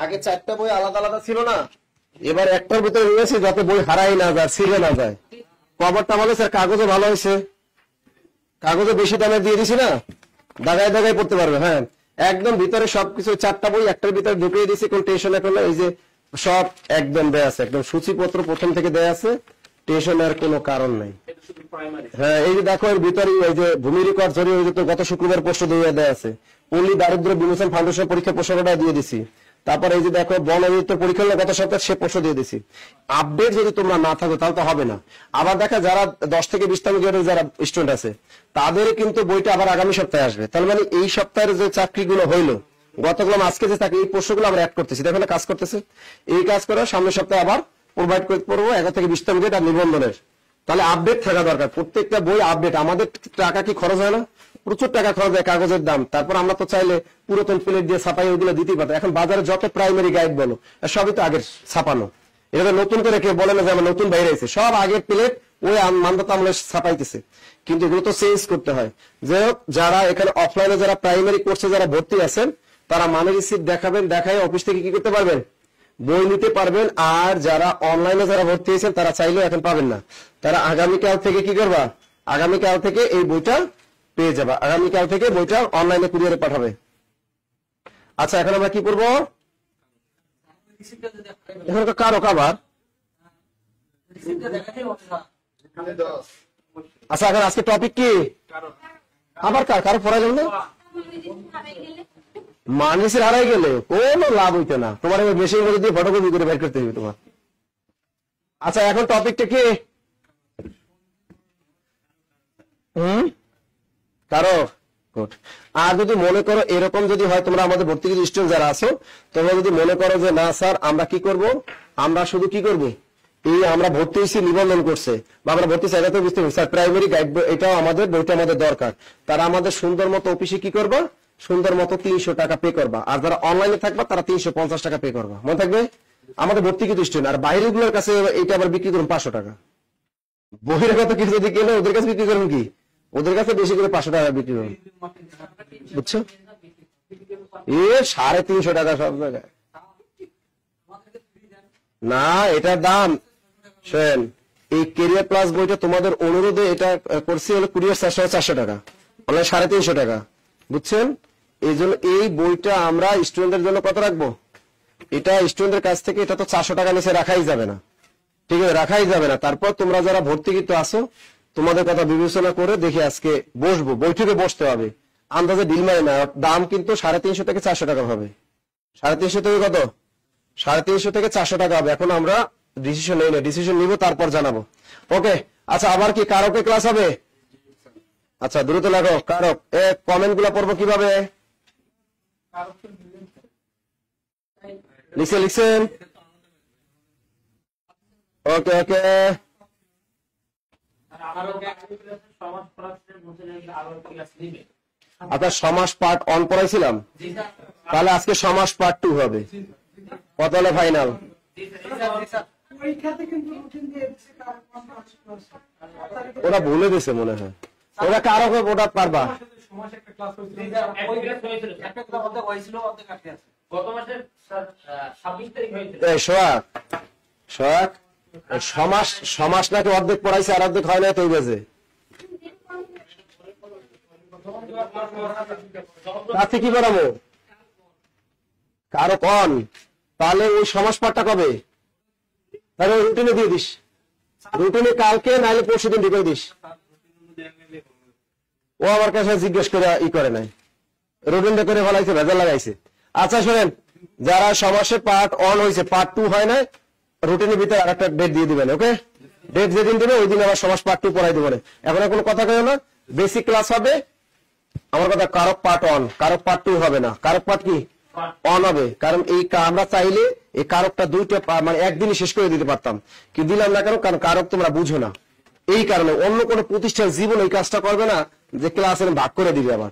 আগে 4টা বই আলাদা আলাদা ছিল না, এবার একটার ভিতরে নিয়েছি যাতে বই হারাই না যায়, ছিঁড়ে না যায়। কভারটা ভালো স্যার, কাগজও ভালো হয়েছে, কাগজে বেশি দামে দিয়ে দিছি না, দাগায় দাগায় পড়তে পারবে। হ্যাঁ, একদম ভিতরে সবকিছু 4টা বই একটার ভিতরে ঢুকিয়ে দিছি, কোন টেনশন এখন না। এই যে সব একদম দেয়া আছে, একদম সূচিপত্র প্রথম থেকে দেয়া আছে, টেনশনের কোনো কারণ নাই। হ্যাঁ, এই যে দেখো এর ভিতরে এই যে ভূমি রেকর্ড জরিয়ে ওই যে তো গত শুক্রবার প্রশ্ন দিয়ে দেয়া আছে, পল্লী দারিদ্র বিমোচন ফাউন্ডেশন পরীক্ষা প্রশ্নটা দিয়ে দিছি। তারপর এই যে দেখো বন অধিদপ্তর পরীক্ষা হলো গত সপ্তাহে, সে প্রশ্ন দিয়ে দিছি। আপডেট যদি তোমরা না থাকো তাহলে তো হবে না। আবার দেখা যারা 10 থেকে 20তম গ্রেডের যারা স্টুডেন্ট আছে তাদের কিন্তু বইটা আবার আগামী সপ্তাহে আসবে। তার মানে এই সপ্তাহের যে চাকরিগুলো হইলো গতগুলো আজকে যে চাকরি, এই প্রশ্নগুলো আমরা অ্যাড করতেছি, দেখো না কাজ করতেছে। এই কাজ করে সামনের সপ্তাহে আবার প্রোভাইড করতে পারবো 11 থেকে 20তম গ্রেড আর নিবন্ধনের। তাহলে আপডেট থাকা দরকার, প্রত্যেকটা বই আপডেট। আমাদের টাকা কি খরচ হয় না? প্রচুর টাকা খরচ হয় কাগজের দাম। তারপর আমরা তো চাইলে পুরাতন প্লেট দিয়ে ছাপাই ওইগুলো দিতেই পারতাম। এখন বাজারে যত প্রাইমারি গাইড বলো সবই তো আগের ছাপানো, এটা নতুন করে কেউ বলে না যে আমার নতুন বাইরে আছে, সব আগের প্লেট ওই মানদাতা আমলে ছাপাইতেছে। কিন্তু এগুলো তো চেঞ্জ করতে হয়। যাই হোক, যারা এখানে অফলাইনে যারা প্রাইমারি কোর্সে যারা ভর্তি আছেন তারা মানের রিসিপ্ট দেখাবেন, দেখায় অফিস থেকে কি করতে পারবেন, বই নিতে পারবেন। আর যারা অনলাইনে যারা ভর্তি হয়েছেন তারা চাইলেও এখন পাবেন না, তারা আগামীকাল থেকে কি করবা, আগামীকাল থেকে এই বইটা পেয়ে যাবা, আগামীকাল থেকে বইটা অনলাইনে কুরিয়ারে পাঠাবে। আচ্ছা, এখন আমরা কি করবো, এখন কারো কাবার। আচ্ছা, এখন আজকে টপিক কি, আবার কারো পড়া যাবে না, মানুষের হারাই গেলে কোনো লাভ হইতো না, তোমার মেশিনের মধ্যে দিয়ে ফটোকপি করে বের করতে হবে তোমার। আচ্ছা, এখন টপিকটা কি, কারো গুড। আর যদি মনে করো এরকম যদি হয়, তোমরা আমাদের ভর্তি স্টুডেন্ট যারা আছো, তোমরা যদি মনে করো যে না স্যার আমরা কি করব, আমরা শুধু কি করব, এই আমরা ভর্তি হয়েছি নিবন্ধন করছে বা আমরা ভর্তি চাইলে তো বুঝতে পারি স্যার প্রাইমারি গাইড এটাও আমাদের বইটা আমাদের দরকার, তারা আমাদের সুন্দর মতো অফিসে কি করবা, সুন্দর মতো 300 টাকা পে করবা। আর যারা অনলাইনে থাকবা তারা 350 টাকা পে করবা, মনে থাকবে। আমাদের ভর্তি কিন্তু স্টুডেন্ট, আর বাইরের গুলোর কাছে এটা আবার বিক্রি করুন 500 টাকা। বহিরাগত কিছু যদি কেন ওদের কাছে বিক্রি করুন কি, ওদের কাছে বেশি করে 500 টাকা বিক্রি করুন, বুঝছো। 350 টাকা সব জায়গায় না, এটার দাম শোন। এই কেরিয়ার প্লাস বইটা তোমাদের অনুরোধে এটা করছি হলো কুরিয়ার 400 টাকা, অনলাইন 350 টাকা, বুঝছেন। এই জন্য এই বইটা আমরা স্টুডেন্টদের জন্য কত রাখবো, এটা স্টুডেন্টের কাছ থেকে এটা তো 400 টাকা নিচে রাখাই যাবে না, ঠিক আছে, রাখাই যাবে না। তারপর তোমরা যারা ভর্তিকৃত আসো তোমাদের কথা বিবেচনা করে দেখি আজকে বসবো, বৈঠকে বসতে হবে, আন্দাজে ডিল মারে না। দাম কিন্তু 350 থেকে 400 টাকা হবে, 350 থেকে কত, 350 থেকে 400 টাকা হবে। এখন আমরা ডিসিশন নেই না, ডিসিশন নিব তারপর জানাবো, ওকে। আচ্ছা, আবার কি কারকে ক্লাস হবে? আচ্ছা, দ্রুত লাগো কারক। কমেন্ট গুলা পড়বো কিভাবে, লিখছেন? ওকে ওকে। আচ্ছা, সমাস পার্ট 1 পড়াইছিলাম, তাহলে আজকে সমাস পার্ট 2 হবে। কত হলো ফাইনাল? ওরা ভুলে দিছে মনে হয়, ওরা কারো ওটা পারবা। সমাস সমাস নাকি অর্ধেক পড়াইছে আর অর্ধেক হয় না, তো বেজে তাতে কি বানাবো কারো কন। তাহলে ওই সমাস পাঠটা কবে, তাহলে রুটিনে দিয়ে দিস, রুটিনে কালকে নাইলে পরশু দিন ঢুকে দিস। ও আমার কাছে জিজ্ঞেস করে ই করে নাই, রুটিনটা করে ফেলাইছে, ভেজাল লাগাইছে। আচ্ছা শোনেন, যারা সমাসের পার্ট 1 হয়েছে পার্ট 2 হয় না, রুটিনের ভিতরে আর একটা ডেট দিয়ে দিবেন, ওকে। ডেট যেদিন দেবে ওই দিন আবার সমাস পার্ট 2 পড়াই দেবেন। এখন কোনো কথা কেন না, বেসিক ক্লাস হবে আমার কথা, কারক পার্ট 1, কারক পার্ট 2 হবে না, কারক পার্ট কি 1 হবে। কারণ এই আমরা চাইলে এই কারকটা 2টা মানে একদিনই শেষ করে দিতে পারতাম, কি দিলাম না কেন, কারণ কারক তোমরা বুঝো না। এই কারণে অন্য কোনো প্রতিষ্ঠান জীবন এই কাজটা করবে না যে ক্লাসের ভাগ করে দিবে আবার।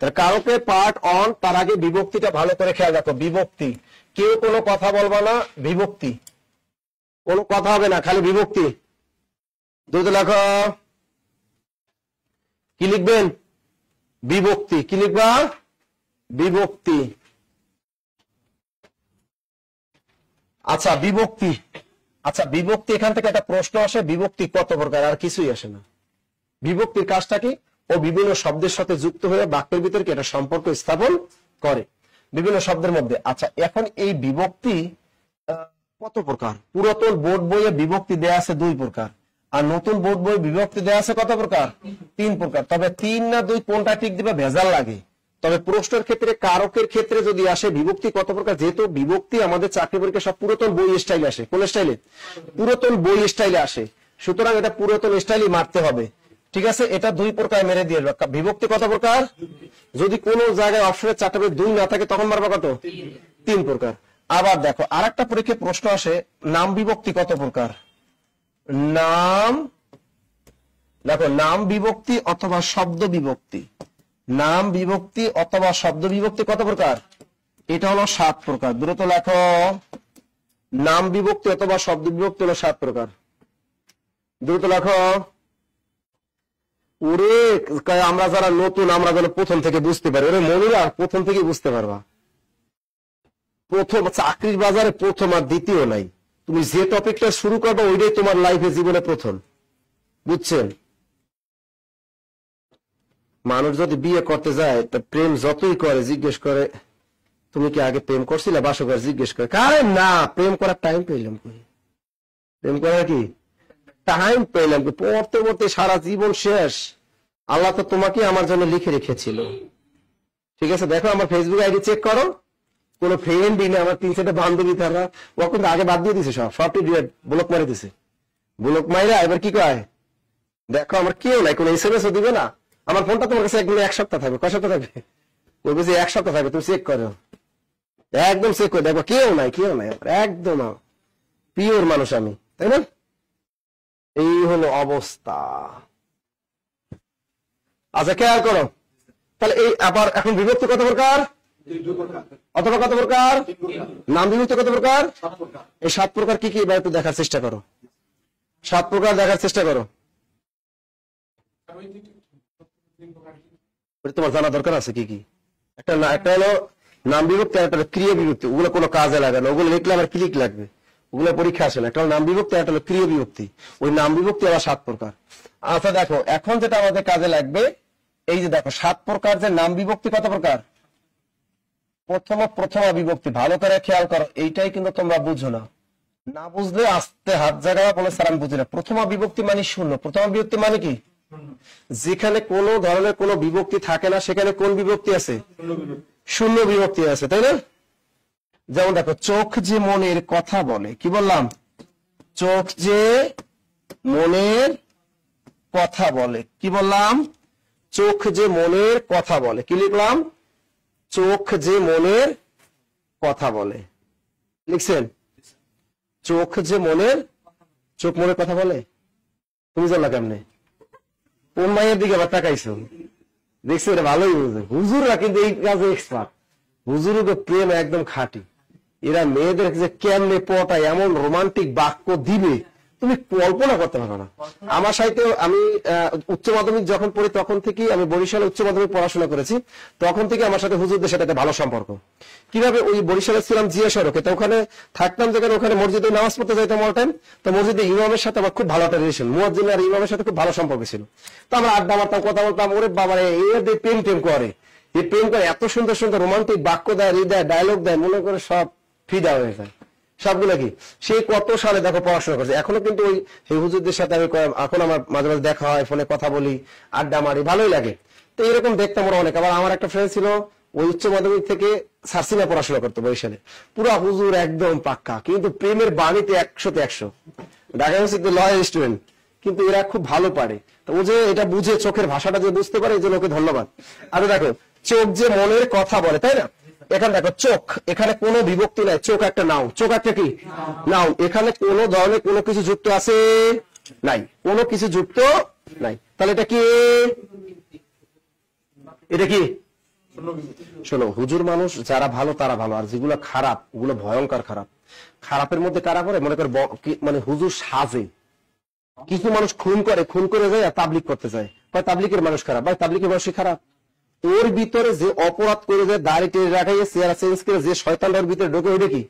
তার কারকে পার্ট 1, তার আগে বিভক্তিটা ভালো করে খেয়াল রাখো, বিভক্তি। কেউ কোনো কথা বলবা না, বিভক্তি কোনো কথা হবে না, খালি বিভক্তি। দ্রুত লেখো, কি লিখবেন, বিভক্তি। কি লিখবা, বিভক্তি। আচ্ছা বিভক্তি, আচ্ছা বিভক্তি, এখান থেকে একটা প্রশ্ন আসে, বিভক্তি কত প্রকার? আর কিছুই আসে না। বিভক্তির কাজটা কি? ও বিভিন্ন শব্দের সাথে যুক্ত হয়ে বাক্যের ভিতরে কি একটা সম্পর্ক স্থাপন করে বিভিন্ন শব্দের মধ্যে। আচ্ছা এখন এই বিভক্তি কত প্রকার? পুরাতন বোর্ড বইয়ে বিভক্তি দেয়া আছে 2 প্রকার, আর নতুন বোর্ড বইয়ে বিভক্তি দেয়া আছে কত প্রকার? 3 প্রকার। তবে 3 না 2 কোনটা ঠিক দিবে ভেজাল লাগে। তবে প্রশ্নের ক্ষেত্রে, কারকের ক্ষেত্রে যদি আসে বিভক্তি কত প্রকার, যেহেতু বিভক্তি আমাদের চাকরি পরীক্ষা সব পুরাতন বই স্টাইলে আসে। কোন স্টাইলে? পুরাতন বই স্টাইলে আসে, সুতরাং এটা পুরাতন স্টাইলই মারতে হবে। ঠিক আছে, এটা 2 প্রকার মেরে দিয়ে বিভক্তি কত প্রকার? যদি কোন জায়গায় অপশনের 4টা 2 না থাকে তখন মারবা কত? 3 প্রকার। আবার দেখো আরেকটা পরীক্ষায় প্রশ্ন আসে, নাম বিভক্তি কত প্রকার? নাম, দেখো নাম বিভক্তি অথবা শব্দ বিভক্তি, নাম বিভক্তি অথবা শব্দ বিভক্তি কত প্রকার? এটা হলো 7 প্রকার। দ্রুত লেখো, নাম বিভক্তি অথবা শব্দ বিভক্তি হলো 7 প্রকার। দ্রুত লেখো। ওরে আমরা যারা নতুন, আমরা যেন প্রথম থেকে বুঝতে পারি। ওরে মনিরা প্রথম থেকে বুঝতে পারবা। প্রথম চাকরির বাজারে প্রথম আর দ্বিতীয় নাই। তুমি যে টপিকটা শুরু করবে ওইটাই তোমার লাইফে জীবনে প্রথম। বুঝছেন? মানুষ যদি বিয়ে করতে যায়, তা প্রেম যতই করে জিজ্ঞেস করে তুমি কি আগে প্রেম করছিলে, বাসো করে জিজ্ঞেস করে। কারণ না, প্রেম করার টাইম পেলাম কই? প্রেম করার কি টাইম পেলাম? পড়তে পড়তে সারা জীবন শেষ। আল্লাহ তো তোমাকে আমার জন্য লিখে রেখেছিল। ঠিক আছে, দেখো আমার ফেসবুক আইডি চেক করো, কোন ফ্রেন্ডই নেই। আমার 3-4টা বান্ধবী, তারা ও কিন্তু আগে বাদ দিয়ে দিছে, সবটি ব্লক মারি দিছে। ব্লক মাইরা এবার কি কয়, দেখো আমার কেউ নাই, কোন এসএমএস ও দিবে না। আমার ফোনটা তোমার কাছে একদম 1 সপ্তাহ থাকবে। কয় সপ্তাহ থাকবে? ওই বুঝি 1 সপ্তাহ থাকবে। তুমি চেক করো, একদম চেক করে দেখো কেউ নাই, কেউ নাই। একদম পিওর মানুষ আমি, তাই না? এই হলো অবস্থা। আচ্ছা খেয়াল করো তাহলে, এই আবার এখন বিভক্তি কত প্রকার অথবা কত প্রকার? নাম বিভক্তি কত প্রকার? এই 7 প্রকার কি কি? এবার একটু দেখার চেষ্টা করো, 7 প্রকার দেখার চেষ্টা করো। তোমার জানা দরকার আছে কি কি? একটা হলো নাম বিভক্তি, একটা হলো ক্রিয়া বিভক্তি। ওগুলো কোনো কাজে লাগে না, ওগুলো লিখলে আমার ক্লিক লাগবে, ওগুলো পরীক্ষা আসে না। একটা হলো নাম বিভক্তি, একটা হলো ক্রিয়া বিভক্তি। ওই নাম বিভক্তি আবার 7 প্রকার। আচ্ছা দেখো এখন যেটা আমাদের কাজে লাগবে, এই যে দেখো 7 প্রকার যে নাম বিভক্তি কত প্রকার? প্রথমা বিভক্তি। ভালো করে খেয়াল করো, এইটাই কিন্তু তোমরা বুঝো না, না বুঝলে আস্তে হাত জায়গা বলে স্যার আমি বুঝি না। প্রথমা বিভক্তি মানে শূন্য। প্রথমা বিভক্তি মানে কি? যেখানে কোন ধরনের কোন বিভক্তি থাকে না, সেখানে কোন বিভক্তি আছে? শূন্য বিভক্তি আছে, তাই না? যেমন দেখো, চোখ যে মনের কথা বলে। কি বললাম? চোখ যে মনের কথা বলে। কি বললাম? চোখ যে মনের কথা বলে। কি লিখলাম? চোখ যে মনের কথা বলে। লিখছেন? চোখ যে মনের, চোখ মনের কথা বলে। তুমি জানলা কেমনে? কোন মায়ের দিকে আবার তাকাইছো? দেখছো? এটা ভালোই বুঝে। হুজুররা কিন্তু এই কাজে এক্সপার্ট। হুজুরকে প্রেম একদম খাঁটি। এরা মেয়েদের যে কেমনে পটায়, এমন রোমান্টিক বাক্য দিবে তুমি কল্পনা করতে পারো না। আমার সাথে আমি উচ্চ মাধ্যমিক যখন পড়ি তখন থেকে, আমি বরিশালে উচ্চ মাধ্যমিক পড়াশোনা করেছি, তখন থেকে আমার সাথে হুজুরদের সাথে ভালো সম্পর্ক। কিভাবে? ওই বরিশালে ছিলাম জিয়া সড়কে, তো ওখানে থাকতাম, যেখানে ওখানে মসজিদে নামাজ পড়তে যাইতাম অল টাইম। তো মসজিদে ইমামের সাথে আমার খুব ভালো একটা রিলেশন, মুয়াজ্জিন আর ইমামের সাথে খুব ভালো সম্পর্ক ছিল। তো আমরা আড্ডা মারতাম, কথা বলতাম। ওরে বাবারে, এদের প্রেম টেম করে, এই প্রেম করে, এত সুন্দর সুন্দর রোমান্টিক বাক্য দেয়, হৃদয় ডায়লগ দেয়, মনে করে সব ফিদা হয়ে যায়। সবগুলো কি সেই কত সালে দেখো পড়াশোনা করছে। এখনো কিন্তু ওই হুজুরদের সাথে আমি এখন আমার মাঝে মাঝে দেখা হয়, ফোনে কথা বলি, আড্ডা মারি, ভালোই লাগে। তো এরকম দেখতাম ওরা অনেক। আবার আমার একটা ফ্রেন্ড ছিল, ওই উচ্চ মাধ্যমিক থেকে সার্সিনা পড়াশোনা করতো বরিশালে, পুরো হুজুর একদম পাক্কা, কিন্তু প্রেমের বাণীতে 100তে 100। ঢাকা ইউনিভার্সিটি লয়ার স্টুডেন্ট, কিন্তু এরা খুব ভালো পারে। তো ও যে এটা বুঝে, চোখের ভাষাটা যে বুঝতে পারে, এই জন্য ওকে ধন্যবাদ। আর দেখো, চোখ যে মনের কথা বলে, তাই না? এখানে দেখো চোখ, এখানে কোনো বিভক্তি নাই, চোখ একটা নাউন। চোখ একটা কি নাউন। এখানে কোনো ধরনের কোনো কিছু যুক্ত আছে নাই, কোনো কিছু যুক্ত নাই। তাহলে এটা কি? এটা কি? শোনো, হুজুর মানুষ যারা ভালো তারা ভালো, আর যেগুলো খারাপ ওগুলো ভয়ঙ্কর খারাপ। খারাপের মধ্যে কারা পড়ে? মনে করে মানে হুজুর সাজে। কিছু মানুষ খুন করে যায় আর তাবলিগ করতে যায়, তাবলিগের মানুষ খারাপ। ভাই তাবলিগের মানুষই খারাপ। ওর ভিতরে যে অপরাধ করে যায়, দাড়ি টেনে রাখাইয়ে চেহারা চেঞ্জ করে যে শয়তানটার ভিতরে ঢোকে, ওইটা কি?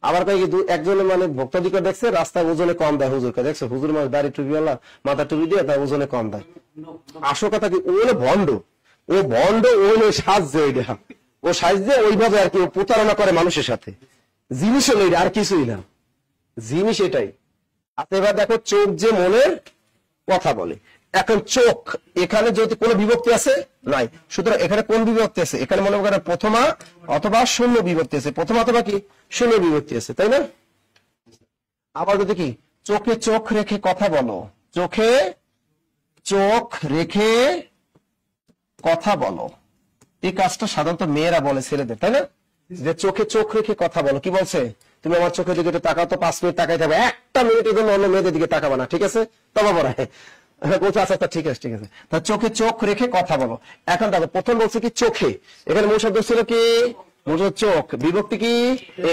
আবার কয় কি একজনে মানে ভোক্তাধিকার দেখছে রাস্তায় ওজনে কম দেয় হুজুরকে, দেখছো হুজুর মানে দাড়ি টুপিওয়ালা মাথা টুপি দিয়ে তার ওজনে কম দেয়। আসল কথা কি ও হলো ভণ্ড, ও ভণ্ড, ও হলো সাজছে, ওইটা ও সাজছে ওইভাবে আর কি প্রতারণা করে মানুষের সাথে। জিনিস হলো এটা, আর কিছুই না, জিনিস এটাই। আচ্ছা এবার দেখো চোখ যে মনের কথা বলে। এখন চোখ এখানে যদি কোনো বিভক্তি আছে নাই, সুতরাং এখানে কোন বিভক্তি আছে? এখানে মনে করেন প্রথমা অথবা শূন্য বিভক্তি আছে, প্রথমা অথবা কি শূন্য বিভক্তি আছে, তাই না? আবার যদি কি চোখে চোখ রেখে কথা বলো, চোখে চোখ রেখে কথা বলো, এই কাজটা সাধারণত মেয়েরা বলে ছেলেদের, তাই না? যে চোখে চোখ রেখে কথা বলো, কি বলছে? তুমি আমার চোখের দিকে তাকাও তো, 5 মিনিট তাকাই থাকবে, একটা মিনিটের জন্য অন্য মেয়েদের দিকে তাকাবা না, ঠিক আছে? তবা পড়ায় বলছে আচ্ছা আচ্ছা ঠিক আছে ঠিক আছে, তা চোখে চোখ রেখে কথা বলো। এখন দেখো প্রথম বলছে কি চোখে, এখানে মূল শব্দ ছিল কি মূল চোখ, বিভক্তি কি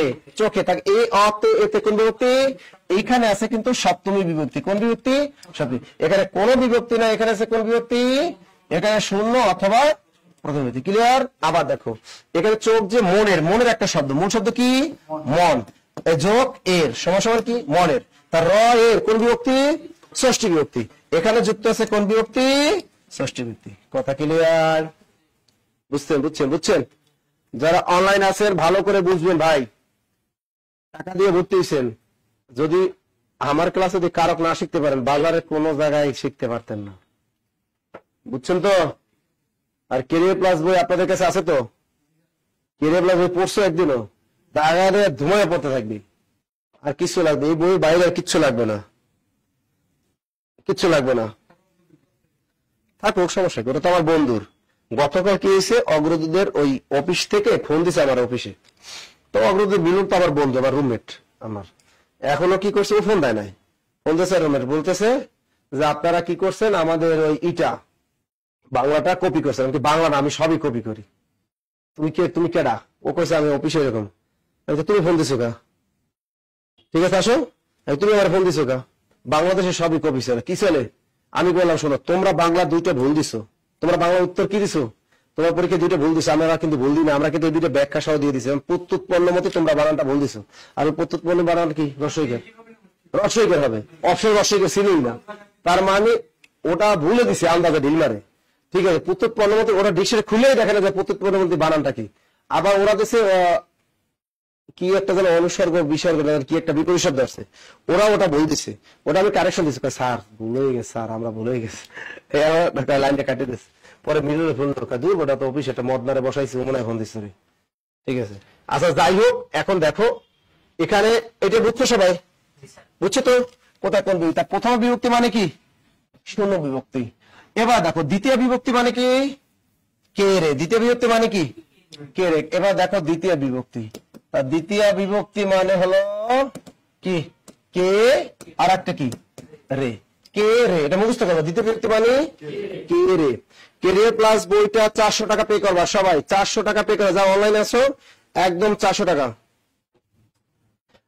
এ, চোখে। তাকে এ অতে এতে কোন বিভক্তি? এইখানে আছে কিন্তু সপ্তমী বিভক্তি। কোন বিভক্তি? সপ্তমী। এখানে কোন বিভক্তি না, এখানে আছে কোন বিভক্তি? এখানে শূন্য অথবা প্রথম বিভক্তি। ক্লিয়ার? আবার দেখো এখানে চোখ যে মনের, মনের একটা শব্দ, মূল শব্দ কি মন, যোগ এর সমান সমান কি মনের, তার র এর কোন বিভক্তি? ষষ্ঠী বিভক্তি। এখানে যুক্ত আছে কোন বিভক্তি? ষষ্ঠী বিভক্তি। কথা ক্লিয়ার? বুঝছেন বুঝছেন বুঝছেন? যারা অনলাইন আছেন ভালো করে বুঝবেন ভাই, টাকা দিয়ে ভর্তি হয়েছেন, যদি আমার ক্লাসে যদি কারক না শিখতে পারেন বাজারে কোন জায়গায় শিখতে পারতেন না, বুঝছেন তো? আর কেরিয়ার প্লাস বই আপনাদের কাছে আছে তো? কেরিয়ার প্লাস বই পড়ছো একদিনও? দাগারে ধুমায় পড়তে থাকবি, আর কিছু লাগবে এই বই বাইরে, আর কিচ্ছু লাগবে না, কিচ্ছু লাগবে না, থাকুক সমস্যা কি, ওটা তো আমার বন্ধুর। গতকাল কি হয়েছে, অগ্রদূতের ওই অফিস থেকে ফোন দিছে আমার অফিসে, তো অগ্রদূত মিলন তো আমার বন্ধু, আমার রুমমেট আমার, এখনো কি করছে, ও ফোন দেয় নাই, ফোন দিয়েছে রুমমেট, বলতেছে যে আপনারা কি করছেন আমাদের ওই ইটা বাংলাটা কপি করছেন। আমি বাংলা না, আমি সবই কপি করি। তুমি কে, তুমি কেডা? ও কইছে আমি অফিসে এরকম। তুমি ফোন দিছো কা? ঠিক আছে আসো, তুমি আমার ফোন দিছো কা? বাংলাদেশে সবই কপি চলে, কি চলে? আমি বললাম শোনো, তোমরা বাংলা 2টা ভুল দিছো, তোমরা বাংলা উত্তর কি দিছো, তোমার পরীক্ষা 2টা ভুল দিছো, আমরা কিন্তু ভুল দিই না, আমরা কিন্তু 2টা ব্যাখ্যা সহ দিয়ে দিছি। প্রত্যুৎপন্ন মতে তোমরা বানানটা ভুল দিছো, আর প্রত্যুৎপন্ন বানান কি রসইকার, রসইকার হবে, অপশন রসইকার ছিলই না, তার মানে ওটা ভুলে দিছে আন্দাজে ঢিল মারে। ঠিক আছে, প্রত্যুৎপন্ন মতে ওরা ডিকশনারি খুলেই দেখে না যে প্রত্যুৎপন্ন মতে বানানটা কি। আবার ওরা দিছে কি একটা যেন অনুসর্গ বিসর্গ কি একটা বিপরীত শব্দ আছে, ওরা ওটা ভুল দিছে, ওটা আমি কারেকশন দিচ্ছি, স্যার ভুল হয়ে গেছে স্যার, আমরা ভুল হয়ে গেছে, লাইনটা কাটিয়ে দিচ্ছে। পরে মিলনে ফোন দূর ওটা তো অফিস, একটা মদনারে বসাইছি, মনে হয় ফোন দিচ্ছে। ঠিক আছে, আচ্ছা যাই হোক, এখন দেখো এখানে এটা বুঝছো সবাই? বুঝছো তো কোথায় কোন বিভক্তি? প্রথম বিভক্তি মানে কি শূন্য বিভক্তি। এবার দেখো দ্বিতীয় বিভক্তি মানে কি কে রে, দ্বিতীয় বিভক্তি মানে কি কে রে। এবার দেখো দ্বিতীয় বিভক্তি, তার দ্বিতীয় বিভক্তি মানে হলো কি কে, আর একটা কি রে, কে রে, এটা মুখস্থ করবো। দ্বিতীয় বিভক্তি মানে কে রে। কেরিয়ার প্লাস বইটা 400 টাকা পে করবা সবাই, 400 টাকা পে করে যাও, অনলাইনে আসো একদম 400 টাকা।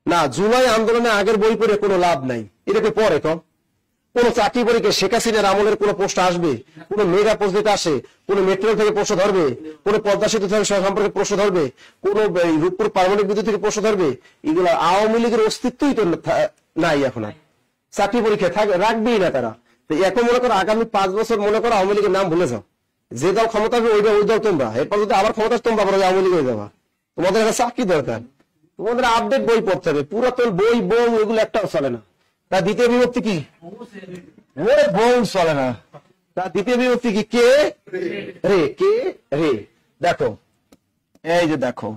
না, জুলাই আন্দোলনে আগের বই পড়ে কোনো লাভ নাই, এটাকে পরে কম। কোন চাকরি পরীক্ষা শেখ হাসিনার আমলের কোন পোস্ট আসবে, কোন মেগা পোস্ট দিতে আসে, কোন মেট্রো থেকে প্রশ্ন ধরবে, কোন পদ্মা সেতু থেকে সম্পর্কে প্রশ্ন ধরবে, কোন রূপপুর পারমাণবিক বিদ্যুৎ থেকে প্রশ্ন ধরবে, এগুলো আওয়ামী লীগের অস্তিত্বই তো নাই এখন আর। চাকরি পরীক্ষা রাখবেই না তারা। এখন মনে করো আগামী 5 বছর মনে করো আওয়ামী লীগের নাম ভুলে যাও, যে দল ক্ষমতা হবে ওই দল তোমরা, এরপর যদি আবার ক্ষমতা তোমরা আওয়ামী লীগ হয়ে যাবা। তোমাদের একটা চাকরি দরকার, তোমাদের আপডেট বই পড়তে হবে, পুরাতন বই বউ এগুলো একটাও চলে না। তার দ্বিতীয় বিভক্তি কি বউ চলে না, তার দ্বিতীয় বিভক্তি কি কে রে, কে রে। দেখো এই যে দেখো,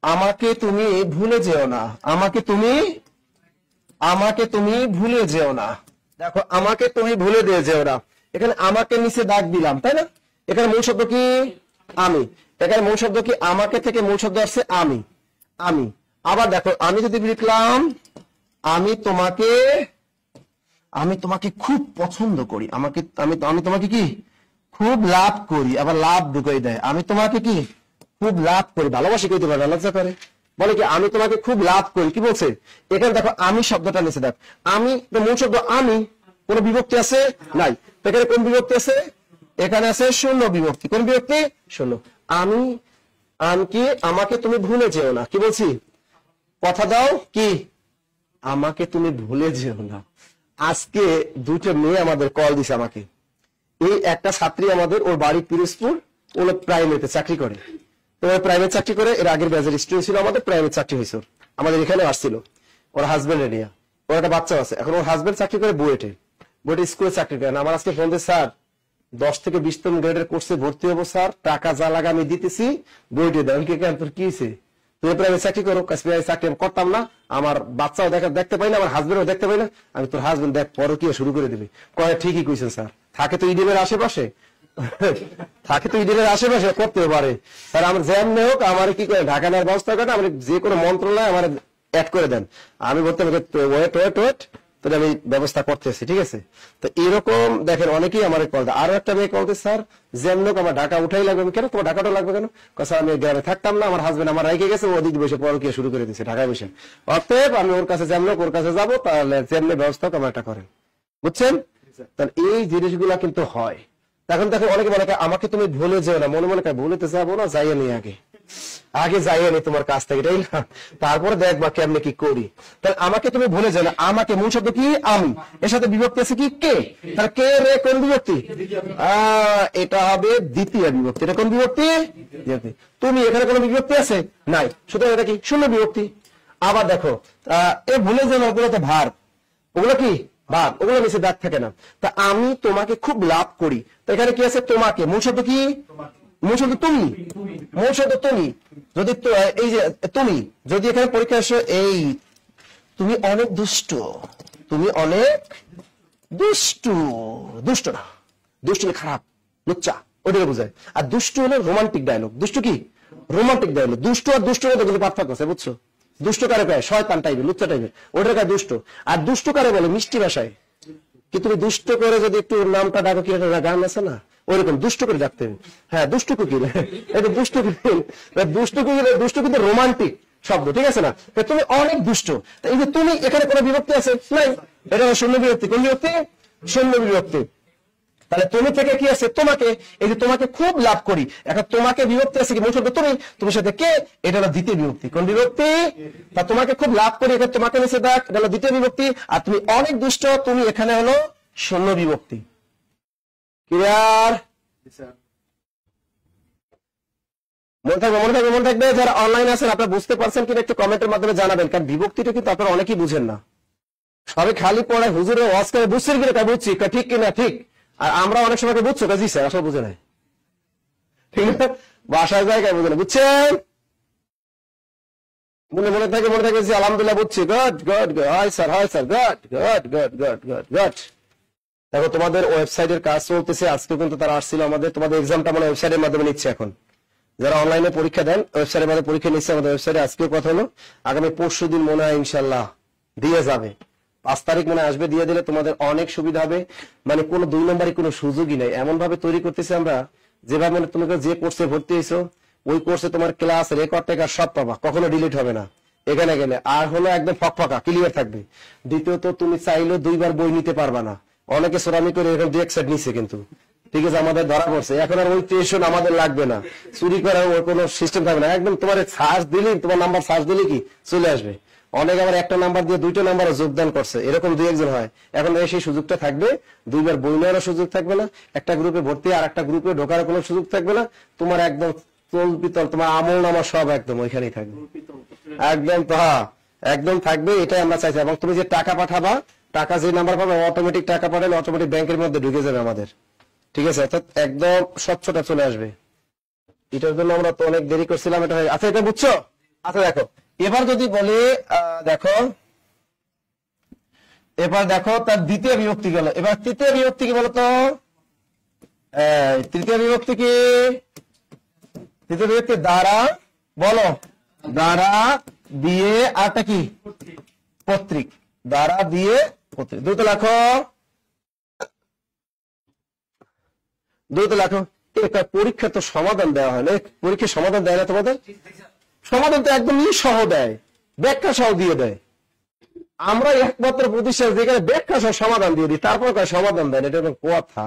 আমাকে তুমি ভুলে যেও না, আমাকে তুমি ভুলে যেও না। দেখো আমাকে তুমি ভুলে দিয়ে যেও না, এখানে আমাকে নিচে দাগ দিলাম, তাই না? এখানে মূল শব্দ কি আমি, এখানে মূল শব্দ কি আমাকে থেকে মূল শব্দ আসছে আমি, আমি। আবার দেখো আমি যদি লিখলাম আমি তোমাকে খুব পছন্দ করি, আমি তোমাকে কি খুব লাভ করি, আবার লাভ ঢুকাই দেয়, আমি তোমাকে কি খুব লাভ করি, ভালোবাসি কইতে পারে, লজ্জা করে, বলে কি আমি তোমাকে খুব লাভ করি। কি বলছে এখানে? দেখো আমি শব্দটা নিচে দেখ, আমি মূল শব্দ আমি, কোন বিভক্তি আছে নাই, এখানে কোন বিভক্তি আছে? এখানে আছে শূন্য বিভক্তি। কোন বিভক্তি? শূন্য। আমি কি আমাকে তুমি ভুলে যেও না, কি বলছি কথা দাও কি আমাকে তুমি ভুলে যেও না। আজকে দুটো মেয়ে আমাদের কল দিছে আমাকে। এই একটা ছাত্রী আমাদের, ওর বাড়ি পিরোজপুর, ও প্রাইভেটে চাকরি করে। তো প্রাইভেট চাকরি করে, এর আগের ব্যাচের স্টুডেন্ট ছিল আমাদের, প্রাইভেট চাকরি হয়েছে ওর, আমাদের এখানে আসছিল। ওর হাজবেন্ড নিয়ে, ওর একটা বাচ্চা আছে। এখন ওর হাজবেন্ড চাকরি করে বুয়েটে স্কুলে চাকরি করে। আমার আজকে ফোন দিয়ে, স্যার 10 থেকে 20তম গ্রেডের কোর্সে ভর্তি হবো স্যার, টাকা যা লাগা আমি দিতেছি, বইটে দেন। কেন তোর কি হয়েছে? তুমি প্রাইভেট চাকরি করো। চাকরি আমি করতাম না, আমার বাচ্চাও দেখতে পাই না, আমার হাজবেন্ডও দেখতে পাই না। আমি তোর হাজবেন্ড দেখ পরকীয়া শুরু করে দিবি। কয় ঠিকই কইছেন স্যার, থাকে তো ইডিমের আশেপাশে, থাকে তো ইডিমের আশেপাশে, করতে পারে স্যার। আমার যেমনি হোক আমার কি করে ঢাকা নেওয়ার ব্যবস্থা করেন, আমার যে কোনো মন্ত্রণালয় আমার অ্যাড করে দেন। আমি বলতে ওয়েট তাহলে আমি ব্যবস্থা করতেছি, ঠিক আছে? তো এরকম দেখেন অনেকেই আমার কল দেয়। আরো একটা মেয়ে কল দেয়, স্যার যেমন লোক আমার ঢাকা উঠাই লাগবে। আমি কেন, তোমার ঢাকাটা লাগবে কেন? স্যার আমি গ্রামে থাকতাম না, আমার হাজবেন্ড আমার রেখে গেছে, ওদিকে বসে পরকীয়া শুরু করে দিচ্ছে ঢাকায় বসে। অতএব আমি ওর কাছে যেমন ওর কাছে যাবো, তাহলে যেমনি ব্যবস্থা আমার একটা করেন, বুঝছেন? তাহলে এই জিনিসগুলা কিন্তু হয়। এখন দেখো অনেকে বলে আমাকে তুমি ভুলে যেও না, মনে মনে ভুলেতে যাবো না, যাইয়ে নি আগে যাইয়ে নি তোমার কাছ থেকে, তাই না? তারপরে দেখবা কেমনে কি করি। তাহলে আমাকে তুমি ভুলে যাও না, আমাকে মূল শব্দ কি আমি, এর সাথে বিভক্তি আছে কি কে। তাহলে কে রে কোন বিভক্তি? এটা হবে দ্বিতীয় বিভক্তি। এটা কোন বিভক্তি? তুমি, এখানে কোন বিভক্তি আছে নাই, সুতরাং এটা কি শূন্য বিভক্তি। আবার দেখো এ ভুলে যাও না, ওগুলো তো ভার, ওগুলো কি ভাব, ওগুলো নিচে দাগ থাকে না। তা আমি তোমাকে খুব লাভ করি, তো এখানে কি আছে? তোমাকে। মূল শব্দ কি? মূল শব্দ তুমি, মূল শব্দ তুমি। যদি এই যে তুমি, যদি এখানে পরীক্ষা আসো, এই তুমি অনেক দুষ্ট, তুমি অনেক দুষ্টু, দুষ্ট না, দুষ্ট খারাপ, লুচ্চা, ওটাকে বোঝায়। আর দুষ্ট হলো রোমান্টিক ডায়লগ। দুষ্ট কি? Romantic dialogue. দুষ্ট আর দুষ্ট মধ্যে কিন্তু পার্থক্য আছে, বুঝছো? দুষ্ট কারে পায়? শয়তান টাইপের, লুচ্চা টাইপের, ওটার কাছে দুষ্ট। আর দুষ্ট কারে বলে? মিষ্টি ভাষায়। কি তুমি দুষ্ট করে যদি একটু নামটা ডাকো, কি একটা গান আছে না, ওইরকম দুষ্ট করে ডাকতে হবে। হ্যাঁ, দুষ্ট কুকিল, এটা দুষ্ট কুকিল। দুষ্ট কুকিল, দুষ্ট কিন্তু রোমান্টিক শব্দ, ঠিক আছে না? তুমি অনেক দুষ্ট। এই যে তুমি, এখানে কোনো বিভক্তি আছে নাই, এটা শূন্য বিভক্তি। কোন বিভক্তি? শূন্য বিভক্তি। তাহলে তুমি থেকে কি আছে? তোমাকে। এই যে তোমাকে খুব লাভ করি, এখন তোমাকে বিভক্তি আছে কি? মূল শব্দ তুমি, তুমি সাথে কে, এটা হলো দ্বিতীয় বিভক্তি। কোন বিভক্তি? তা তোমাকে খুব লাভ করি, এখানে তোমাকে নিচে দাগ, এটা হলো দ্বিতীয় বিভক্তি। আর তুমি অনেক দুষ্ট, তুমি এখানে হলো শূন্য বিভক্তি। ক্লিয়ার? মনে থাকবে, মনে থাকবে, মনে থাকবে। যারা অনলাইন আছেন আপনারা বুঝতে পারছেন কিনা একটু কমেন্টের মাধ্যমে জানাবেন, কারণ বিভক্তিটা কিন্তু আপনারা অনেকেই বুঝেন না। সবাই খালি পড়ায় হুজুরের ওয়াজ করে বুঝছেন কিনা, তা বুঝছি, ঠিক কিনা ঠিক। আর আমরা অনেক সময় বুঝছো কাজী স্যার, আসলে বুঝে নাই, ঠিক আছে? বাসায় জায়গায় বুঝে না, বুঝছেন? মনে থাকে, মনে থাকে যে আলহামদুলিল্লাহ বুঝছি, গুড গুড গুড, হয় স্যার, হয় sir, good good good good good good. দেখো তোমাদের ওয়েবসাইটের কাজ চলতেছে, আজকে কিন্তু তারা আসছিল আমাদের, তোমাদের এক্সামটা মানে ওয়েবসাইটের মাধ্যমে নিচ্ছে। এখন যারা অনলাইনে পরীক্ষা দেন ওয়েবসাইটের মাধ্যমে পরীক্ষা নিচ্ছে আমাদের ওয়েবসাইটে। আজকেও কথা হলো, আগামী পরশু দিন মনে হয় ইনশাল্লাহ দিয়ে যাবে, 5 তারিখ মনে আসবে। দিয়ে দিলে তোমাদের অনেক সুবিধা হবে, মানে কোনো 2 নম্বরই কোনো সুযোগই নেই। এমন ভাবে তৈরি করতেছি আমরা, যেভাবে মানে তুমি যে কোর্সে ভর্তি হয়েছো ওই কোর্সে তোমার ক্লাস রেকর্ড টেকার সব পাবা, কখনো ডিলিট হবে না এখানে গেলে। আর হলো একদম ফকফকা ক্লিয়ার থাকবে। দ্বিতীয়ত তুমি চাইলেও 2 বার বই নিতে পারবা না। অনেকে সোরামি করে এরকম 2 সেট নিচ্ছে কিন্তু, ঠিক আছে, আমাদের ধরা পড়ছে। এখন আর ওই টেনশন আমাদের লাগবে না, চুরি করার ওই কোনো সিস্টেম থাকবে না। একদম তোমার সার্চ দিলেই, তোমার নাম্বার সার্চ দিলে কি চলে আসবে। অনেক আবার একটা নাম্বার দিয়ে 2টা নাম্বারে যোগদান করছে, এরকম 2-1 জন হয়। এখন সেই সুযোগটা থাকবে, 2 বার বই নেওয়ার সুযোগ থাকবে না, একটা গ্রুপে ভর্তি আর একটা গ্রুপে ঢোকার কোনো সুযোগ থাকবে না। তোমার একদম চল পিতল, তোমার আমল নামা সব একদম ওইখানেই থাকবে, একদম একদম থাকবে। এটাই আমরা চাইছি। এবং তুমি যে টাকা পাঠাবা, টাকা যে নাম্বার পাবে অটোমেটিক টাকা পাঠালে অটোমেটিক ব্যাংকের মধ্যে ঢুকে যাবে আমাদের, ঠিক আছে? অর্থাৎ একদম স্বচ্ছতা চলে আসবে। এটার জন্য আমরা তো অনেক দেরি করছিলাম। এটা আচ্ছা, এটা বুঝছো? আচ্ছা দেখো, এবার যদি বলে, দেখো এবার দেখো তার দ্বিতীয় বিভক্তি গেল। এবার তৃতীয় বিভক্তি কি বলতো? তৃতীয় বিভক্তি কি? তৃতীয় বিভক্তি দ্বারা, বলো, দ্বারা দিয়ে আরটা কি? কর্তৃক। দ্বারা দিয়ে কর্তৃক। দ্রুত লেখো, দ্রুত লেখো। পরীক্ষা তো সমাধান দেওয়া হয় না, পরীক্ষার সমাধান দেয় না তোমাদের? সমাধান তো একদম সহ দেয়, ব্যাখ্যা সহ দিয়ে দেয়। আমরা একমাত্র প্রতিষ্ঠান যেখানে ব্যাখ্যা সহ সমাধান দিয়ে দিই, তারপর সমাধান দেয় না, এটা কথা।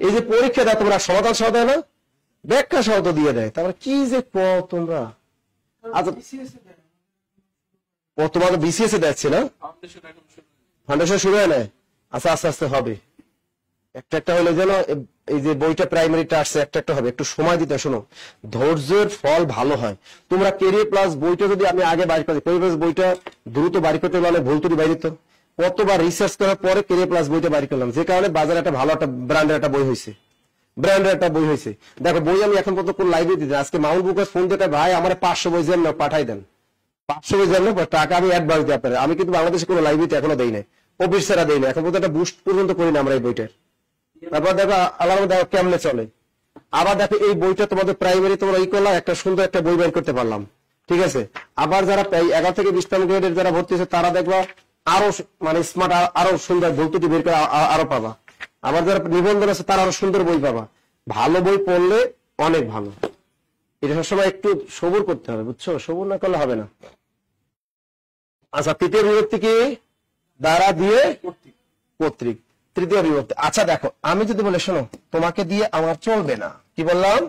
এই যে পরীক্ষা দেয় তোমরা, সমাধান সহ দেয় না, ব্যাখ্যা সহ তো দিয়ে দেয়। তারপরে কি যে তোমরা। আচ্ছা ও তোমাদের বিসিএস এ দেখছে না, ফাউন্ডেশন শুরু হয় না? আচ্ছা আস্তে আস্তে হবে, একটা একটা হলে যেন এই যে বইটা প্রাইমারিটা আসছে একটা একটা হবে, একটু সময় দিতে। শোনো, ধৈর্যের ফল ভালো হয়। তোমরা কেরিয়ার প্লাস বইটা যদি আমি আগে বাইর করি, কেরিয়ার প্লাস বইটা দ্রুত বাইর করতে পারলে ভুল ত্রুটি বাইর হতো। কতবার রিসার্চ করার পরে কেরিয়ার প্লাস বইটা বাইর করলাম, যে কারণে বাজারে একটা ভালো একটা ব্র্যান্ডের একটা বই হয়েছে, ব্র্যান্ডের একটা বই হয়েছে। দেখো বই আমি এখন পর্যন্ত কোন লাইব্রেরি দিই, আজকে মাউন্ট বুকের ফোন দিয়ে ভাই আমার 500 বই যেন পাঠাই দেন, 500 বই যেন টাকা আমি অ্যাডভান্স দিই আপনার। আমি কিন্তু বাংলাদেশে কোনো লাইব্রেরিতে এখনো দেই না, অফিসাররা দেই না, এখন পর্যন্ত একটা বুস্ট পর্যন্ত করি না আমরা এই বইটার। তারপর দেখো আল্লাহ দেখো কেমনে চলে। আবার দেখো এই বইটা তোমাদের প্রাইমারি তোমরা ই করলাম, একটা সুন্দর একটা বই বের করতে পারলাম, ঠিক আছে। আবার যারা 11 থেকে 20 গ্রেডের যারা ভর্তি হয়েছে তারা দেখবা আরো মানে স্মার্ট, আরো সুন্দর ভর্তি বের করে আরো পাবা। আবার যারা নিবন্ধন আছে তারা আরো সুন্দর বই পাবা। ভালো বই পড়লে অনেক ভালো। এটা সবসময় একটু সবুর করতে হবে, বুঝছো, সবুর না করলে হবে না। আচ্ছা, তৃতীয় বিভক্তি কি? দ্বারা দিয়ে কর্তৃক, তৃতীয় বিভক্তি। আচ্ছা দেখো, আমি যদি বলে শোনো তোমাকে দিয়ে আমার চলবে না, কি বললাম?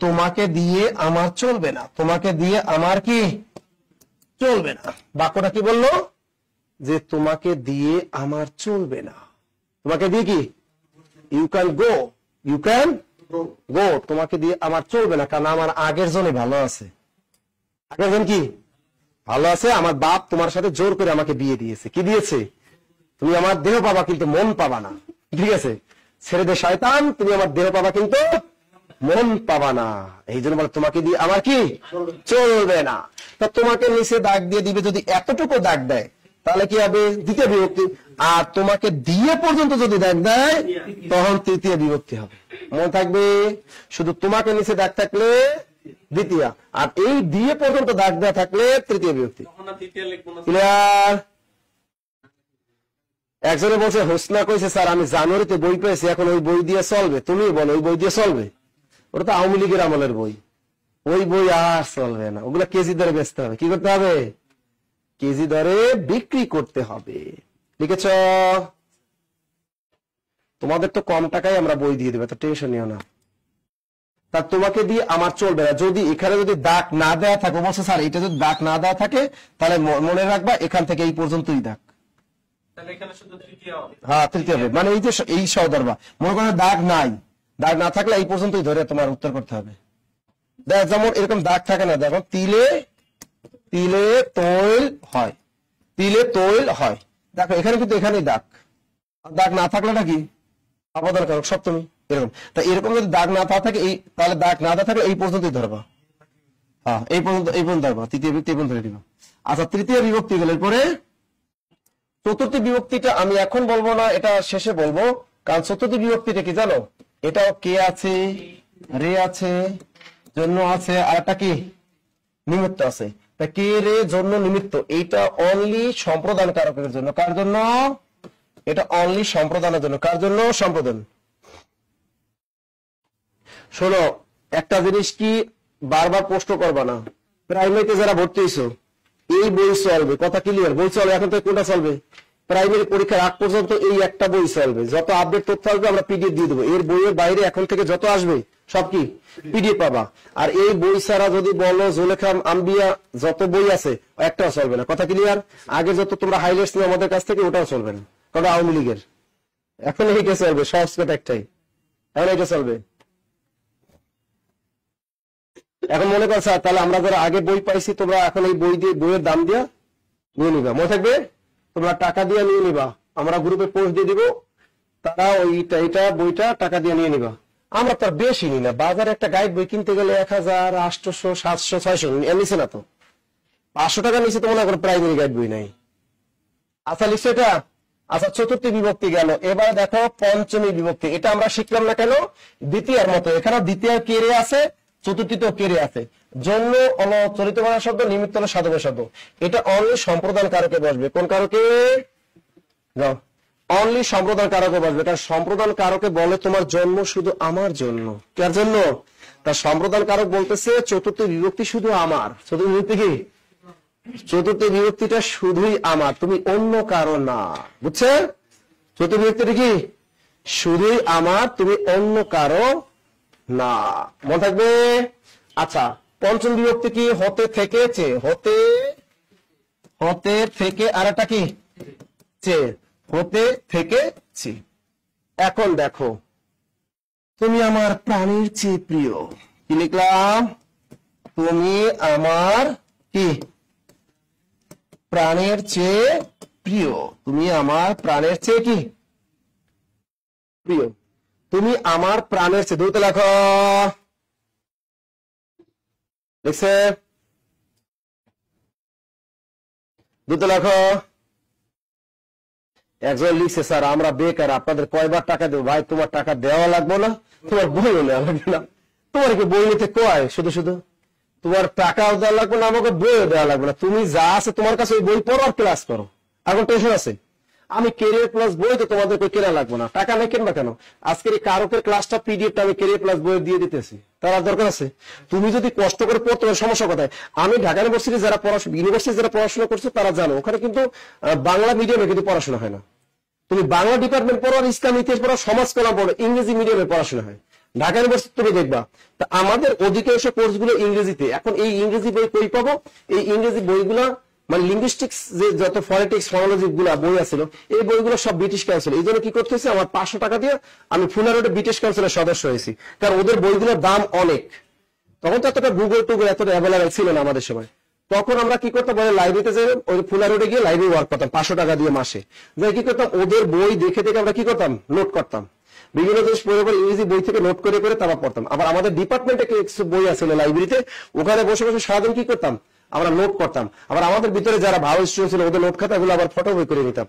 তোমাকে দিয়ে আমার চলবে না, তোমাকে দিয়ে আমার কি চলবে না। বাক্যটা কি বললো? যে তোমাকে দিয়ে আমার চলবে না। তোমাকে দিয়ে কি? You can go, you can go. তোমাকে দিয়ে আমার চলবে না, কারণ আমার আগের জনে ভালো আছে। আগের জন কি ভালো আছে? আমার বাপ তোমার সাথে জোর করে আমাকে বিয়ে দিয়েছে। কি দিয়েছে? তুমি আমার দেহ পাবা কিন্তু মন পাবা না, ঠিক আছে। ছেড়ে দে শয়তান, তুমি আমার দেহ পাবা কিন্তু মন পাবা না। এই জন্য বলে তোমাকে দিয়ে আমার কি চলবে না। তা তোমাকে নিচে দাগ দিয়ে দিবে, যদি এতটুকু দাগ দেয় তাহলে কি হবে? দ্বিতীয় বিভক্তি। আর তোমাকে দিয়ে পর্যন্ত যদি দাগ দেয় তখন তৃতীয় বিভক্তি হবে। মনে থাকবে, শুধু তোমাকে নিচে দাগ থাকলে দ্বিতীয়, আর এই দিয়ে পর্যন্ত দাগ দেওয়া থাকলে তৃতীয় বিভক্তি। ক্লিয়ার? একজনে বলছে, হোসনা কইছে স্যার আমি জানুয়ারিতে বই পেয়েছি, এখন ওই বই দিয়ে চলবে? তুমি বলো ওই বই দিয়ে চলবে? ওটা তো আওয়ামী লীগের আমলের বই, ওই বই আর চলবে না। ওগুলা কেজি দরে বেচতে হবে। কি করতে হবে? কেজি দরে বিক্রি করতে হবে। লিখেছ? তোমাদের তো কম টাকায় আমরা বই দিয়ে দেবে, তো টেনশন নিও না। তা তোমাকে দিয়ে আমার চলবে না, যদি এখানে যদি দাগ না দেওয়া থাকে, বলছে স্যার এটা যদি দাগ না দেওয়া থাকে তাহলে মনে রাখবা এখান থেকে এই পর্যন্তই দাগ। হ্যাঁ, তৃতীয় হবে, মানে এই যে এই সহদরবা মনে করো দাগ নাই, দাগ না থাকলে এই পর্যন্তই ধরে তোমার উত্তর করতে হবে। দেখ যেমন এরকম দাগ থাকে না, দেখো তিলে তিলে তৈল হয়, তিলে তৈল হয়। দেখো এখানে কিন্তু এখানেই দাগ, দাগ না থাকলে নাকি আপাদন কারক সপ্তমী এরকম। তা এরকম যদি দাগ না থাকে এই, তাহলে দাগ না থাকলে এই পর্যন্তই ধরবা। হ্যাঁ, এই পর্যন্ত ধরবা, তৃতীয় বিভক্তি এই পর্যন্ত ধরে দিবা। আচ্ছা, তৃতীয় বিভক্তি গেলে পরে চতুর্থ বিভক্তিটা আমি এখন বলবো না, এটা শেষে বলবো। কারণ চতুর্থ বিভক্তিটা কি জানো? এটাও কে আছে, রে আছে, জন্য আছে, আর একটা কি নিমিত্ত আছে। তা কে, রে, জন্য, নিমিত্ত, এইটা অনলি সম্প্রদান কারকের জন্য। কার জন্য? এটা অনলি সম্প্রদানের জন্য। কার জন্য? সম্প্রদান। শোনো, একটা জিনিস কি বারবার প্রশ্ন করবা না, প্রাইমারিতে যারা ভর্তি হয়েছো এই বই চলবে, কথা ক্লিয়ার? বই চলবে। এখন তো কোনটা চলবে? প্রাইমারি পরীক্ষার আগ পর্যন্ত এই একটা বই চলবে। যত আপডেট তথ্য আসবে আমরা পিডিএফ দিয়ে দেবো। এর বইয়ের বাইরে এখন থেকে যত আসবে সব কি পিডিএফ পাবা। আর এই বই ছাড়া যদি বলো জুলেখা আম্বিয়া যত বই আছে একটাও চলবে না, কথা ক্লিয়ার? আগে যত তোমরা হাইলাইটস নিয়ে আমাদের কাছ থেকে ওটাও চলবে না, কারণ আওয়ামী লীগের। এখন এইটা চলবে, সহজ কথা একটাই, এখন এইটা চলবে। এখন মনে করছে তাহলে আমরা যারা আগে বই পাইছি তোমরা এখন এই বই দিয়ে বইয়ের দাম দিয়ে নিয়ে নিবা। মনে থাকবে, তোমরা টাকা দিয়ে নিয়ে নিবা, আমরা গ্রুপে পোস্ট দিয়ে দিব, তারা ওইটা এটা বইটা টাকা দিয়ে নিয়ে নিবা। আমরা তো বেশি নিই না, বাজারে একটা গাইড বই কিনতে গেলে 1000, 800, 700, 600 নিচে না তো, 500 টাকা নিচে তো মনে করো প্রাইমারি গাইড বই নাই। আচ্ছা লিখছো এটা? আচ্ছা, চতুর্থী বিভক্তি গেল। এবার দেখো পঞ্চমী বিভক্তি। এটা আমরা শিখলাম না কেন? দ্বিতীয়ার মতো এখানে দ্বিতীয় কেরে আছে, চতুর্থীতেও কেরে আছে। জন্য হলো চলিত ভাষা শব্দ, নিমিত্ত হলো সাধবের শব্দ। এটা অনলি সম্প্রদান কারকে বসবে। কোন কারকে? অনলি সম্প্রদান কারকে বসবে। কারণ সম্প্রদান কারকে বলে তোমার জন্ম শুধু আমার জন্য। কার জন্য? তার সম্প্রদান কারক বলতেছে চতুর্থ বিভক্তি শুধু আমার। চতুর্থ বিভক্তি কি? চতুর্থ বিভক্তিটা শুধুই আমার, তুমি অন্য কারো না, বুঝছে? চতুর্থ বিভক্তিটা কি? শুধুই আমার, তুমি অন্য কারো না। মনে থাকবে? আচ্ছা, পঞ্চম বিভক্তি কি? হতে থেকেছে, হতে হতে থেকে আর একটা কি চেয়ে, হতে থেকে চি। এখন দেখো, তুমি আমার প্রাণীর চেয়ে প্রিয়, কি লিখলাম? তুমি আমার কি প্রাণের চেয়ে প্রিয়, তুমি আমার প্রাণের চেয়ে কি প্রিয়, তুমি আমার প্রাণের চেয়ে, দুটো লেখো, লিখছে, দুটো লেখো। একজন লিখছে, স্যার আমরা বেকার, আপনাদের কয়বার টাকা দেবো? ভাই তোমার টাকা দেওয়া লাগবে না, তোমার বইও নেওয়া লাগবে না, তোমার কি বই নিতে কয়? শুধু শুধু তোমার টাকাও দেওয়া লাগবে না, আমাকে বইও দেওয়া লাগবে না, তুমি যা আছে তোমার কাছে ওই বই পড়ো আর ক্লাস করো। এখন টেনশন আছে? আমি ক্যারিয়ার প্লাস বই তো তোমাদেরকে কেনা লাগবে না, টাকা নেই কিনবা কেন? আজকের এই কারকের ক্লাসটা পিডিএফটা আমি ক্যারিয়ার প্লাস বই দিয়ে দিতেছি, তার আর দরকার আছে? তুমি যদি কষ্ট করে পড়তে পারো, সমস্যা কোথায়? আমি ঢাকা ইউনিভার্সিটি যারা ইউনিভার্সিটি যারা পড়াশোনা করছে তারা জানো, ওখানে কিন্তু বাংলা মিডিয়ামে কিন্তু পড়াশোনা হয় না। তুমি বাংলা ডিপার্টমেন্ট পড়ো আর ইসলাম ইতিহাস পড়ো, সমাজ কলা পড়ো, ইংরেজি মিডিয়ামে পড়াশোনা হয়। ঢাকা ইউনিভার্সিটি তুমি দেখবা তা আমাদের অধিকাংশ কোর্সগুলো ইংরেজিতে। এখন এই ইংরেজি বই কই পাবো? এই ইংরেজি বইগুলো মানে লিঙ্গুইস্টিক্স যে যত ফনেটিক্স ফনোলজি গুলা বই আছিল, এই বইগুলো সব ব্রিটিশ কাউন্সিল। এই জন্য কি করতে হয়েছে, আমার 500 টাকা দিয়ে আমি ফুলা রোডে ব্রিটিশ কাউন্সিলের সদস্য হয়েছি, কারণ ওদের বইগুলোর দাম অনেক। তখন তো এতটা গুগল টুগল এতটা অ্যাভেলেবেল ছিল না আমাদের সময়। তখন আমরা কি করতাম, লাইব্রেরিতে যে ওই ফুলা রোডে গিয়ে লাইব্রেরি ওয়ার্ক করতাম 500 টাকা দিয়ে মাসে। যে কি করতাম, ওদের বই দেখে দেখে আমরা কি করতাম, নোট করতাম, বিভিন্ন জিনিস পড়ে পড়ে ইংরেজি বই থেকে নোট করে করে তারপর পড়তাম। আবার আমাদের ডিপার্টমেন্টে কিছু বই আছে লাইব্রেরিতে, ওখানে বসে বসে সারাদিন কি করতাম, আমরা নোট করতাম। আবার আমাদের ভিতরে যারা ভালো স্টুডেন্ট ছিল ওদের নোট খাতা এগুলো আবার ফটো বই করে নিতাম।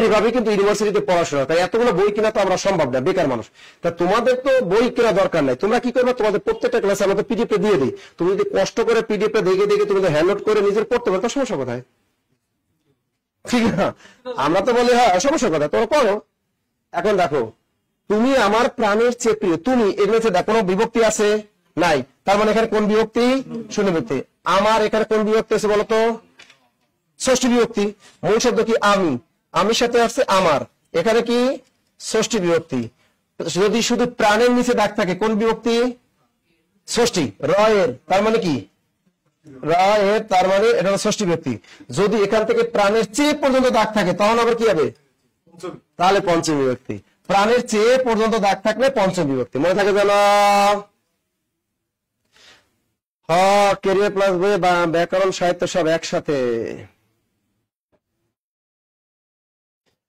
এভাবে কিন্তু ইউনিভার্সিটিতে পড়াশোনা। তাই এতগুলো বই কিনা তো আমরা সম্ভব না, বেকার মানুষ। তা তোমাদের তো বই কেনা দরকার নাই, তোমরা কি করবে, তোমাদের প্রত্যেকটা ক্লাসে আমাদের পিডিএফ দিয়ে দিই, তুমি যদি কষ্ট করে পিডিএফ দেখে দেখে তুমি হ্যান্ড নোট করে নিজের পড়তে পারো, তার সমস্যা কোথায়? ঠিক না? আমরা তো বলি হ্যাঁ সমস্যা কোথায়, তোমরা পড়ো। এখন দেখো, তুমি আমার প্রাণের চেয়ে প্রিয়, তুমি এগুলো কোনো বিভক্তি আছে নাই, তার মানে এখানে কোন বিভক্তি? শূন্য বিভক্তি। আমার এখানে কোন বিভক্তি আছে বলতো? ষষ্ঠী বিভক্তি। মূল শব্দ কি? আমি, আমির সাথে আসছে আমার, এখানে কি? ষষ্ঠী বিভক্তি। যদি শুধু প্রাণের নিচে দাগ থাকে কোন বিভক্তি? ষষ্ঠী। র এর তার মানে কি? র এর তার মানে এটা ষষ্ঠী বিভক্তি। যদি এখান থেকে প্রাণের চেয়ে পর্যন্ত দাগ থাকে তখন আবার কি হবে? তাহলে পঞ্চম বিভক্তি। প্রাণের চেয়ে পর্যন্ত দাগ থাকলে পঞ্চম বিভক্তি। মনে থাকে যেন? ক্যারিয়ার প্লাস বই বা ব্যাকরণ সাহিত্য সব একসাথে।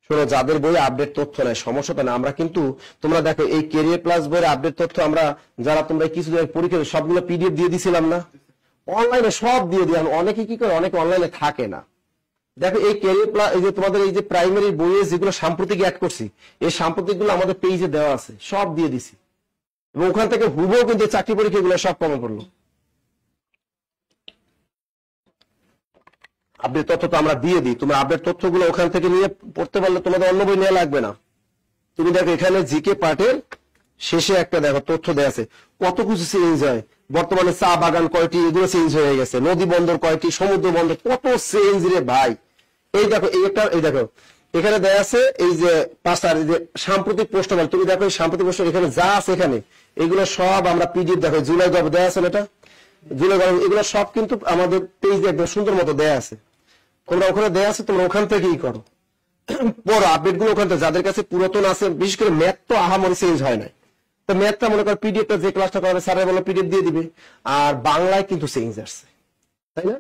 শোনো, যাদের বই আপডেট তথ্য নেই সমস্যা তো না, আমরা কিন্তু তোমরা দেখো এই ক্যারিয়ার প্লাস বইয়ের আপডেট তথ্য আমরা যারা তোমরা কিছুদিন পরীক্ষা সবগুলো পিডিএফ দিয়ে দিছিলাম না, অনলাইনে সব দিয়ে দিলাম। অনেকে কি করে, অনেকে অনলাইনে থাকে না। দেখো এই ক্যারিয়ার প্লাস, এই যে তোমাদের এই যে প্রাইমারি বইয়ে যেগুলো সাম্প্রতিক অ্যাড করছি, এই সাম্প্রতিক গুলো আমাদের পেজে দেওয়া আছে, সব দিয়ে দিছি। এবং ওখান থেকে হুবহু কিন্তু চাকরি পরীক্ষা গুলো সব কমন পড়লো। আপডেট তথ্য তো আমরা দিয়ে দিই, তুমি আপডেট তথ্যগুলো ওখান থেকে নিয়ে পড়তে পারলে তোমাদের অন্য বই নেওয়া লাগবে না। তুমি দেখো এখানে জিকে পার্টের শেষে একটা দেখো তথ্য দেওয়া আছে, কত কিছু চেঞ্জ হয়। বর্তমানে চা বাগান কয়টি, এগুলো চেঞ্জ হয়ে গেছে। নদী বন্দর কয়টি, সমুদ্র বন্দর, কত চেঞ্জ রে ভাই। এই দেখো এই একটা, এই দেখো এখানে দেওয়া আছে এই যে পাঁচটা, এই যে সাম্প্রতিক প্রশ্ন, তুমি দেখো এই সাম্প্রতিক প্রশ্ন এখানে যা আছে এখানে এগুলো সব আমরা পিডিএফ দেখো, জুলাই গল্প দেওয়া আছে, এটা জুলাই গল্প, এগুলো সব কিন্তু আমাদের পেজে একদম সুন্দর মতো দেওয়া আছে। তোমরা ওখানে দেওয়া আছে, তোমরা ওখান থেকেই করো বড় আপডেট গুলো ওখান থেকে। যাদের কাছে পুরাতন আছে, বিশেষ করে ম্যাথ তো আহামরি চেঞ্জ হয় না, তো ম্যাথটা মনে করো পিডিএফটা যে ক্লাসটা করাবে স্যারের বলে পিডিএফ দিয়ে দিবে। আর বাংলায় কিন্তু চেঞ্জ আসছে, তাই না?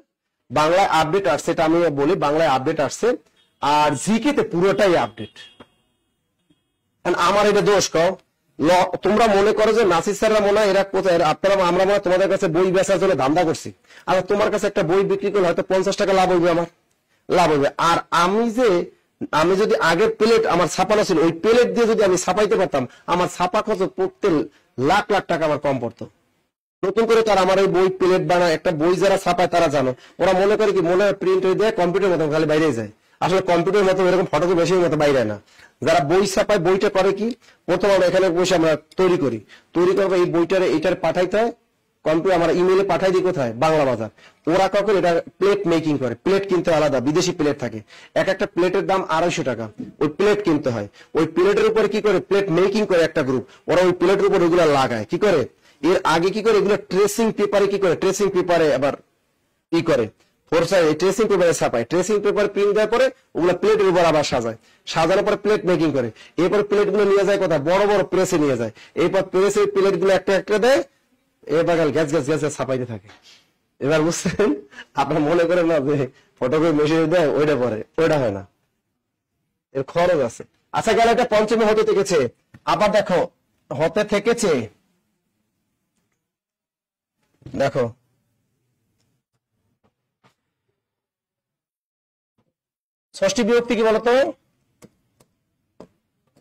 বাংলায় আপডেট আসছে, এটা আমি বলি, বাংলায় আপডেট আসছে। আর জিকে তে পুরোটাই আপডেট। আমার এটা দোষ কও, তোমরা মনে করো যে নাসির স্যাররা মনে হয় এরা কোথায়, আপনারা আমরা মনে হয় তোমাদের কাছে বই বেচার জন্য ধান্দা করছি। আর তোমার কাছে একটা বই বিক্রি করলে হয়তো 50 টাকা লাভ হইবে, আমার লাভ হইবে। আর আমি যদি আগের প্লেট আমার ছাপানো ছিল, ওই প্লেট দিয়ে যদি আমি ছাপাইতে পারতাম, আমার ছাপা খরচ পড়তে লাখ লাখ টাকা আমার কম পড়তো। নতুন করে তার আমার এই বই প্লেট বানায়, একটা বই যারা ছাপায় তারা জানো, ওরা মনে করে কি, মনে হয় প্রিন্ট হয়ে দেয় কম্পিউটার মতো খালি বাইরে যায়। আসলে কম্পিউটার মতো এরকম ফটোকপি বেশি মতো বাইরে না। যারা বই ছাপায় বইটা করে কি, প্রথম আমরা এখানে বসে আমরা তৈরি করবো এই বইটারে, এইটার পাঠাইতে হয় কম্পিউটার, আমরা ইমেলে পাঠাই দিই কোথায়, বাংলা বাজার। ওরা কখন এটা প্লেট মেকিং করে, প্লেট কিনতে আলাদা বিদেশি প্লেট থাকে, এক একটা প্লেটের দাম 250 টাকা, ওই প্লেট কিনতে হয়। ওই প্লেটের উপরে কি করে, প্লেট মেকিং করে একটা গ্রুপ, ওরা ওই প্লেটের উপর ওইগুলো লাগায়। কি করে, এর আগে কি করে, এগুলো ট্রেসিং পেপারে কি করে, ট্রেসিং পেপারে আবার কি করে ফোর সাইজ ট্রেসিং পেপারে ছাপায়, ট্রেসিং পেপার প্রিন্ট দেওয়ার পরে ওগুলো প্লেটের উপর আবার সাজায়, সাজানোর পরে প্লেট মেকিং করে, এরপর প্লেট গুলো নিয়ে যায় কোথায়, বড় বড় প্রেসে নিয়ে যায়, এরপর প্রেসে প্লেট গুলো একটা একটা দেয়, এবার গ্যাস গ্যাস গ্যাস ছাপাইতে থাকে। এবার বুঝছেন, আপনার মনে করেন না যে ফটোকপি মেশিনে দেয় ওইটা পরে, ওইটা হয় না, এর খরচ আছে। আচ্ছা গেল একটা পঞ্চমী হতে থেকেছে, আবার দেখো হতে থেকেছে, দেখো ষষ্ঠী বিভক্তি কি বলতো,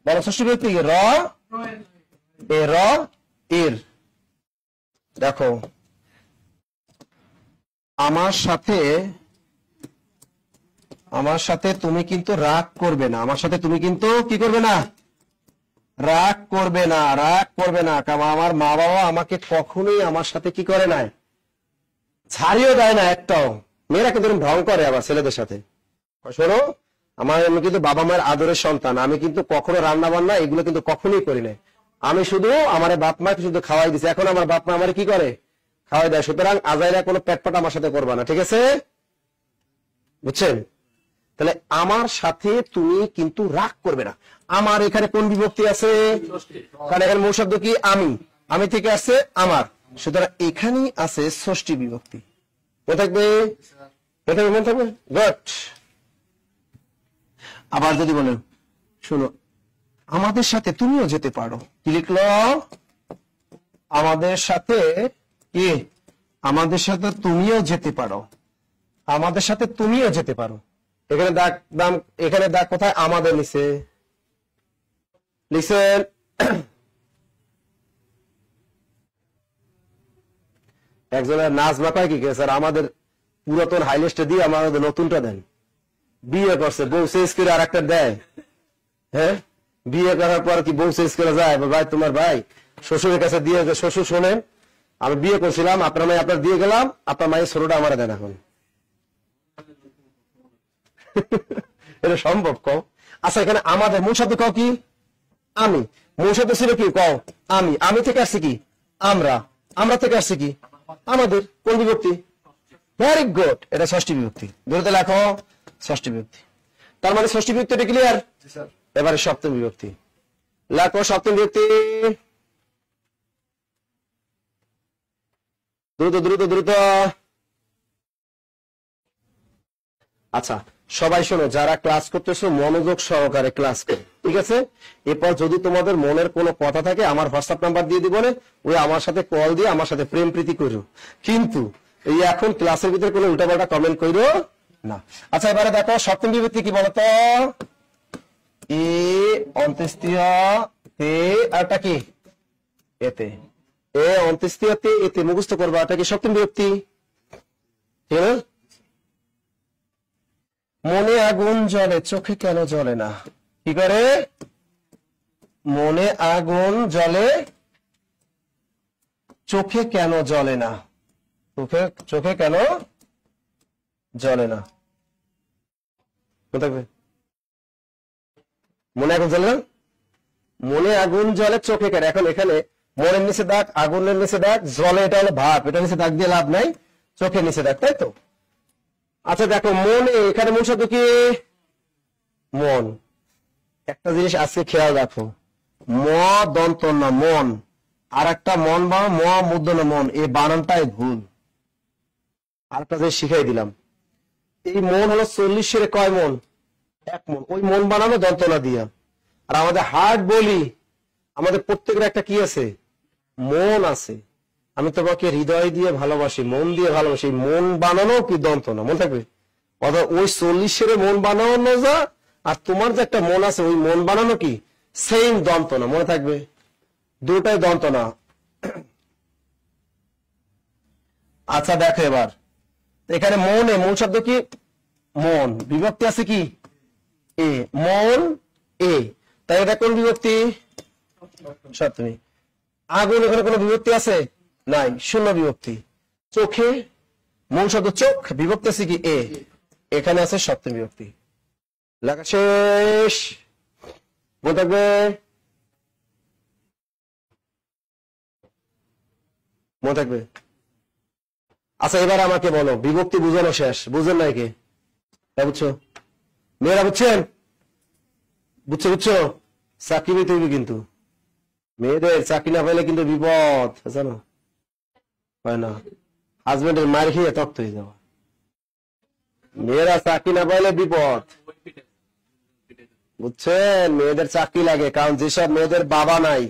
বলো ষষ্ঠী বিভক্তি কি, র এ র এর। দেখো আমার সাথে তুমি কিন্তু রাগ করবে না, আমার সাথে তুমি কিন্তু কি করবে না, রাগ করবে না, রাগ করবে না। কারণ আমার মা বাবা আমাকে কখনোই আমার সাথে কি করে না, ছাড়িও দেয় না একটাও। মেয়েরা কিন্তু ঢং করে আবার ছেলেদের সাথে। শোনো, আমি কিন্তু বাবা মায়ের আদরের সন্তান, আমি কিন্তু কখনো রান্না বান্না এগুলো কিন্তু কখনোই করি না। আমি শুধু আমার বাপ মাকে শুধু খাওয়াই দিছি, এখন আমার বাপ মা আমার কি করে, খাওয়াই দেয়। সুতরাং আজাইরা কোনো পেটপাট আমার সাথে করবা না, ঠিক আছে, বুঝছেন? তাহলে আমার সাথে তুমি কিন্তু রাগ করবে না। আমার এখানে কোন বিভক্তি আছে, কারণ এখানে মূল শব্দ কি, আমি থেকে আসছে আমার, সুতরাং এখানেই আছে ষষ্ঠী বিভক্তি। মনে থাকবে, মনে থাকবে, গুড। আবার যদি বলেন, শোনো আমাদের সাথে তুমিও যেতে পারো, কি লিখলো, আমাদের সাথে কি, আমাদের সাথে তুমিও যেতে পারো, আমাদের সাথে তুমিও যেতে পারো। এখানে দাম, এখানে দাগ কোথায়, আমাদের নিচে লিখছেন। একজনের নাজমা পায় কি স্যার, আমাদের পুরাতন হাইলিস্টে দিয়ে আমাদের নতুনটা দেন। বিয়ে করছে, বউ শেষ করে আর একটা দেয়। হ্যাঁ, বিয়ে করার পর কি বউ শেষ করে যায়, ভাই তোমার ভাই শ্বশুরের কাছে দিয়ে, শ্বশুর শোনেন আমি বিয়ে করছিলাম, আপনার মাই আপনার দিয়ে গেলাম, আপনার মায়ের ছোটটা আমার দেন এখন। এটা সম্ভব কও? আচ্ছা এখানে আমাদের মূল শব্দ কও কি, আমি, মূল শব্দ ছিল কি, কও আমি থেকে আসছি কি, আমরা থেকে আসছি কি, আমাদের। কোন বিভক্তি, ভেরি গুড, এটা ষষ্ঠী বিভক্তি। দ্রুত লেখো ষষ্ঠী বিভক্তি। তার মানে ষষ্ঠী বিভক্তি এটা ক্লিয়ার। এবারে সপ্তম বিভক্তি লেখো, সপ্তম বিভক্তি দ্রুত দ্রুত দ্রুত। আচ্ছা সবাই শোনো, যারা ক্লাস করতেছো মনোযোগ সহকারে ক্লাস করো, ঠিক আছে? এরপর যদি তোমাদের মনের কোনো কথা থাকে আমার হোয়াটসঅ্যাপ নাম্বার দিয়ে দিব, ওই আমার সাথে কল দিয়ে আমার সাথে প্রেম প্রীতি করো, কিন্তু এই এখন ক্লাসের ভিতরে কোনো উল্টাপাল্টা কমেন্ট করো না। আচ্ছা এবারে দেখো সপ্তম বিভক্তি কি বলতো, এ অন্ত্যেষ্টিয় তে, আরটা কি এতে, এ অন্ত্যেষ্টিয় তে এতে মুখস্থ করবা, এটা কি সপ্তম বিভক্তি, ঠিক না? মনে আগুন জ্বলে চোখে কেন জ্বলে না, কি করে, মনে আগুন জ্বলে চোখে কেন জ্বলে না, চোখে কেন জ্বলে না, থাকবে মনে আগুন জ্বলে না, মনে আগুন জ্বলে চোখে কেন। এখন এখানে মনের নিচে দাগ, আগুনের নিচে দাগ, জলে এটা হলো ভাব, এটা নিচে দাগ দিয়ে লাভ নাই, চোখের নিচে দাগ, তাই তো? আচ্ছা দেখো মনে, এখানে মূল শব্দ কি, মন। একটা জিনিস আজকে খেয়াল রাখো, ম দন্ত না মন, আর একটা মন বা ম মূর্ধন্য মন, এই বানানটাই ভুল। আর একটা জিনিস শিখাই দিলাম, এই মন হলো 40 কয় মন, 1 মন, ওই মন বানানো দন্ত না দিয়া। আর আমাদের হার্ট বলি, আমাদের প্রত্যেকের একটা কি আছে, মন আছে। আমি তোমাকে হৃদয় দিয়ে ভালোবাসি, মন দিয়ে ভালোবাসি, মন বানানো কি দন্ত না, মনে থাকবে। অর্থাৎ ওই 40 মন বানানো যা, আর তোমার যে একটা মন আছে ওই মন বানানো কি সেম দন্ত না, মনে থাকবে, দুটাই দন্ত না। আচ্ছা দেখো এবার এখানে মনে, মূল শব্দ কি, মন, বিভক্তি আছে কি, এ, মন এ, তাই এটা কোন বিভক্তি, সপ্তমী। আগুন, এখানে কোনো বিভক্তি আছে নাই, শূন্য বিভক্তি। চোখে, মূল শব্দ চোখ, বিভক্তি আছে কি এ, এখানে আছে সপ্তমী বিভক্তি। লেখা শেষ, মনে থাকবে, মনে থাকবে। আচ্ছা এবার আমাকে বলো, বিভক্তি বুঝানো শেষ, বুঝেন নাই কে? বুঝছো মেয়েরা? বুঝছেন? বুঝছো? চাকরি পেতে হইবে কিন্তু, মেয়েদের চাকরি না পাইলে কিন্তু বিপদ, জানো? হয় না, হাজবেন্ডের মার খেয়ে তপ্ত হয়ে যাওয়া। মেয়েরা চাকরি না পাইলে বিপদ, বুঝছেন? মেয়েদের চাকরি লাগে, কারণ যেসব মেয়েদের বাবা নাই।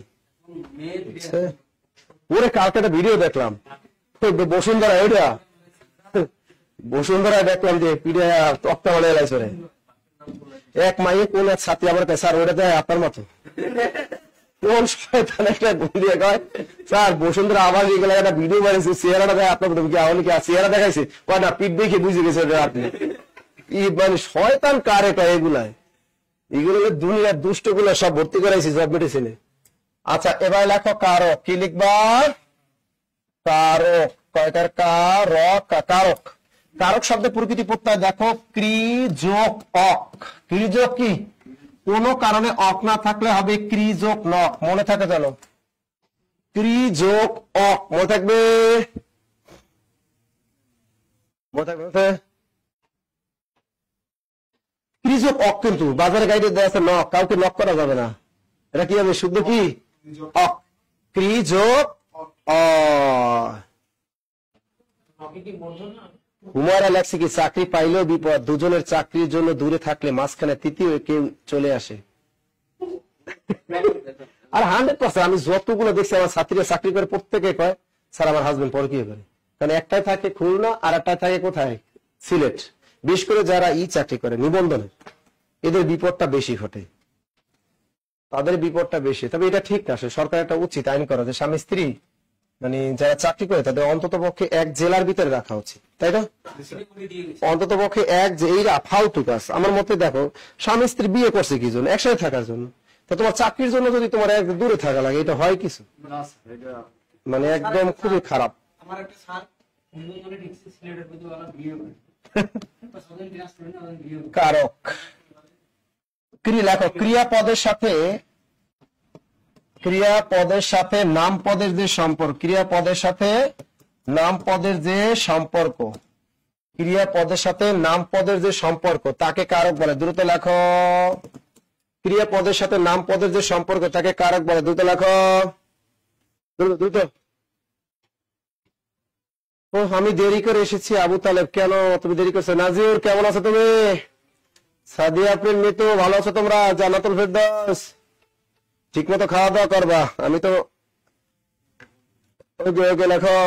ওরে কালকে একটা ভিডিও দেখলাম, বসুন্ধরা, ওইটা বসুন্ধরা দেখলাম যে পিঠে তক্তা মানে এলাইছে রে। এক মাইয়ে কোন এক ছাত্রী আমার কাছে, স্যার ওটা দেয় আপনার মতো। কোন শয়তান একটা গুণ দিয়ে কয়, স্যার বসুন্ধরা আবার এগুলো একটা ভিডিও বানিয়েছে, চেহারাটা দেয় আপনার মতো। কি চেহারা দেখাইছে? কয় না, পিঠ দেখে বুঝে গেছে আপনি। মানে শয়তান কার এটা? এগুলায় এগুলো দুনিয়ার দুষ্ট গুলা সব ভর্তি করাইছি জব মেডিসিনে। আচ্ছা এবার লেখো কারক। কি লিখবা? কারক। কয়টার? কারক। কারক। কারক শব্দে প্রকৃতি প্রত্যয় দেখো, ক্রি যোগ অক। ক্রি যোগ কি? কোন কারণে অক না থাকলে হবে ক্রি যোগ নক। মনে থাকে জানো? ক্রি যোগ অক মনে থাকবে, মনে থাকবে। ক্রি যোগ অক কিন্তু বাজারে গাইডে দেওয়া আছে নক, কাউকে নক করা যাবে না। এটা কি হবে? শুদ্ধ কি? অক। ক্রি যোগ অ। হুমায়রা লেখছে কি, চাকরি পাইলেও বিপদ, দুজনের চাকরির জন্য দূরে থাকলে মাঝখানে তৃতীয় কেউ চলে আসে। আর 100% আমি যতগুলো দেখছি আমার ছাত্রীরা চাকরি করে, প্রত্যেকে কয় স্যার আমার হাজবেন্ড পরকীয়া করে। কারণ একটাই থাকে খুলনা, আর একটাই থাকে কোথায়? সিলেট। বিশেষ করে যারা চাকরি করে নিবন্ধনে, এদের বিপদটা বেশি ঘটে, তাদের বিপদটা বেশি। তবে এটা ঠিক না, সরকার একটা উচিত আইন করা যে স্বামী স্ত্রী মানে যারা চাকরি করে তাদের অন্তত পক্ষে এক জেলার ভিতরে রাখা উচিত, তাই না? অন্তত পক্ষে এক যে এইরা ফালতু কাজ। আমার মতে দেখো, স্বামী স্ত্রী বিয়ে করছে কি জন্য? একসাথে থাকার জন্য। তো তোমার চাকরির জন্য যদি তোমার এক দূরে থাকা লাগে, এটা হয় কিছু? মানে একদম খুবই খারাপ। কারক। লেখো ক্রিয়াপদের সাথে, ক্রিয়াপদের সাথে নাম পদের যে সম্পর্ক, ক্রিয়াপদের সাথে নাম পদের যে সম্পর্ক, ক্রিয়াপদের সাথে নাম পদের যে সম্পর্ক তাকে কারক বলে। দ্রুত লেখো। ক্রিয়াপদের সাথে নাম পদের যে সম্পর্ক তাকে কারক বলে। দ্রুত লেখো, দ্রুত দ্রুত। ও আমি দেরি করে এসেছি। আবু তালেব, কেন তুমি দেরি করছো? নাজির কেমন আছো তুমি? সাদিয়া আফরিন মিতু, ভালো আছো তোমরা? জান্নাতুল ফেরদৌস, ঠিক মতো খাওয়া দাওয়া করবা। আমি তো লেখো।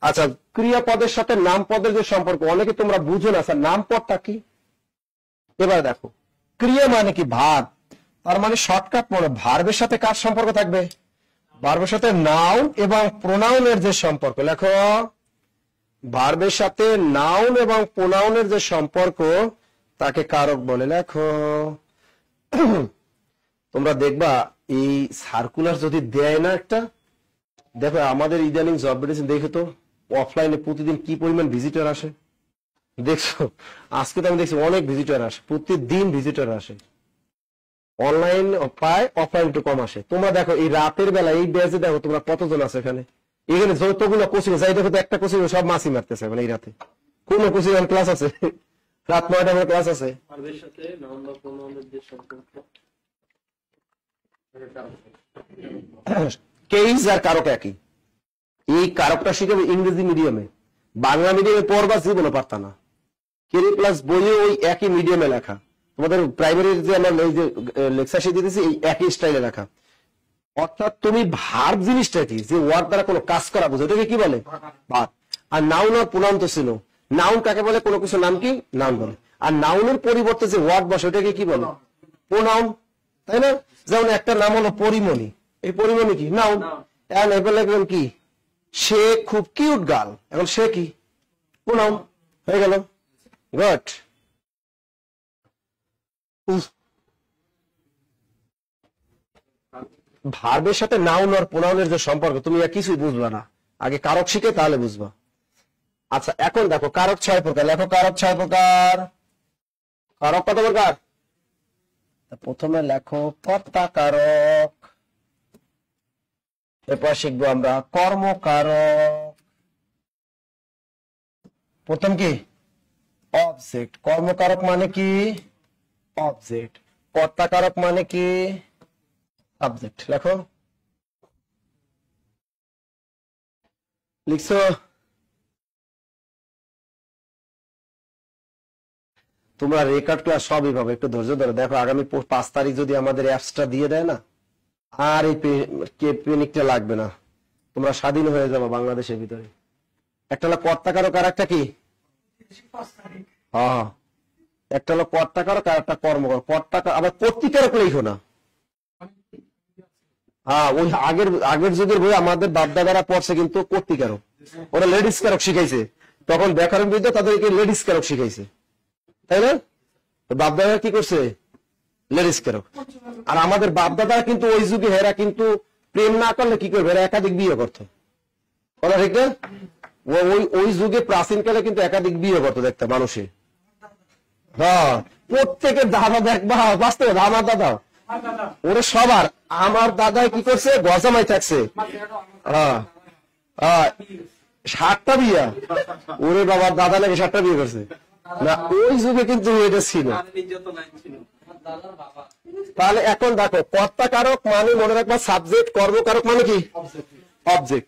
আচ্ছা, ক্রিয়াপদের সাথে নাম পদের যে সম্পর্ক অনেকে তোমরা বুঝো না। স্যার নাম পদটা কি? এবার দেখো, ক্রিয়া মানে কি? ভার্ব। তার মানে শর্টকাট মনে, ভার্বের সাথে কার সম্পর্ক থাকবে? ভার্বের সাথে নাউন এবং প্রোনাউনের যে সম্পর্ক। লেখো, ভার্বের সাথে নাউন এবং প্রোনাউনের যে সম্পর্ক তাকে কারক বলে। লেখো। তোমরা দেখবা এই সার্কুলার যদি দেয় না একটা, দেখো আমাদের ইদানিং জব মেডিসিন দেখে তো অফলাইনে প্রতিদিন কি পরিমাণ ভিজিটর আসে দেখছো? আজকে তো আমি দেখছি অনেক ভিজিটর আসে, প্রতিদিন ভিজিটর আসে। অনলাইন পায়, অফলাইন একটু কম আসে। তোমরা দেখো এই রাতের বেলা এই ব্যাচে দেখো তোমরা কতজন আছে এখানে। এখানে যতগুলো কোচিং যাই দেখো তো একটা কোচিং সব মাসি মারতেছে মানে এই রাতে। কোন কোচিং ক্লাস আছে? রাত 9টায় ক্লাস আছে। কেস আর কারক একই। এই কারকটা শিখাবে ইংরেজি মিডিয়ামে, বাংলা মিডিয়ামে পড়বা জীবনে পারতা না। কেরি প্লাস বইয়ে ওই একই মিডিয়ামে লেখা। তোমাদের প্রাইমারির যে আমরা এই যে লেকচার শিখে দিতেছি এই একই স্টাইলে লেখা। অর্থাৎ তুমি ভার্ব জিনিসটা কি? যে ওয়ার্ড দ্বারা কোনো কাজ করা বোঝো, ওটাকে কি বলে? ভার্ব। আর নাউন আর প্রোনাউন তো ছিল। নাউন কাকে বলে? কোনো কিছু নাম কি? নাউন বলে। আর নাউনের পরিবর্তে যে ওয়ার্ড বসে ওটাকে কি বলে? প্রোনাউন, তাই না? যেমন একটা নাম হলো পরিমণি, এই পরিমণি কি? নাউন। এখন এবার লিখলাম কি? সে খুব কিউট গার্ল, এখন সে কি? প্রোনাউন হয়ে গেল। গুড। ভার্বের সাথে নাউন আর প্রোনাউনের যে সম্পর্ক তুমি কিছুই বুঝবা না, আগে কারক শিখে তাহলে বুঝবা। আচ্ছা এখন দেখো কারক 6 প্রকার। লেখো কারক 6 প্রকার। কারক কত প্রকার? প্রথমে লেখো কর্তা কারক, এরপর শিখবো আমরা কর্মকারক, প্রথম কি অবজেক্ট, কর্মকারক মানে কি অবজেক্ট, কর্তাকারক মানে কি সাবজেক্ট। লেখো, লিখছো? তোমরা রেকর্ড ক্লাস সবই পাবে, একটু ধৈর্য ধরে দেখো। আগামী 5 তারিখ যদি আমাদের অ্যাপসটা দিয়ে দেয় না, আর এই পেনিকটা লাগবে না, তোমরা স্বাধীন হয়ে যাবো বাংলাদেশের ভিতরে। একটা হলো কর্তাকারক আর একটা কি, হ্যাঁ একটা হলো কর্তাকারক আর একটা কর্মকারক। কর্তাকারক আবার কর্তৃকারক লিখো না। হ্যাঁ ওই আগের যুগের বই আমাদের বাপদাদারা পড়ছে কিন্তু কর্তৃকারক, ওরা লেডিস কারক শিখাইছে, তখন ব্যাকরণ বিদ্যা তাদেরকে লেডিস কারক শিখাইছে, তাই না? বাপদাদারা কি করছে, লেডিস কারক। আর আমাদের বাপদাদারা কিন্তু ওই যুগে হেরা কিন্তু প্রেম না করলে কি করবে, এরা একাধিক বিয়ে করতো, কথা ঠিক না? ওই যুগে প্রাচীনকালে কিন্তু একাধিক বিয়ে করতো দেখতে মানুষে। হ্যাঁ প্রত্যেকের দাদা দেখবা, বাস্তবে আমার দাদা ওরে সবার। আমার দাদাই কি করছে, গজামাই থাকছে, হ্যাঁ 7টা বিয়া। ওরে বাবার দাদা নাকি 7টা বিয়ে করছে না, ওই যুগে কিন্তু এটা ছিল। তাহলে এখন দেখো, কর্তাকারক মানে মনে রাখবা সাবজেক্ট, কর্মকারক মানে কি অবজেক্ট।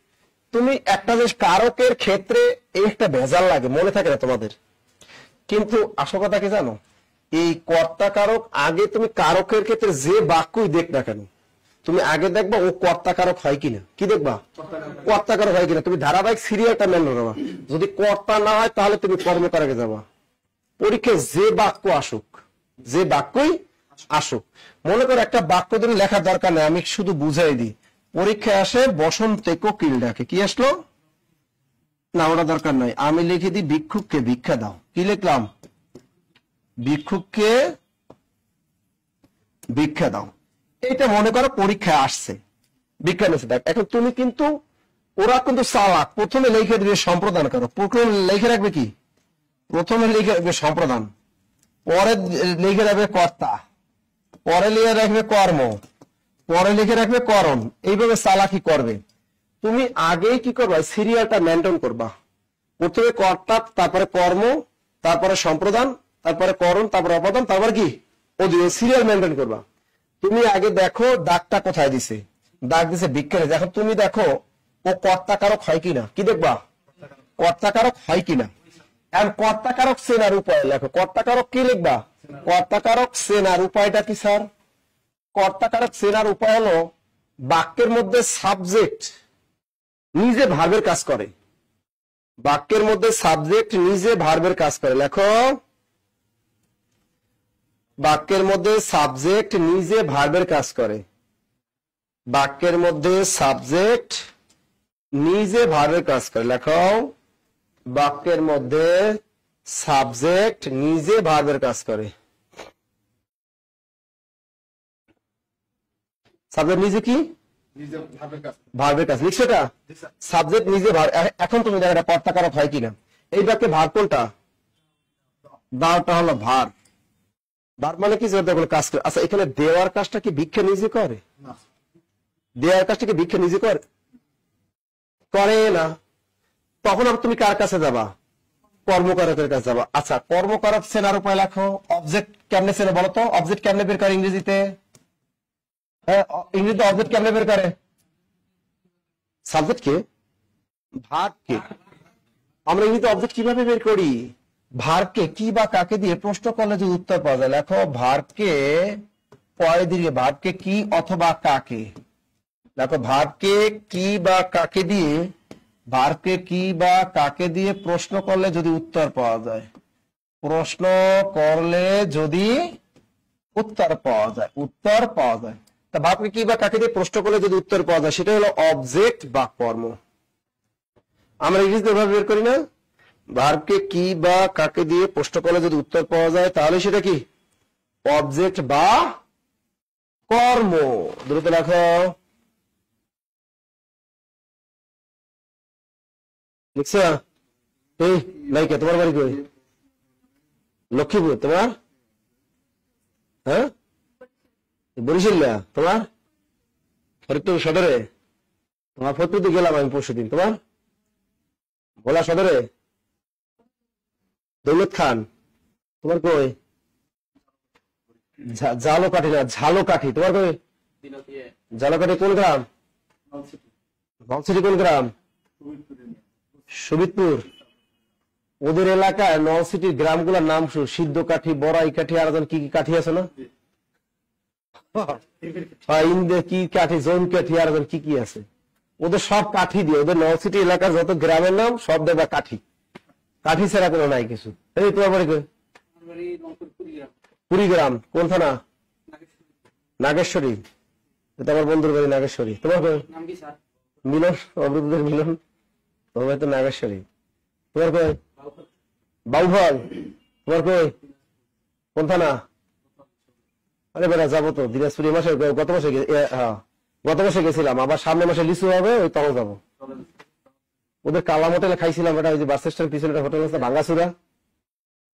তুমি একটা জিনিস কারকের ক্ষেত্রে এই একটা ভেজাল লাগে, মনে থাকে না তোমাদের, কিন্তু আসল কথা কি জানো, এই কর্তাকারক আগে তুমি কারকের ক্ষেত্রে যে বাক্যই দেখ না কেন, তুমি আগে দেখবা ও কর্তাকারক হয় কিনা। কি দেখবা, কর্তাকারক হয় কিনা। তুমি ধারাবাহিক সিরিয়ালটা মেনে নেবা, যদি কর্তা না হয় তাহলে তুমি কর্মকারকে যাবা। পরীক্ষায় যে বাক্য আসুক, যে বাক্যই আসুক, মনে করো একটা বাক্য তুমি লেখার দরকার নেই, আমি শুধু বুঝাই দিই। পরীক্ষায় আসে বসন্তে কোকিল ডাকে, কি আসলো না, ওটা দরকার নাই, আমি লিখে দিই ভিক্ষুককে ভিক্ষা দাও। কি লিখলাম, ভিক্ষুককে ভিক্ষা দাও। এটা মনে করো পরীক্ষায় আসছে, ভিক্ষা নিচ্ছে। দেখ এখন তুমি কিন্তু, ওরা কিন্তু চালাক, প্রথমে লিখে দিবে সম্প্রদান করো, প্রথমে লিখে রাখবে কি, প্রথমে লিখে রাখবে সম্প্রদান, পরে লিখে রাখবে কর্তা, পরে লিখে রাখবে কর্ম, পরে লিখে রাখবে করণ। এইভাবে চালাকি করবে। তুমি আগেই কি করবা, সিরিয়ালটা মেনটেন করবা। প্রথমে কর্তা, তারপরে কর্ম, তারপরে সম্প্রদান, তারপরে করণ, তারপরে অপদান, তারপরে কি অধীন, সিরিয়াল মেনটেন করবা। তুমি আগে দেখো দাগটা কোথায় দিছে, দাগ দিছে ভিক্ষা। এখন তুমি দেখো ও কর্তাকারক হয় কিনা, কি দেখবা, কর্তাকারক হয় কিনা। এখন কর্তাকারক চেনার উপায় লেখো। কর্তাকারক কি লিখবা, কর্তাকারক চেনার উপায়টা কি স্যার? কর্তাকারক চেনার উপায় হলো বাক্যের মধ্যে সাবজেক্ট নিজে ভার্বের কাজ করে, বাক্যের মধ্যে সাবজেক্ট নিজে ভার্বের কাজ করে। লেখো, বাক্যের মধ্যে সাবজেক্ট নিজে ভার্বের কাজ করে, বাক্যের মধ্যে সাবজেক্ট নিজে ভার্বের কাজ করে। লেখো, বাক্যের মধ্যে সাবজেক্ট নিজে ভার্বের কাজ করে। সাবজেক্ট নিজে কি, ভার্বের কাজ। লিখছো এটা, সাবজেক্ট নিজে ভার্ব। এখন তুমি দেখো এটা কর্তাকারক হয় কিনা। এই বাক্যে ভার্ব কোনটা, দাওটা হলো ভার্ব। ভার্ব মানে কি, কাজ করে। আচ্ছা এখানে দেওয়ার কাজটা কি ভিক্ষা নিজে করে, দেওয়ার কাজটা কি ভিক্ষা নিজে করে, করে না। তখন আর তুমি কার কাছে যাবা, কর্মকারকের কাছে যাবা। আচ্ছা কর্মকারক চেনার উপায় লেখো। অবজেক্ট কেমনে চেনে বলো তো, অবজেক্ট কেমনে বের করে ইংরেজিতে, ইংরেজিতে অবজেক্ট কেমনে বের করে, সাবজেক্ট কে, ভার্ব কে। আমরা ইংরেজিতে অবজেক্ট কিভাবে বের করি, ভার্বকে কি বা কাকে দিয়ে প্রশ্ন করলে যদি উত্তর পাওয়া যায়। লেখো, ভার্বকে পরে দিয়ে, ভার্বকে কি অথবা কাকে। দেখো ভার্বকে কি বা কাকে দিয়ে, ভার্বকে কি বা কাকে দিয়ে প্রশ্ন করলে যদি উত্তর পাওয়া যায়, প্রশ্ন করলে যদি উত্তর পাওয়া যায়, উত্তর পাওয়া যায়। তা ভার্বকে কি বা কাকে দিয়ে প্রশ্ন করলে যদি উত্তর পাওয়া যায়, সেটা হলো অবজেক্ট বা কর্ম। আমরা ইংরেজিতে এভাবে বের করি না, ভার্বকে কি বা কাকে দিয়ে প্রশ্ন করলে যদি উত্তর পাওয়া যায় তাহলে সেটা কি অবজেক্ট বা কর্ম। দ্রুত লেখো, লিখছো? এই লাইকে তোমার বাড়ি কই, লক্ষ্মীপুর তোমার, হ্যাঁ বরিশাল তোমার, ফরিদপুর সদরে তোমার, ফরিদপুর গেলাম আমি পরশুদিন, তোমার ভোলা সদরে, দৌলত খান, তোমার কই? জালকাঠি না, ঝালকাঠি, তোমার কই? জালকাঠি কোন গ্রাম? নলছিটি কোন গ্রাম? সুবিদপুর। ওদের এলাকায় নলছিটির গ্রামগুলোর নাম শুরু, সিদ্ধ কাঠি, বড়াই কাঠি, আর কি কি কাঠি আছে না? ইন্দে কি কাঠি, জৈন কাঠি, আর কি কি আছে, ওদের সব কাঠি দিয়ে। ওদের নলছিটি এলাকার যত গ্রামের নাম সব দেখবা কাঠি, কাঠি ছাড়া কোনো নাই কিছু। এই তোমার বাড়ি কই? কুড়িগ্রাম। কোন থানা? নাগেশ্বরী। এটা আমার বন্ধুর বাড়ি নাগেশ্বরী। তোমার কই? মিলন, অবরুদ্ধের মিলন। তোমার বাড়ি তো নাগেশ্বরী। তোমার কই? বাউফল। তোমার কই? কোন থানা? আরে বেড়া যাবো তো দিনাজপুর, মাসে গত মাসে গেছিলাম, আবার সামনে মাসে লিচু হবে, ওই তখন যাবো। ওদের কালাম হোটেলে খাইছিলাম, এটা ওই যে বাস স্ট্যান্ড পিছনে একটা হোটেল আছে ভাঙ্গাচুরা,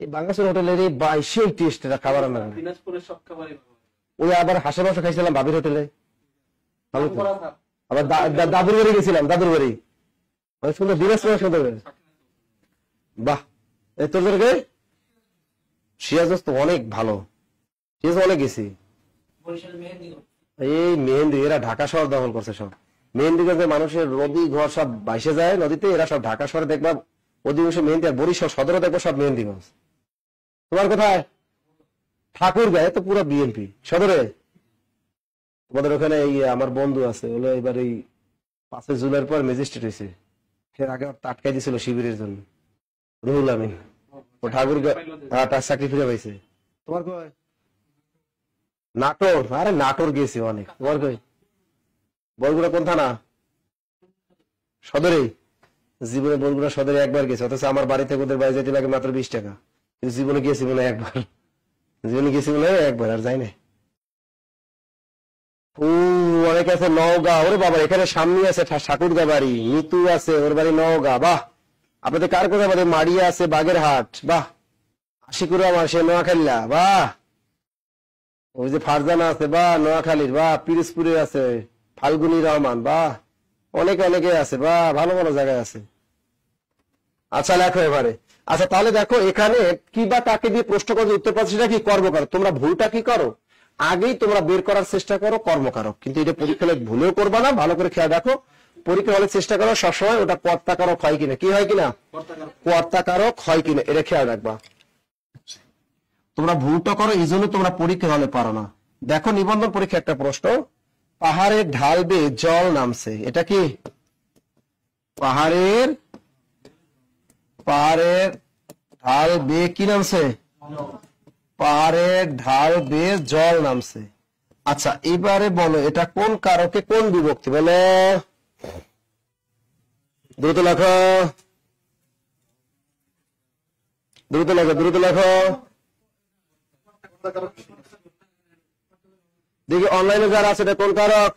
এই ভাঙ্গাচুরা হোটেলের এই সেই টেস্ট, এটা খাবার না। ওই আবার হাঁসের মাংস খাইছিলাম ভাবির হোটেলে। আবার দাদুর বাড়ি গেছিলাম, দাদুর বাড়ি সুন্দর, দিনাজপুর সুন্দর। বাহ, এই তোদের সিরাজ তো অনেক ভালো, সিরাজ অনেক গেছি। এই মেহেন্দি, এরা ঢাকা শহর দখল করছে সব। মেহেন্দিগঞ্জে মানুষের নদী ঘর সব ভাইসে যায় নদীতে, এরা সব ঢাকা শহরে দেখবা অধিকাংশ মেহেন্দি, আর বরিশাল সদরে দেখবো সব মেহেন্দিগঞ্জ। তোমার কোথায়? ঠাকুর গায়ে তো পুরো বিএনপি সদরে। তোমাদের ওখানে এই আমার বন্ধু আছে, বলে এবার এই 5 জুলাইয়ের পর ম্যাজিস্ট্রেট হয়েছে, এর আগে টাটকাই দিছিল শিবিরের জন্য, রুহুল আমিন। ও ঠাকুর তার চাকরি ফিরে পাইছে। তোমার কই? নাটোর। আরে নাটোর গেছি অনেক। তোমার কই? বরগুড়া কোন থানা? সদরে। জীবনে বরগুড়া সদরে একবার গেছে, অথচ আমার বাড়ি থেকে ওদের বাড়ি যেতে লাগে মাত্র 20 টাকা। জীবনে গেছি মনে হয় একবার, জীবনে গেছি মনে হয় একবার, আর যাই না। ও অনেক আছে নওগাঁ। ওরে বাবা, এখানে সামনে আছে ঠাকুরগা বাড়ি, মিতু আছে, ওর বাড়ি নওগাঁ। বাহ, আপনাদের কার কোথায় বাড়ি? মাড়িয়া আছে, বাগেরহাট। বাহ, আশিকুর রহমান সে নোয়াখালীলা। বাহ, ওই যে ফারজানা আছে, বাহ নোয়াখালীর। বাহ, পিরোজপুরে আছে ফাল্গুনী রহমান। বাহ, অনেকে অনেকে আছে। বাহ, ভালো ভালো জায়গায় আছে। আচ্ছা লেখো এবারে। আচ্ছা তাহলে দেখো এখানে কি বা কাকে দিয়ে প্রশ্ন করছে, উত্তর পাচ্ছি সেটা কি? কর্মকারক। তোমরা ভুলটা কি করো, আগেই তোমরা বের করার চেষ্টা করো কর্মকারক, কিন্তু এটা পরীক্ষা হলে ভুলেও করবা না। ভালো করে খেয়াল রাখো, পরীক্ষা হলে চেষ্টা করো সবসময় ওটা কর্তাকারক হয় কিনা। কি হয় কিনা? কর্তাকারক হয় কিনা, এটা খেয়াল রাখবা। তোমরা ভুলটা করো, এই জন্য তোমরা পরীক্ষা হলে পারো না। দেখো নিবন্ধন পরীক্ষা একটা প্রশ্ন, পাহাড়ের ঢাল বেয়ে জল নামছে, এটা কি? পাহাড়ের ঢাল বেয়ে কি নামছে? পাহাড়ের ঢাল বেয়ে জল নামছে। আচ্ছা এবারে বলো এটা কোন কারকে কোন বিভক্তি? বলো দ্রুত লেখো, দ্রুত লেখো, দ্রুত লেখো। দেখি অনলাইনে যারা আছে এটা কোন কারক?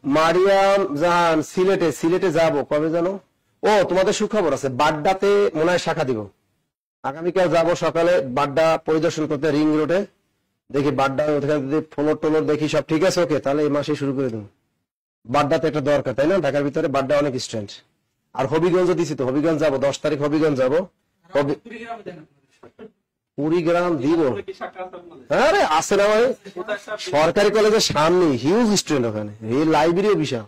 মারিয়াম জাহান সিলেটে। সিলেটে যাবো কবে জানো? ও তোমাদের সুখবর আছে, বাড্ডাতে মনে হয় শাখা দিব। আগামীকাল যাবো সকালে বাড্ডা পরিদর্শন করতে, রিং রোডে। দেখি বাড্ডা ওখানে যদি ফ্লোর টোলোর দেখি সব ঠিক আছে, ওকে তাহলে এই মাসে শুরু করে দেবো। বাড্ডাতে একটা দরকার, তাই না? ঢাকার ভিতরে বাড্ডা অনেক স্ট্যান্ড। আর হবিগঞ্জ দিছি তো, হবিগঞ্জ যাবো 10 তারিখ, হবিগঞ্জ যাবো। কুড়িগ্রাম দিব। আরে আসে না ভাই, সরকারি কলেজের সামনে হিউজ স্টুডেন্ট, ওখানে এই লাইব্রেরিও বিশাল,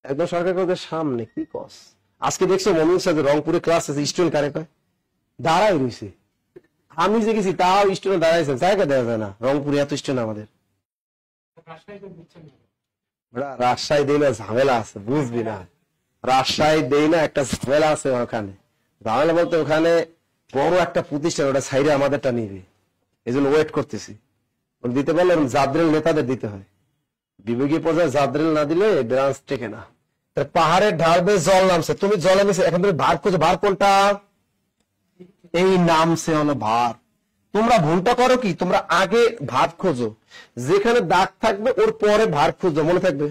একদম সরকারি কলেজের সামনে। কি কস আজকে দেখছো মমিন সাহেব রংপুরে ক্লাস আছে, স্টুডেন্ট কারে কয় দাঁড়াই রয়েছে। আমি যে গেছি তাও স্টুডেন্ট দাঁড়াইছে, জায়গা দেওয়া যায় না। রংপুরে এত স্টুডেন্ট আমাদের। রাজশাহী দেই না, ঝামেলা আছে বুঝবি না। রাজশাহী দেই না, একটা ঝামেলা আছে ওখানে। ঝামেলা বলতে ওখানে বড় একটা প্রতিষ্ঠান, ওটা সাইডে আমাদেরটা নিবে, এই জন্য ওয়েট করতেছি। দিতে পারলে জাদ্রেল নেতাদের দিতে হয়, বিভাগীয় পর্যায়ে জাদ্রেল না দিলে ব্রাঞ্চ টেকে না। পাহাড়ের ঢাল বেয়ে জল নামছে, তুমি জলে মিশে এখন তুমি ভার খোঁজো। ভার কোনটা? এই নামছে হলো ভার। তোমরা ভুলটা করো কি, তোমরা আগে ভার খোঁজো, যেখানে দাগ থাকবে ওর পরে ভার খোঁজো, মনে থাকবে।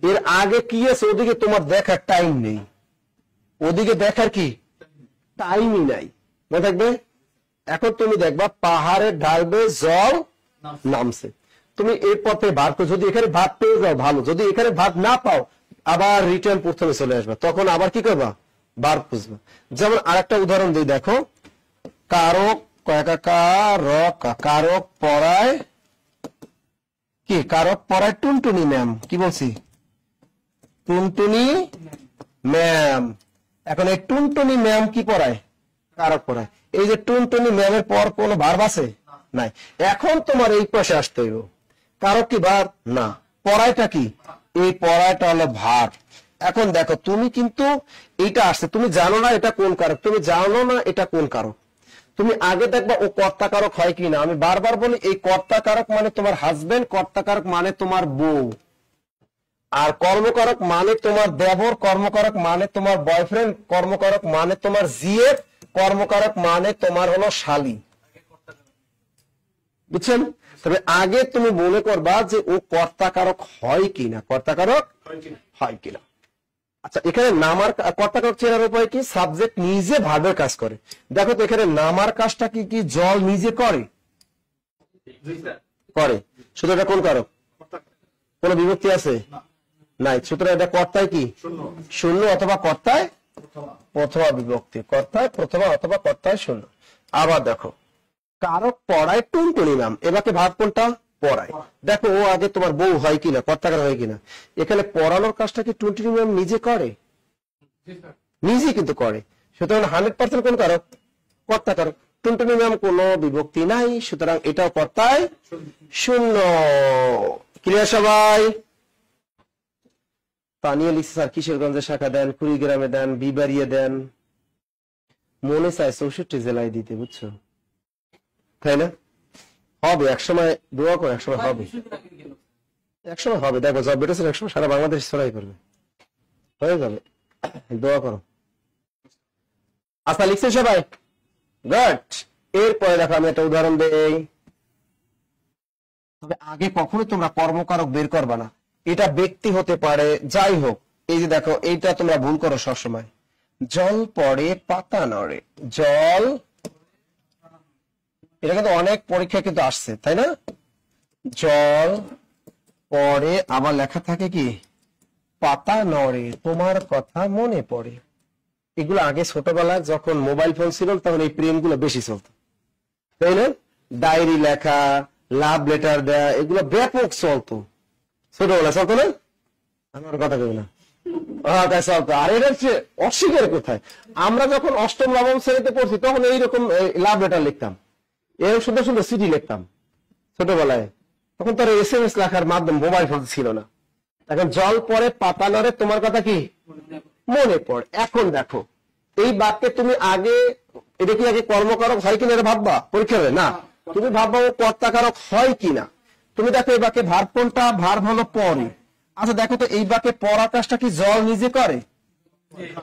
এর আগে কি আছে ওদিকে তোমার দেখার টাইম নেই, ওদিকে দেখার কি টাইমই নাই, মনে থাকবে। এখন তুমি দেখবা পাহাড়ের ঢাল বেয়ে জল নামছে, তুমি এর পথে ভার খোঁজো। যদি এখানে ভাত পেয়ে যাও ভালো, যদি এখানে ভাত না পাও আবার রিটার্ন প্রথমে চলে আসবা, তখন আবার কি করবা? ভার্ব খুঁজবা। যেমন আরেকটা উদাহরণ দিই, দেখো কারক কারক পড়ায় কি, কারক পড়ায় টুনটুনি ম্যাম। কি বলছি? টুনটুনি ম্যাম। এখন এই টুনটুনি ম্যাম কি পড়ায়? কারক পড়ায়। এই যে টুনটুনি ম্যামের পর কোন ভার্ব আছে? নাই। এখন তোমার এই পাশে আসতে হইব, কারক কি ভার্ব? না। পড়ায়টা কি? এই পড়ায়টা হলো ভার্ব। এখন দেখো তুমি কিন্তু এইটা আসছে, তুমি জানো না এটা কোন কারক, তুমি জানো না এটা কোন কারক। তুমি আগে দেখবা ও কর্তা কারক হয় কিনা। আমি বারবার বলি এই কর্তা কারক মানে তোমার হাজবেন্ড, কর্তা কারক মানে তোমার বউ, আর কর্মকারক মানে তোমার দেবর, কর্মকারক মানে তোমার বয়ফ্রেন্ড, কর্মকারক মানে তোমার জিএফ, কর্মকারক মানে তোমার হলো শালী। বুঝছেন? তবে আগে তুমি মনে করবা যে ও কর্তাকারক হয় কিনা, কর্তাকারক হয় কিনা। আচ্ছা, এখানে নামার কর্তাকারক চেনার উপায় কি? সাবজেক্ট নিজে ভার্বের কাজ করে। দেখো তো এখানে নামার কাজটা কি কি জল নিজে করে? করে। শুধু এটা কোন কারক? কোন বিভক্তি আছে? নাই। সুতরাং এটা কর্তায় কি? শূন্য অথবা কর্তায় প্রথমা বিভক্তি, কর্তায় প্রথমা অথবা কর্তায় শূন্য। আবার দেখো কারক পড়ায় টুনটুনি ম্যাম, এবারে ভাব কোনটা? পড়ায়। দেখো ও আগে তোমার বউ হয় কিনা, কর্তাকার হয় কিনা। এখানে পড়ানোর কাজটা কি টুনটুনি ম্যাম নিজে করে? নিজে কিন্তু করে। সুতরাং 100% কোন কারক? কর্তাকারক। টুনটুনি ম্যাম কোনো বিভক্তি নাই, সুতরাং এটাও কর্তায় শূন্য। ক্লিয়ার সবাই? পানিয়ে লিখছে স্যার কিশোরগঞ্জে শাখা দেন, কুড়িগ্রামে দেন, বিবাড়িয়ে দেন। মনে চায় 64 জেলায় দিতে, বুঝছো? তাই না? হবে একসময়, দোয়া করে একসময় হবে, একসময় হবে। দেখো জব বেটার একসময় সারা বাংলাদেশ ছড়াই করবে, হয়ে যাবে, দোয়া করো। আচ্ছা লিখছে সবাই? গুড। এরপরে দেখো আমি একটা উদাহরণ দেই। তবে আগে কখনো তোমরা কর্মকারক বের করবা না, এটা ব্যক্তি হতে পারে, যাই হোক। এই যে দেখো এইটা তোমরা ভুল করো সবসময়। জল পড়ে পাতা নড়ে, জল, এটা কিন্তু অনেক পরীক্ষা কিন্তু আসছে, তাই না? জল পড়ে, আবার লেখা থাকে কি পাতা নড়ে, তোমার কথা মনে পড়ে। এগুলো আগে ছোটবেলায় যখন মোবাইল ফোন ছিল তখন এই প্রেম গুলো বেশি চলতো, তাই না? ডায়েরি লেখা, লাভ লেটার দেয়া, এগুলো ব্যাপক চলতো ছোটবেলা, চলতো না? আমার কথা কেউ না, তাই চলতো। আর এটা হচ্ছে অস্বীকার কোথায়, আমরা যখন অষ্টম নবম শ্রেণীতে পড়ছি তখন এইরকম লাভ লেটার লিখতাম, এরকম সুন্দর সুন্দর চিঠি লিখতাম ছোটবেলায়। তখন তো SMS লেখার মাধ্যম মোবাইল ফোন ছিল না। এখন জল পড়ে পাতা নড়ে, তোমার কথা কি মনে পড়ে। এখন দেখো এই বাক্যে তুমি আগে এটা কি আগে কর্মকারক হয় কিনা এটা ভাববা পরীক্ষা হবে না, তুমি ভাববা ও কর্তাকারক হয় কিনা। তুমি দেখো এই বাক্যে ভার্ব কোনটা? ভার্ব হলো পড়ে। আচ্ছা দেখো তো এই বাক্যে পড়া কাজটা কি জল নিজে করে?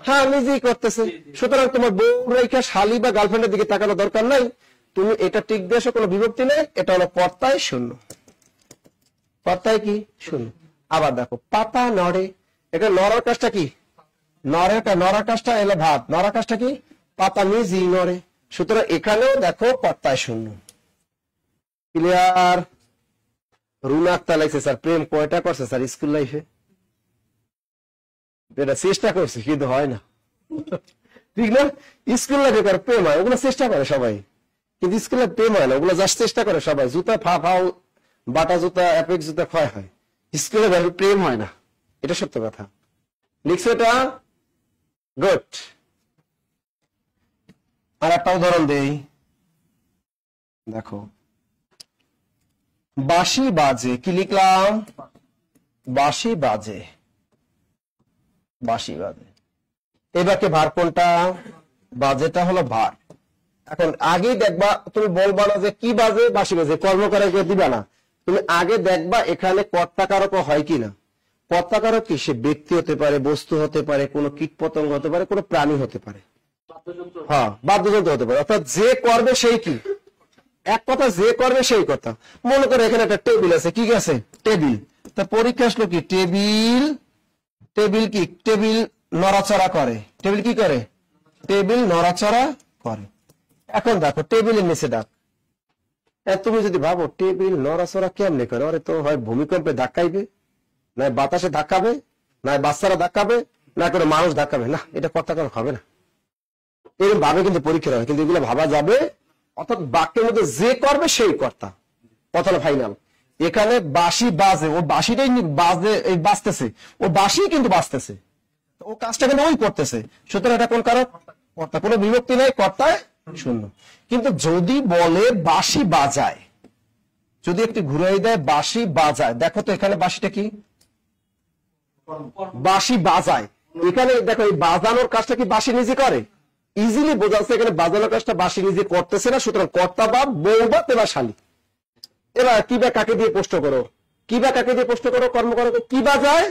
হ্যাঁ নিজেই করতেছে। সুতরাং তোমার বউ রেখা শালী বা গার্লফ্রেন্ডের দিকে তাকানো দরকার নাই, তুমি এটা টিক দিয়েছো, কোনো বিভক্তি নেই, এটা হলো কর্তায় শূন্য, কর্তায় কি শূন্য। আবার দেখো পাতা নড়ে, এটা নড়ার কাজটা কি? নড়ার কাজটা এলো ভাব, নড়ার কাজটা কি? পাতা নিজেই নড়ে, সুতরাং এখানেও দেখো কর্তায় শূন্য। ক্লিয়ার? রুনা আক্তার লাগছে স্যার প্রেম কয়টা করছে স্যার স্কুল লাইফে? এটা চেষ্টা করছে কিন্তু হয় না, ঠিক না? স্কুল লাইফে কার প্রেম হয়, ওগুলো চেষ্টা করে সবাই, কিন্তু স্কুলে প্রেম হয় না, ওগুলো জাস্ট চেষ্টা করে সবাই। জুতা ফাও, বাটা জুতা, অ্যাপেক্স জুতা ক্ষয় হয়, স্কুলে প্রেম হয় না, এটা সত্য কথা। লিখছে এটা? গুড। আর একটা উদাহরণ দেই, দেখো বাঁশি বাজে, কি লিখলাম? বাঁশি বাজে, বাঁশি বাজে। এবারকে ভার কোনটা? বাজেটা হলো ভার। এখন আগেই দেখবা, তুমি বলবা না যে কি বাজে, বাঁশি বাজে, কর্মকারক দিবা না, তুমি আগে দেখবা এখানে কর্তাকারক হয় কিনা। কর্তাকারক কি? সে ব্যক্তি হতে পারে, বস্তু হতে পারে, কোনো কীট পতঙ্গ হতে পারে, কোনো প্রাণী হতে পারে, হ্যাঁ বাদ্যযন্ত্র হতে পারে। অর্থাৎ যে করবে সেই কি, এক কথা যে করবে সেই কথা। মনে করো এখানে একটা টেবিল আছে, কি আছে? টেবিল। তা পরীক্ষা আসলো কি টেবিল, টেবিল কি? টেবিল নড়াচড়া করে, টেবিল কি করে? টেবিল নড়াচড়া করে। এখন দেখো টেবিলের নিচে ডাক, তুমি যদি ভাবো টেবিল নড়াচড়া কেমনে করে, আরে তো হয় ভূমিকম্পে ধাক্কাইবে, নয় বাতাসে ধাক্কাবে, নয় বাচ্চারা ধাক্কাবে, না করে মানুষ ধাক্কাবে না, এটা কর্তাকারক হবে না, এরকম ভাবে কিন্তু পরীক্ষা হয়, কিন্তু এগুলো ভাবা যাবে। অর্থাৎ বাক্যের মধ্যে যে করবে সেই কর্তা, কথা ফাইনাল। এখানে বাঁশি বাজে, ও বাঁশিটাই বাজে, এই বাজতেছে, ও বাঁশি কিন্তু বাজতেছে, ও কাজটা কিন্তু ওই করতেছে, সুতরাং এটা কোন কারক? কর্তা। কোনো বিভক্তি নেই, কর্তায় শূন্য। কিন্তু যদি বলে বাঁশি বাজায়, যদি একটি ঘুরাই দেয় বাঁশি বাজায়, দেখো তো এখানে বাঁশিটা কি? বাঁশি বাজায়। এখানে দেখো এই বাজানোর কাজটা কি বাঁশি নিজে করে? ইজিলি বোঝা যাচ্ছে এখানে বাজানোর কাজটা বাঁশি নিজে করতেছে না, সুতরাং কর্তা বা বউ বা তেবা শালী। এবার কি বা কাকে দিয়ে প্রশ্ন করো, কি বা কাকে দিয়ে প্রশ্ন করো? কর্ম করো, কি বাজায়?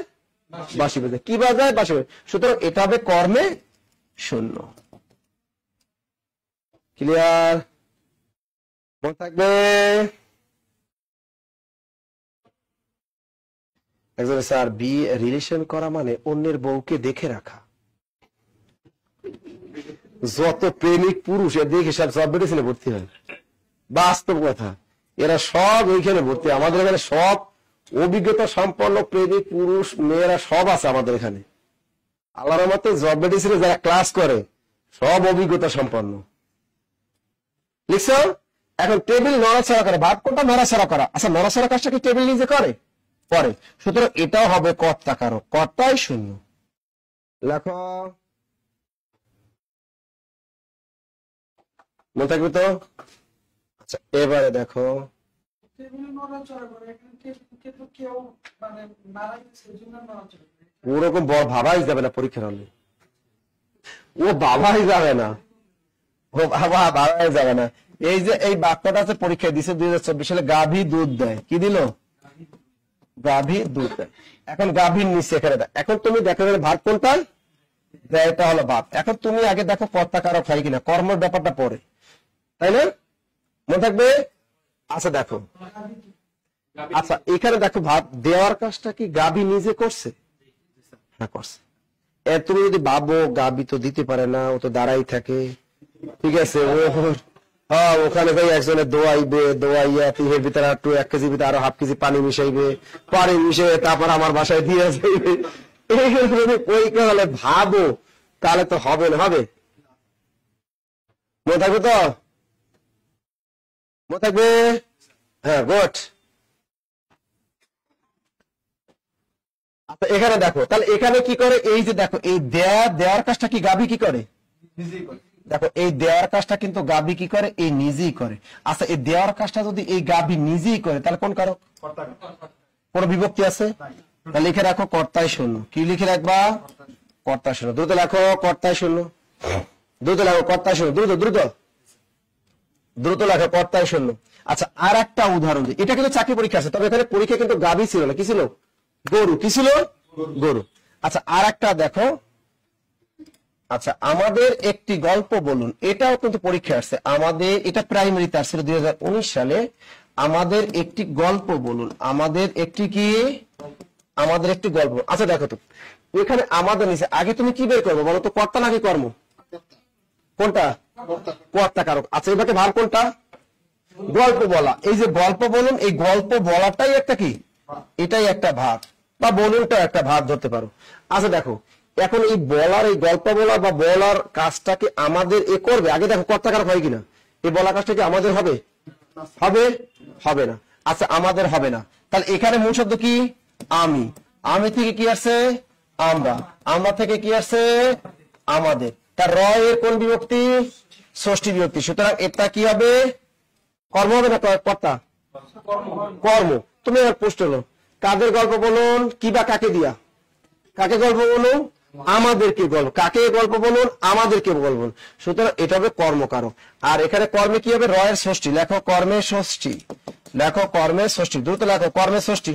বাঁশি বাজায়। কি বাজায়? বাঁশি বাজায়। সুতরাং এটা হবে কর্মে শূন্য। ক্লিয়ার? মনে থাকবে? একজনে স্যার বিয়ে রিলেশন করা মানে অন্যের বউকে দেখে রাখা। যত প্রেমিক পুরুষ এর দেখে সব জব মেডিসিনে ভর্তি হয়, বাস্তব কথা, এরা সব ওইখানে ভর্তি। আমাদের এখানে সব অভিজ্ঞতা সম্পন্ন প্রেমিক পুরুষ মেয়েরা সব আছে আমাদের এখানে। আল্লাহর মতে জব মেডিসিনে যারা ক্লাস করে সব অভিজ্ঞতা সম্পন্ন। লিখছো? এখন টেবিল নড়াচড়া করে, ভাব কোনটা? নড়াচড়া করা। আচ্ছা, নড়াচড়া কাজটা কি টেবিল নিজে করে? পরে। সুতরাং এটাও হবে কর্তাকারক, কর্তাই শূন্য। লেখো, মনে থাকবে তো? আচ্ছা, এবারে দেখো, ওরকম ভাবাই যাবে না পরীক্ষার হলে, ও ভাবাই যাবে না, ও ভাবাই যাবে না। এই যে এই বাক্যটা আছে পরীক্ষায় দিছে 2024 সালে, গাভী দুধ দেয়। কি দিল? গাভী দুধ দেয়। এখন গাভীর নিচে এখানে দেয়। এখন তুমি দেখো ভাব কোনটা? এটা হলো ভাব। এখন তুমি আগে দেখো কর্তাকারক হয় কিনা, কর্মের ব্যাপারটা পরে, তাই না? মনে থাকবে? আচ্ছা দেখো, আচ্ছা এখানে দেখো ভাব দেওয়ার কাজটা কি গাভী নিজে করছে? হ্যাঁ করছে। তুমি যদি ভাবো গাভী তো দিতে পারে না, ও তো দাঁড়াই থাকে, ঠিক আছে, ও হ্যাঁ ওখানে ভাই একজনে দোয়াইবে, দোয়াইয়া এর ভিতরে একটু 1 কেজি ভিতরে আরো হাফ কেজি পানি মিশাইবে, পানি মিশিয়ে তারপর আমার বাসায় দিয়ে যাইবে, ওই হলে ভাবো তাহলে তো হবে না। হবে? মনে থাকবে তো? মনে থাকবে? হ্যাঁ, গুড। আচ্ছা এখানে দেখো, তাহলে এখানে কি করে? এই যে দেখো, এই দেওয়ার কাজটা কি গাভী কি করে? দেখো এই দেওয়ার কাজটা কিন্তু গাভী কি করে? এই নিজেই করে। আচ্ছা এই দেওয়ার কাজটা যদি এই গাভী নিজেই করে তাহলে কোন কারক? কোন বিভক্তি আছে? তাহলে লিখে রাখো কর্তায় শূন্য। কি লিখে রাখবা? কর্তায় শূন্য। দ্রুত লেখো কর্তায় শূন্য, দ্রুত লেখো কর্তায় শূন্য, দ্রুত দ্রুত দ্রুত লেখো কর্তায় শূন্য। আচ্ছা আর একটা উদাহরণ দিই, এটা কিন্তু চাকরি পরীক্ষা আছে, তবে এখানে পরীক্ষা কিন্তু গাভী ছিল না, কি ছিল? গরু। কি ছিল? গরু। আচ্ছা আর একটা দেখো, আচ্ছা আমাদের একটি গল্প বলুন, এটাও কিন্তু পরীক্ষা আসছে আমাদের, এটা প্রাইমারিতে আসছিল 2019 সালে। আমাদের একটি গল্প বলুন, আমাদের একটি কি? আমাদের একটি গল্প। আচ্ছা দেখো তো এখানে আমাদের নিচে আগে তুমি কি বের করবো বলো তো? কর্তা নাকি কর্ম? কোনটা? কর্তাকারক। আচ্ছা এবারে ভার কোনটা? গল্প বলা। এই যে গল্প বলুন, এই গল্প বলাটাই একটা কি? এটাই একটা ভাব, বা বলুনটা একটা ভাব ধরতে পারো। আচ্ছা দেখো এখন এই বলার, এই গল্প বলা বা বলার কাজটাকে আমাদের এ করবে। আগে দেখো কর্তাকারক হয় কিনা, এই বলা কাজটা কি আমাদের হবে? হবে? হবে না। আচ্ছা আমাদের হবে না, তাহলে এখানে মূল শব্দ কি? আমি। আমি থেকে কি আসছে? আমরা। আমরা থেকে কি আসছে? আমাদের। তার র এর কোন বিভক্তি? ষষ্ঠী বিভক্তি। সুতরাং এটা কি হবে? কর্ম হবে না কর্তা? কর্ম। তুমি এবার প্রশ্ন হলো কাদের গল্প বলুন, কি বা কাকে দিয়া? কাকে গল্প বলুন? আমাদেরকে গল্প। কাকে গল্প বলুন? আমাদেরকে গল্প বলুন। সুতরাং এটা হবে কর্মকারক। আর এখানে কর্মে কি হবে? রয়ের ষষ্ঠী। লেখো কর্মের ষষ্ঠী, লেখো কর্মের ষষ্ঠী, দ্রুত লেখো কর্মের ষষ্ঠী,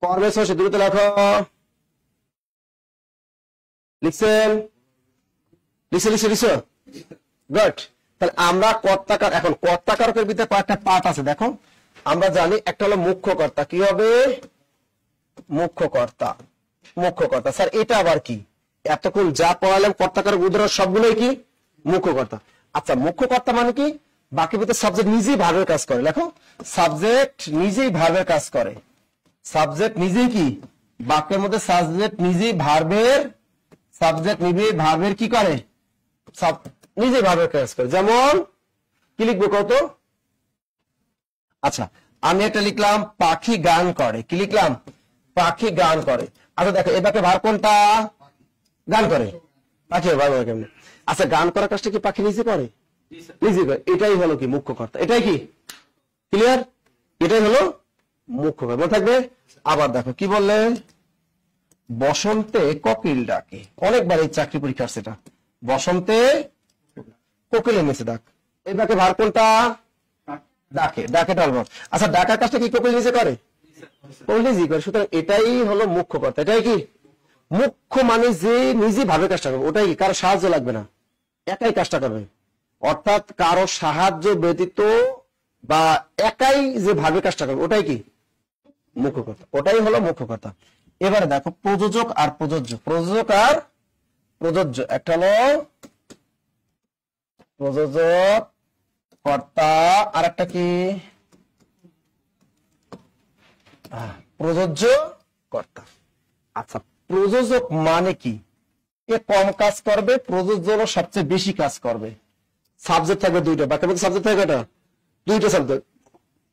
কর্মের ষষ্ঠী, দ্রুত লেখো। লিখছেন? লিখছে লিখছে লিখছো? গুড। তাহলে আমরা কর্তাকার, এখন কর্তাকারকের ভিতরে কয়েকটা পার্ট আছে দেখো। আমরা জানি একটা হলো মুখ্য কর্তা। কি হবে? মুখ্য কর্তা। মুখ্য কর্তা। স্যার এটা আবার কি? এতক্ষণ যা পড়ালাম কর্তাকারক উদাহরণ সবগুলোই কি? মুখ্য কর্তা। আচ্ছা মুখ্য কর্তা মানে কি? বাকি ভিতরে সাবজেক্ট নিজেই ভার্বের কাজ করে। লেখো সাবজেক্ট নিজেই ভার্বের কাজ করে। সাবজেক্ট নিজেই কি? বাক্যের মধ্যে সাবজেক্ট নিজেই ভার্বের সাবজেক্ট নিজে ভার্বের কি করে, নিজে ভার্বের কাজ করে। যেমন কি লিখবো কত? আচ্ছা আমি একটা লিখলাম পাখি গান করে, কি লিখলাম? পাখি গান করে। আচ্ছা দেখো এবারে ভার কোনটা? গান করে। পাখি ভার কেমন? আচ্ছা গান করার কাজটা কি পাখি নিজে করে? নিজে করে। এটাই হলো কি মুখ্য কর্তা। এটাই কি ক্লিয়ার? এটাই হলো মুখ্য কর্তা। মনে থাকবে। আবার দেখো কি বললে? বসন্তে কোকিল ডাকে। অনেকবার এই চাকরি পরীক্ষার সেটা বসন্তে কোকিল এনেছে ডাক। এবারে ভার কোনটা? ডাকে। ডাকে টালব। আচ্ছা ডাকার কাজটা কি কোকিল নিজে করে? কোকিল নিজে করে। সুতরাং এটাই হলো মুখ্য কর্তা। এটাই কি মুখ্য, মানে যে নিজে ভাবে কাজটা করবে। ওটাই কি কারো সাহায্য লাগবে না, একাই কাজটা করবে। অর্থাৎ কারো সাহায্য ব্যতীত বা একাই যে ভাবে কাজটা করবে ওটাই কি মুখ্য কর্তা। ওটাই হলো মুখ্য কর্তা। এবারে দেখো প্রযোজক আর প্রযোজ্য। প্রযোজক আর প্রযোজ্য। একটা হলো প্রযোজক কর্তা আর একটা কি প্রযোজ্য কর্তা। আচ্ছা প্রযোজক মানে কি? এ কম কাজ করবে, প্রযোজ্য হলো সবচেয়ে বেশি কাজ করবে। সাবজেক্ট থাকবে দুইটা, বাকি সাবজেক্ট থাকবে এটা দুইটা সাবজেক্ট।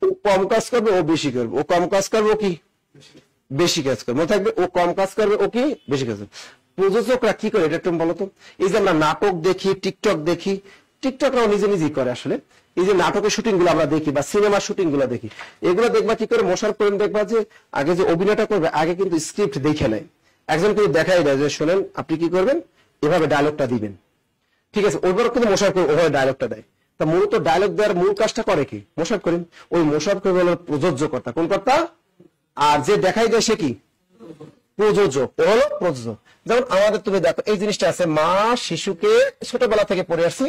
ও কম কাজ করবে, ও বেশি করবে। ও কম কাজ করবে, ও কি বেশি কাজ করবে। মনে থাকবে ও কম কাজ করবে, ও কি বেশি কাজ করবে। প্রযোজকরা কি করে এটা একটু বলো তো? এই যে আমরা নাটক দেখি, টিকটক দেখি, টিকটকরাও নিজে নিজেই করে আসলে। এই যে নাটকের শুটিং গুলো আমরা দেখি বা সিনেমার শুটিং গুলো দেখি, এগুলো দেখবা কি করে? মোশার করেন দেখবা যে আগে যে অভিনয়টা করবে আগে কিন্তু স্ক্রিপ্ট দেখে নেয়। একজন কিন্তু দেখাই দেয় যে শোনেন আপনি কি করবেন, এভাবে ডায়লগটা দিবেন, ঠিক আছে? ওইবার কিন্তু মোশার করে ওভাবে ডায়লগটা দেয়। তা মূলত ডায়লগ দেওয়ার মূল কাজটা করে কি? মোশার করেন। ওই মোশার করে হলো প্রযোজ্য কর্তা। কোন কর্তা? আর যে দেখাই দেয় সে কি প্রযোজক। ও হলো প্রযোজক। যেমন আমাদের তুমি দেখো এই জিনিসটা আছে, মা শিশুকে, ছোটবেলা থেকে পড়ে আসছি,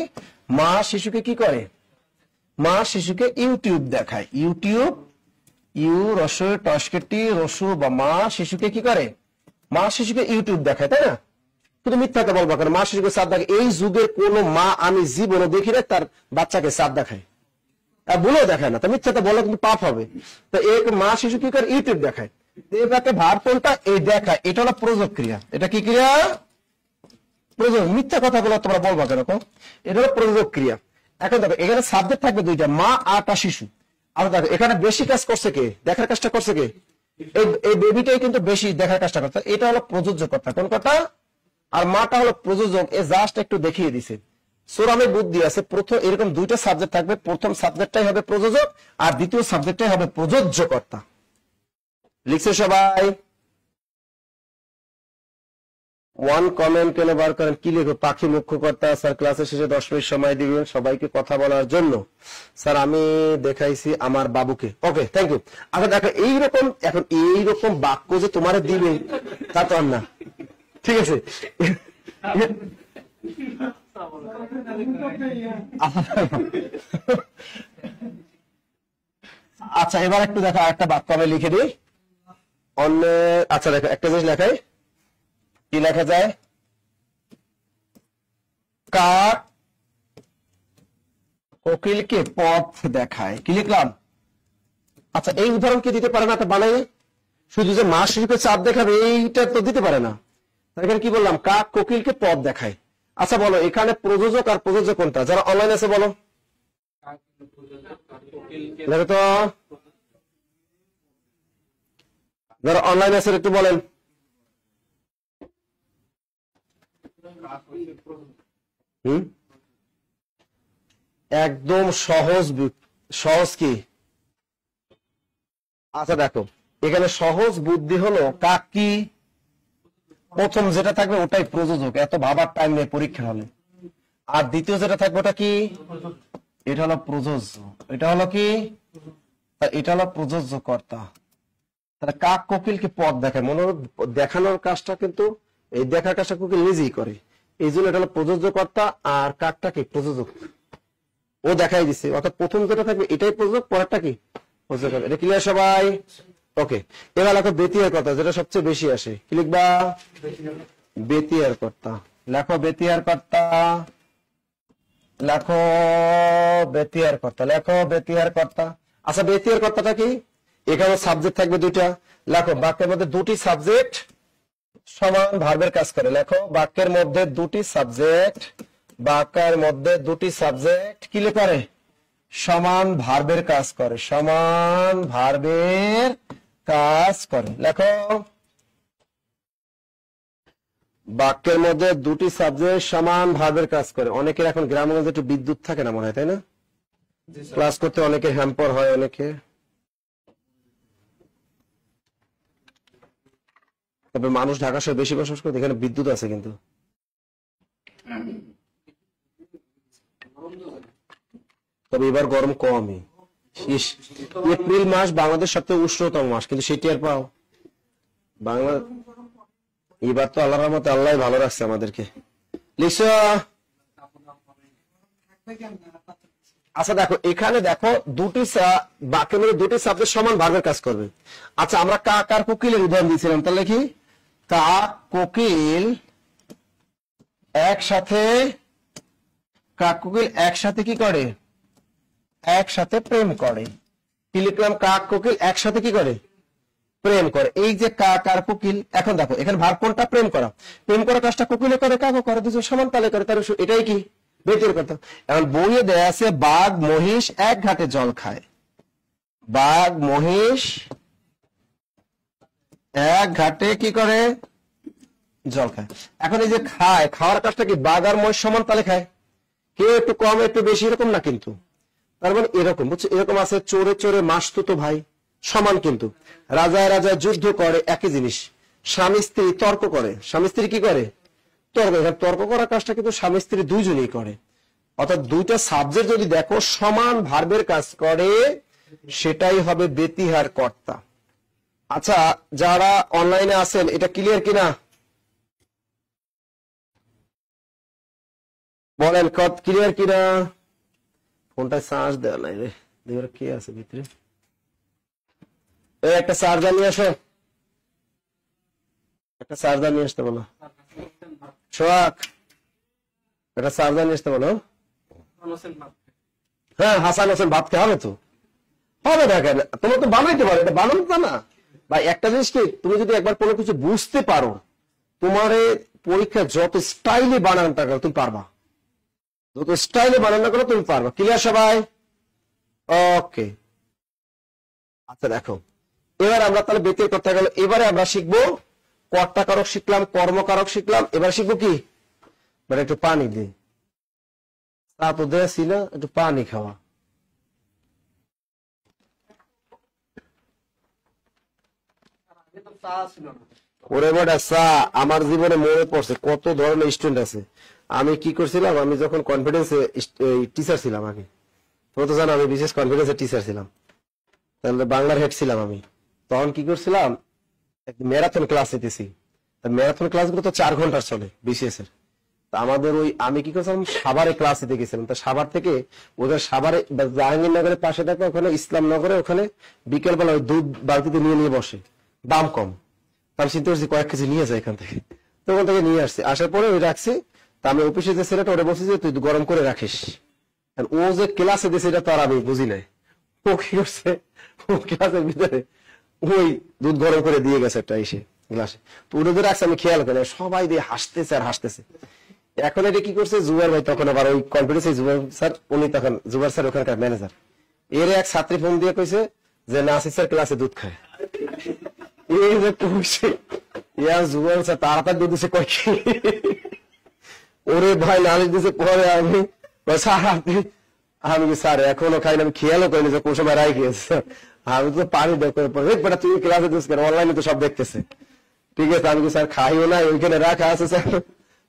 মা শিশুকে কি করে? মা শিশুকে ইউটিউব দেখায়। ইউটিউব, ইউ রসু টস্কেটি রসু বা মা শিশুকে কি করে? মা শিশুকে ইউটিউব দেখায়, তাই না? কিন্তু মিথ্যাটা বলবা কারণ মা শিশুকে চাঁদ দেখায়। এই যুগের কোন মা আমি জীবনে দেখি না তার বাচ্চাকে চাঁদ দেখায়, বলেও দেখায় না। তা মিথ্যাটা বলে কিন্তু পাপ হবে। তো এক মা শিশু কি করে? ইউটিউব দেখায়। এবারে ভাব কোনটা? এই দেখায়। এটা হলো প্রযোজক ক্রিয়া। এটা কি ক্রিয়া? প্রযোজক। মিথ্যা কথা বলে তোমরা বলবা কেন? এটা হলো প্রযোজক ক্রিয়া। এখন দেখো এখানে সাবজেক্ট থাকবে দুইটা, মা আর তা শিশু। আর দেখো এখানে বেশি কাজ করছে কে? দেখার কাজটা করছে কে? এই বেবিটাই কিন্তু বেশি দেখার কাজটা করছে। এটা হলো প্রযোজ্য কর্তা। কোন কর্তা? আর মাটা হলো প্রযোজক। এ জাস্ট একটু দেখিয়ে দিছে। সোরামে বুদ্ধি আছে। প্রথম এরকম দুইটা সাবজেক্ট থাকবে, প্রথম সাবজেক্টটাই হবে প্রযোজক আর দ্বিতীয় সাবজেক্টটাই হবে প্রযোজ্য কর্তা। লিখছে সবাই? ওয়ান কমেন্ট কেন বার করেন? কি লিখো? পাখি মুখ্য কর্তা। স্যার ক্লাসের শেষে 10 মিনিট সময় দিবেন সবাইকে কথা বলার জন্য। স্যার আমি দেখাইছি আমার বাবুকে। Okay thank you. আচ্ছা দেখো এইরকম, এখন এইরকম বাক্য যে তোমার দিবে তা তো আর না, ঠিক আছে? আচ্ছা এবার একটু দেখো একটা বাক্য আমি লিখে দিই অন্য। আচ্ছা দেখো একটা জিনিস লেখাই, কি লেখা যায়? কাক কোকিলকে পথ দেখায়। কি লিখলাম? আচ্ছা এই উদাহরণ কি দিতে পারে না? তা বানাই শুধু যে মা শিশুকে চাঁদ দেখাবে এইটা তো দিতে পারে না। এখানে কি বললাম? কাক কোকিলকে পথ দেখায়। আচ্ছা বলো এখানে প্রযোজক আর প্রযোজ্য কোনটা? যারা অনলাইন আছে বলো দেখো তো, যারা অনলাইন আছে একটু বলেন। একদম সহজ। সহজ কি? আচ্ছা দেখো এখানে সহজ বুদ্ধি হলো কাক কি প্রথম যেটা থাকবে ওটাই প্রযোজক, এত ভাবার টাইম নেই পরীক্ষা হলে। আর দ্বিতীয় যেটা থাকবে ওটা কি? এটা হলো প্রযোজ্য। এটা হলো কি? এটা হলো প্রযোজ্য কর্তা। তাহলে কাক কোকিলকে পথ দেখায়। মনে দেখানোর কাজটা কিন্তু এই দেখার কাজটা কোকিল নিজেই করে, এই জন্য এটা হলো প্রযোজ্য কর্তা। আর কাকটা কি? প্রযোজক। ও দেখাই দিচ্ছে। অর্থাৎ প্রথম যেটা থাকবে এটাই প্রযোজক, পরেরটা কি প্রযোজক। এটা ক্লিয়ার সবাই? ওকে এবার লেখো বেতিয়ার কর্তা, যেটা সবচেয়ে বেশি আসে। কি লিখবা? বেতিয়ার কর্তা। লেখো বেতিয়ার কর্তা। লেখো বেতিয়ার কর্তা। লেখো বেতিয়ার কর্তা। আচ্ছা বেতিয়ার কর্তাটা কি? এখানে সাবজেক্ট থাকবে দুইটা। লেখো বাক্যের মধ্যে দুটি সাবজেক্ট সমান ভার্বের কাজ করে। লেখো বাক্যের মধ্যে দুটি সাবজেক্ট, বাক্যের মধ্যে দুটি সাবজেক্ট কি করে? সমান ভার্বের কাজ করে, সমান ভার্বের কাজ করে। লেখো বাক্যের মধ্যে দুটি সাবজেক্ট সমান ভার্বের কাজ করে। অনেকের এখন গ্রামগঞ্জে একটু বিদ্যুৎ থাকে না মনে হয়, তাই না? ক্লাস করতে অনেকে হ্যাম্পার হয়, অনেকে। তবে মানুষ ঢাকা শহরে বেশি বসবাস করে, এখানে বিদ্যুৎ আছে কিন্তু। তবে এবার গরম কমই। এপ্রিল মাস বাংলাদেশ সবচেয়ে উষ্ণতম মাস, কিন্তু সেটি আর পাও বাংলা। এবার তো আল্লাহর রহমতে আল্লাহ ভালো রাখছে আমাদেরকে। লিখছ? আচ্ছা দেখো, এখানে দেখো দুটি বাক্যের মধ্যে দুটি সাবজেক্ট সমান ভার্বের কাজ করবে। আচ্ছা আমরা কাক আর কোকিলের উদাহরণ দিয়েছিলাম, তাহলে কি কাক কোকিল একসাথে, কাক কোকিল একসাথে কি করে? একসাথে প্রেম করে। কি লিখলাম? কাক কোকিল একসাথে কি করে? প্রেম করে। এই যে কাক আর কোকিল, এখন দেখো এখানে ভার্ব কোনটা? প্রেম করা। প্রেম করা কাজটা কোকিলে করে, কাকও করে, দুজন সমান তালে করে, তার এটাই কি বেতের কথা। এখন বইয়ে দেয়া আছে বাঘ মহিষ এক ঘাটে জল খায়। বাঘ মহিষ এক ঘাটে কি করে? জল খায়। এখন এই যে খায়, খাওয়ার কাজটা কি বাঘ আর মহিষ সমান তালে খায়? কেউ একটু কম একটু বেশি এরকম না কিন্তু। তার মানে এরকম, বুঝছো? এরকম আছে চোরে চোরে মাসতুতো ভাই, সমান কিন্তু। রাজায় রাজায় যুদ্ধ করে, একই জিনিস। স্বামী স্ত্রী তর্ক করে, স্বামী স্ত্রী কি করে? তর্ক। তর্ক করার কাজটা কিন্তু স্বামী স্ত্রী দুইজনেই করে। অর্থাৎ দুইটা সাবজেক্ট যদি দেখো সমান ভার্বের কাজ করে, সেটাই হবে ব্যতিহার কর্তা। আচ্ছা যারা অনলাইনে আছেন, এটা ক্লিয়ার কিনা বলেন? ক্লিয়ার কিনা? ফোনটা চার্জ দেওয়া নাই রে, দেখো কে আছে ভিতরে। এই একটা চার্জার নিয়ে আসো, একটা চার্জার নিয়ে আসতে বলো। সোহাগ একটা চার্জার নিয়ে আসতে বলো। হ্যাঁ হাসান হোসেন ভাত খেয়ে হবে তো হবে, দেখেন তোমার তো বানাইতে পারো, এটা বানানো তা না। বা একটা জিনিস কি, তুমি যদি একবার কোনো কিছু বুঝতে পারো, তোমার পরীক্ষা যত স্টাইলে বানানোটা করো তুমি পারবা, যত স্টাইলে বানানো করো তুমি পারবা। ক্লিয়ার সবাই? ওকে। আচ্ছা দেখো, এবার আমরা তাহলে ব্যতির কথা গেল। এবারে আমরা শিখবো কর্তাকারক শিখলাম, কর্মকারক শিখলাম। এবার শিখবো কি? মানে একটু পানি দিয়ে, তা তো দেছি না, একটু পানি খাওয়া। ওরে বেটা চা আমার জীবনে মনে পড়ছে কত ধরনের স্টুডেন্ট আছে। আমি কি করছিলাম, আমি যখন কনফিডেন্সে টিচার ছিলাম আগে, তোমরা তো জানো আমি বিশেষ কনফিডেন্সের টিচার ছিলাম, তাহলে বাংলার হেড ছিলাম আমি। তখন কি করছিলাম, ম্যারাথন ক্লাস নিতেছি। ম্যারাথন ক্লাসগুলো তো 4 ঘন্টার চলে বিসিএস এর। আমাদের ওই আমি কি করছিলাম, সাভারে ক্লাস নিতে গেছিলাম। তা সাভার থেকে ওদের সাভারে জাহাঙ্গীরনগরের পাশে থাকে, ওখানে ইসলামনগরে ওখানে বিকেলবেলা ওই দুধ বালতিতে নিয়ে নিয়ে বসে, দাম কম। আমি চিন্তা করছি কয়েক কেজি নিয়ে যায় এখান থেকে, তো ওখান থেকে নিয়ে আসছি। আসার পরে ওই রাখছি। তা আমি অফিসে যে ছেলেটা ওটা বলছি যে তুই গরম করে রাখিস। ও যে ক্লাসে দিয়েছে এটা তো আর আমি বুঝি নাই। ও কি করছে, ও ক্লাসের ভিতরে ওই দুধ গরম করে দিয়ে গেছে একটা এসে গ্লাসে। তো ওটা রাখছে, আমি খেয়াল করে সবাই দিয়ে হাসতেছে আর হাসতেছে। এখন এটা কি করছে, জুবাইর ভাই তখন আবার ওই কনফিডেন্স, জুবাইর স্যার উনি তখন জুবাইর স্যার ওখানকার ম্যানেজার, এর এক ছাত্রী ফোন দিয়ে কইছে যে নাসির স্যার ক্লাসে দুধ খায়। এই যে কইছে ইয়া জুবাইর স্যার তাড়াতাড়ি দুধ দিছে কয় কি, ওরে ভাই নালিশ দিছে। পরে আমি স্যার আমি স্যার এখনো খাই না, আমি খেয়ালও করিনি যে কোন সময় রাই খেয়েছে। আমি তো পানি দেখো তুই ক্লাসে দিস কেন, অনলাইনে তো সব দেখতেছে। ঠিক আছে, আমি স্যার খাইও না, ওইখানে রাখা আছে স্যার,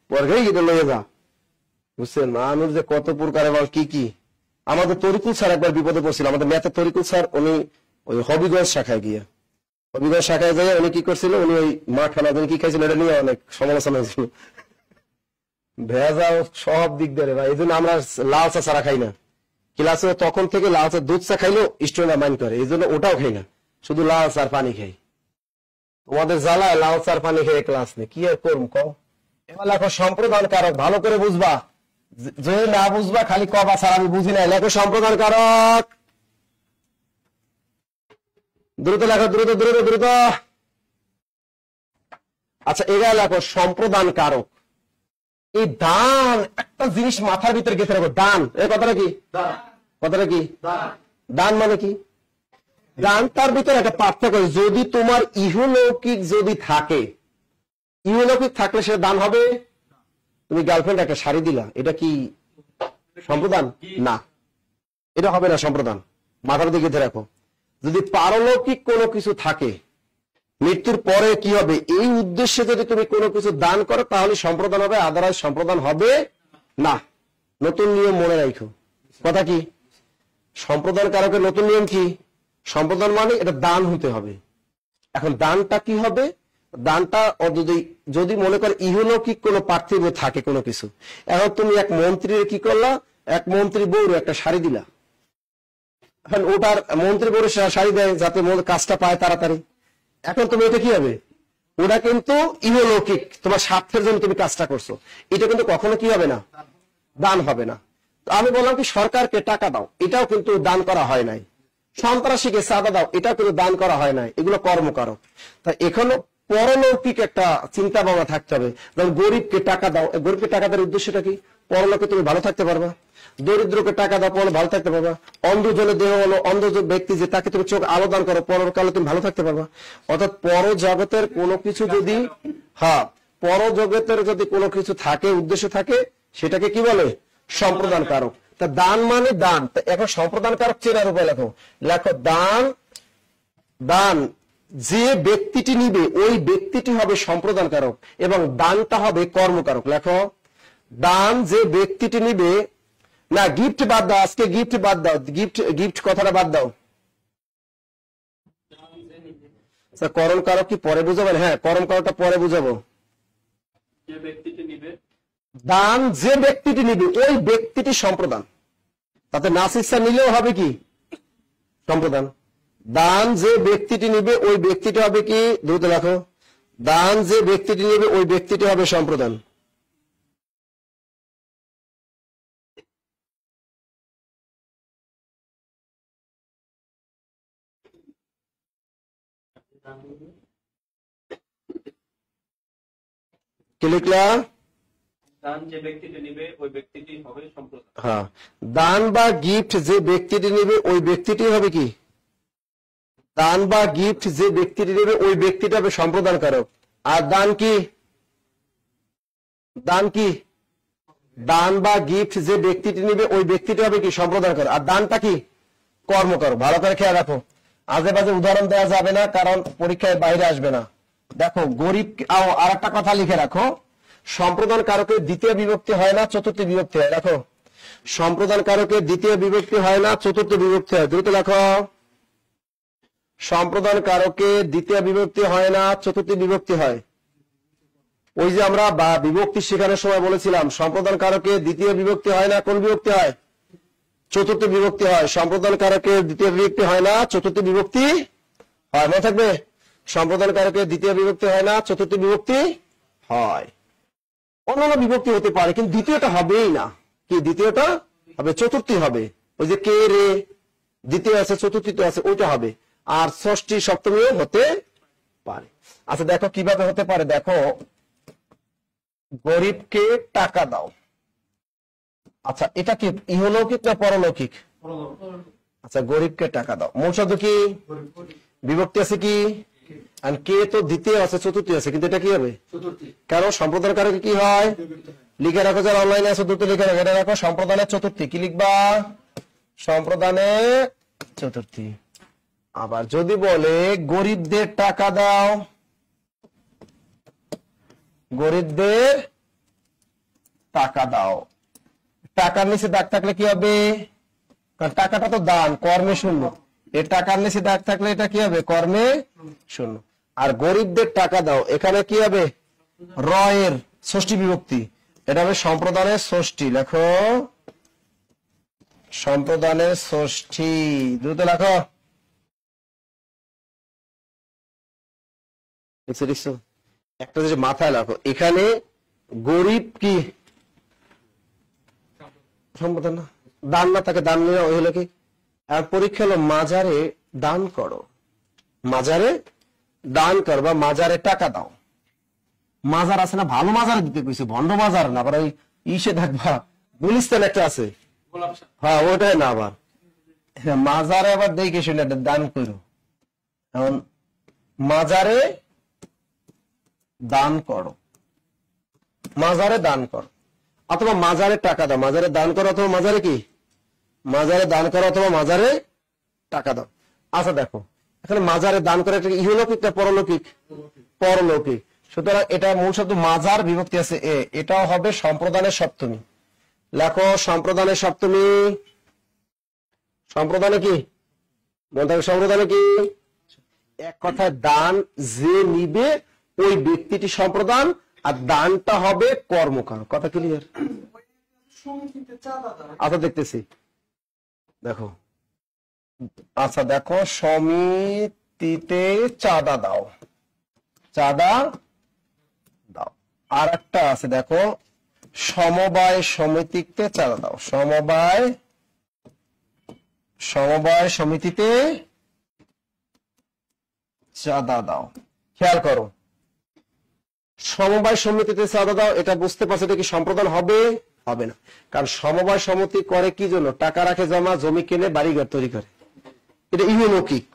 পরে গিয়ে লয়ে যা। বুঝছেন মানুষ যে কত প্রকার এবং কি কি। আমাদের তরিকুল স্যার একবার বিপদে পড়ছিল, আমাদের ম্যাথের তরিকুল স্যার, উনি ওই হবিগঞ্জ শাখায় গিয়ে, হবিগঞ্জ শাখায় যাই উনি কি করছিল, উনি ওই মাঠ খানা কি খাইছিল এটা নিয়ে অনেক সমালোচনা হয়েছিল। ভেজা সব দিক ধরে ভাই, এই জন্য আমরা লাল চা ছাড়া খাই না ক্লাসে। তখন থেকে লাল চা দুধ চা খাইলেও স্টুডেন্টরা মাইন্ড করে, এই জন্য ওটাও খাই না, শুধু লাল চার পানি খাই। তোমাদের জ্বালায় লাল চার পানি খেয়ে ক্লাস নেই, কি আর করুম কও। এবার লেখো সম্প্রদান কারক, ভালো করে বুঝবা, যে না বুঝবা খালি কবা স্যার আমি বুঝি না। লেখো সম্প্রদান কারক, দ্রুত লেখো, দ্রুত দ্রুত দ্রুত। আচ্ছা এরা লেখো সম্প্রদান কারক। এই দান একটা জিনিস মাথার ভিতরে গেঁথে রাখো, দান এই কথাটা কি? কথাটা কি? দান মানে কি? দান তার ভিতরে একটা পার্থক্য। যদি তোমার ইহলৌকিক যদি থাকে, ইহলৌকিক থাকলে সেটা দান হবে। তুমি গার্লফ্রেন্ড একটা শাড়ি দিলা, এটা কি সম্প্রদান? না, এটা হবে না সম্প্রদান। মাথার দিকে গেঁথে রাখো। যদি পারলৌকিক কোনো কিছু থাকে, মৃত্যুর পরে কি হবে, এই উদ্দেশ্যে যদি তুমি কোনো কিছু দান করো তাহলে সম্প্রদান হবে, আদারওয়াইজ সম্প্রদান হবে না। নতুন নিয়ম মনে রাখো। কথা কি? সম্প্রদান কারকের নতুন নিয়ম কি? সম্প্রদান মানে এটা দান হতে হবে। এখন দানটা কি হবে? দানটা যদি মনে করে ইহলৌকিক কোনো পার্থিব থাকে কোনো কিছু, এখন তুমি এক মন্ত্রীর কি করলা, এক মন্ত্রী বউর একটা শাড়ি দিলা। এখন ওটার মন্ত্রী বউর শাড়ি দেয় যাতে কাজটা পায় তাড়াতাড়ি। এখন তুমি এটা কি হবে? ওটা কিন্তু ইহলৌকিক, তোমার স্বার্থের জন্য তুমি কাজটা করছো, এটা কিন্তু কখনো কি হবে না, দান হবে না। তো আমি বললাম কি সরকারকে টাকা দাও, এটাও কিন্তু দান করা হয় নাই। সন্ত্রাসীকে চাঁদা দাও, এটাও কিন্তু দান করা হয় নাই। এগুলো কর্মকারক। তাই এখনো পরলৌকিক একটা চিন্তা ভাবনা থাকতে হবে। যেমন গরিবকে টাকা দাও, গরিবকে টাকা দেওয়ার উদ্দেশ্যটা কি? পরলোকে তুমি ভালো থাকতে পারবা। দরিদ্রকে টাকা দাও, পরে ভালো থাকতে পারবা। অন্ধজনের দেহ হলো, অন্ধ ব্যক্তি যে তাকে তুমি চোখ আলো দান করো, পরকালে তুমি ভালো থাকতে পারবা। অর্থাৎ পর জগতের কোনো কিছু যদি, পর জগতের যদি কোনো কিছু থাকে, উদ্দেশ্য থাকে, সেটাকে কি বলে? সম্প্রদান কারক। তা দান মানে দান। এখন সম্প্রদান কারক চেনার উপায় লেখো। লেখো দান, দান যে ব্যক্তিটি নিবে ওই ব্যক্তিটি হবে সম্প্রদান কারক এবং দানটা হবে কর্মকারক। লেখো দান যে ব্যক্তিটি নিবে, না গিফট বাদ দাও, আজকে গিফট বাদ দাও, গিফট কথাটা বাদ দাও। করণ কারক কি পরে বুঝাবেন? হ্যাঁ, করণ কারকটা পরে বুঝাবো। দান যে ব্যক্তিটি নিবে ওই ব্যক্তিটি সম্প্রদান। তাতে নাসিসা নিলেও হবে কি? সম্প্রদান। দান যে ব্যক্তিটি নিবে ওই ব্যক্তিটি হবে কি? দ্রুত লেখো। দান যে ব্যক্তিটি নিবে ওই ব্যক্তিটি হবে সম্প্রদান। কি লিখলা? দান যে ব্যক্তিটি নিবে ওই ব্যক্তিটি হবে সম্প্রদান। হ্যাঁ, দান বা গিফট যে ব্যক্তিটি নিবে ওই ব্যক্তিটি হবে কি? দান বা গিফট যে ব্যক্তিটি নেবে ওই ব্যক্তিটা হবে সম্প্রদান কারক। আর দান কি? দান কি? দান বা গিফট যে ব্যক্তিটি নেবে ওই ব্যক্তিটা হবে কি? সম্প্রদান কারক। আর দানটা কি? কর্মকারক। ভালো করে খেয়াল রাখো, আজে বাজে উদাহরণ দেওয়া যাবে না, কারণ পরীক্ষায় বাইরে আসবে না। দেখো গরিব, আর একটা কথা লিখে রাখো, সম্প্রদান কারকের দ্বিতীয় বিভক্তি হয় না, চতুর্থ বিভক্তি হয়। দেখো সম্প্রদান কারকের দ্বিতীয় বিভক্তি হয় না, চতুর্থ বিভক্তি হয়। দ্রুত লেখো। সম্প্রদান কারকে দ্বিতীয় বিভক্তি হয় না, চতুর্থ বিভক্তি হয়। ওই যে আমরা বা বিভক্তি শেখানোর সময় বলেছিলাম, সম্প্রদান কারকে দ্বিতীয় বিভক্তি হয় না, কোন বিভক্তি হয়? চতুর্থ বিভক্তি হয়। সম্প্রদান কারকে দ্বিতীয় বিভক্তি হয় না, চতুর্থ বিভক্তি হয়। মনে থাকবে, সম্প্রদান কারকে দ্বিতীয় বিভক্তি হয় না, চতুর্থ বিভক্তি হয়। অন্যান্য বিভক্তি হতে পারে, কিন্তু দ্বিতীয়টা হবেই না। কি দ্বিতীয়টা হবে? চতুর্থী হবে। ওই যে কে রে দ্বিতীয় আছে, চতুর্থী আছে, ওইটা হবে। আর ষষ্ঠী সপ্তমীও হতে পারে। আচ্ছা দেখো কিভাবে হতে পারে। দেখো গরিবকে টাকা দাও। আচ্ছা এটা কি ইহলৌকিক না পরলৌকিক? আচ্ছা গরিবকে টাকা দাও, মূল শব্দ কি? বিভক্তি আছে কি? আর কে তো দ্বিতীয় আছে, চতুর্থী আছে, কিন্তু এটা কি হবে? কারণ সম্প্রদান কারকে কি হয়? লিখে রাখো, যারা অনলাইনে আছে দ্রুত লিখে রাখো। এটা রাখো সম্প্রদানের চতুর্থী। কি লিখবা? সম্প্রদানের চতুর্থী। আবার যদি বলে গরিবদের টাকা দাও, গরিবদের টাকা দাও, টাকার নিচে দাগ থাকলে কি হবে? কারণ টাকাটা তো দান, কর্মে শূন্য। এর টাকার নিচে দাগ থাকলে এটা কি হবে? কর্মে শূন্য। আর গরিবদের টাকা দাও, এখানে কি হবে? রয়ের ষষ্ঠী বিভক্তি, এটা হবে সম্প্রদানের ষষ্ঠী। লেখো সম্প্রদানের ষষ্ঠী। দ্রুত লেখো। একটা যে মাথায় রাখো, এখানে গরিব কি সম্প্রদান না, দান না তাকে দান নেওয়া, ওই হলো কি? আর পরীক্ষা হলো মাজারে দান করো, মাজারে দান কর বা মাজারে টাকা দাও। মাজার আছে না, ভালো মাজার দিতে কইছে, ভন্ড মাজার না, আবার ওই ইসে দেখবা গুলিস্তান একটা আছে, হ্যাঁ ওটাই না, আবার মাজারে আবার দেখে শুনে দান করো। এখন মাজারে দান করো, মাজারে দান করো, অথবা মাজারে টাকা দাও, মাজারে দান করো অথবা মাজারে কি, মাজারে দান করো অথবা মাজারে টাকা দাও। আচ্ছা দেখো এখানে মাজারে দান করে একটা ইহলৌকিক না পরলৌকিক, পরলৌকিক, সুতরাং এটা মূল শব্দ মাজার বিভক্তি আছে এ, এটাও হবে সম্প্রদানের সপ্তমী। লেখো সম্প্রদানের সপ্তমী, সম্প্রদানে কি মনে থাকবে, সম্প্রদানে কি, এক কথায় দান যে নিবে ওই ব্যক্তিটি সম্প্রদান, আর দানটা হবে কর্মকার। কথা ক্লিয়ার? আচ্ছা দেখতেছি, দেখো, আচ্ছা দেখো, সমিতিতে চাঁদা দাও, চাঁদা দাও। আর একটা আছে দেখো, সমবায় সমিতিতে চাঁদা দাও, সমবায়, সমবায় সমিতিতে চাঁদা দাও। খেয়াল করো, সমবায় সমিতিতে চাঁদা দাও, এটা বুঝতে পারছো এটা কি সম্প্রদান হবে? হবে না, কারণ সমবায় সমিতি করে কি জন্য? টাকা রাখে জমা, জমি কিনে বাড়িঘর তৈরি করে, এটা ইহলৌকিক।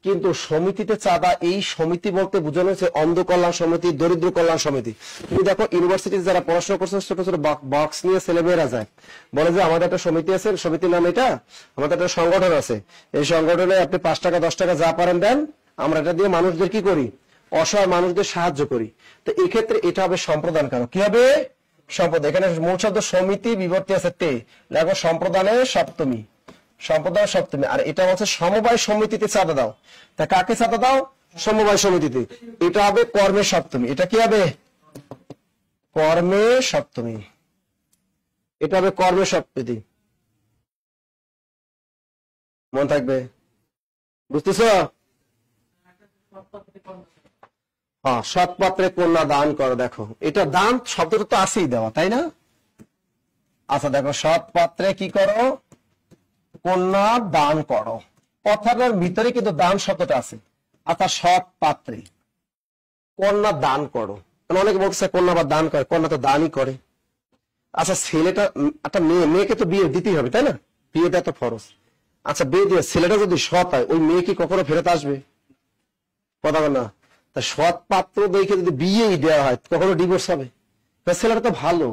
কিন্তু সমিতিতে চাঁদা, এই সমিতি বলতে বোঝানো হচ্ছে অন্ধ কল্যাণ সমিতি, দরিদ্র কল্যাণ সমিতি। তুমি দেখো ইউনিভার্সিটিতে যারা পড়াশোনা করছে, ছোট ছোট বক্স নিয়ে ছেলেমেয়েরা যায়, বলে যে আমাদের একটা সমিতি আছে, সমিতির নাম এটা, আমাদের একটা সংগঠন আছে, এই সংগঠনে আপনি 5 টাকা 10 টাকা যা পারেন দেন, আমরা এটা দিয়ে মানুষদের কি করি, অসহায় মানুষদের সাহায্য করি। তো এই ক্ষেত্রে এটা হবে সম্প্রদান কারক। কি হবে? সম্প্রদান। এখানে মূল শব্দ সমিতি বিভক্তি আছে তে, দেখো সম্প্রদানের সপ্তমী, সম্প্রদানের সপ্তমী। আর এটা হচ্ছে সমবায় সমিতিতে চাঁদা দাও, তা কাকে চাঁদা দাও? সমবায় সমিতিতে। এটা হবে কর্মের সপ্তমী। এটা কি হবে? কর্মের সপ্তমী। এটা হবে কর্মের সপ্তমী। মন থাকবে? বুঝতেছ? হ্যাঁ, সৎ পাত্রে কন্যা দান করো। দেখো এটা দান শব্দটা তো আছেই দেওয়া, তাই না? আচ্ছা দেখো, সৎ পাত্রে কি করো? কন্যা দান করো। কথাটার ভিতরে কিন্তু দান শব্দটা আছে। আচ্ছা, সৎ পাত্রে কন্যা দান করো, অনেকে বলছে কন্যা বা দান করে, কন্যা তো দানই করে। আচ্ছা, ছেলেটা একটা মেয়েকে তো বিয়ে দিতেই হবে, তাই না? বিয়েটা তো ফরজ। আচ্ছা, বিয়ে দিয়ে ছেলেটা যদি সৎ হয়, ওই মেয়ে কি কখনো ফেরত আসবে? কথা বল না। তা সৎ পাত্র দেখে যদি বিয়েই দেওয়া হয়, কখনো ডিভোর্স হবে? ছেলেটা তো ভালো,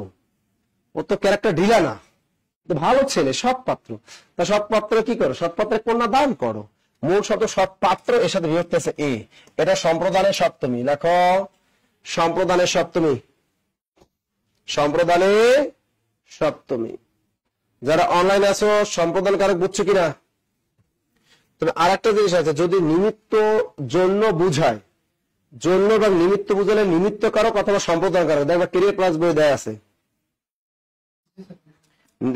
ও তো ক্যারেক্টার ঢিলা না, ভালো ছেলে, সৎ পাত্র। তা সৎ পাত্র কি করো? সৎ পাত্রে কন্যা দান করো। মূল শব্দ সৎ পাত্র, এর সাথে বিভক্তি আছে এ, এটা সম্প্রদানের সপ্তমী। লেখো সম্প্রদানের সপ্তমী, সম্প্রদানের সপ্তমী। যারা অনলাইনে আছো, সম্প্রদান কারক বুঝছো কিনা? তবে আর একটা জিনিস আছে, যদি নিমিত্ত জন্য বুঝায়, জন্য বা নিমিত্ত বুঝালে নিমিত্ত কারক অথবা সম্প্রদান কারক। দেখবা ক্যারিয়ার প্লাস বই দেয়া আছে,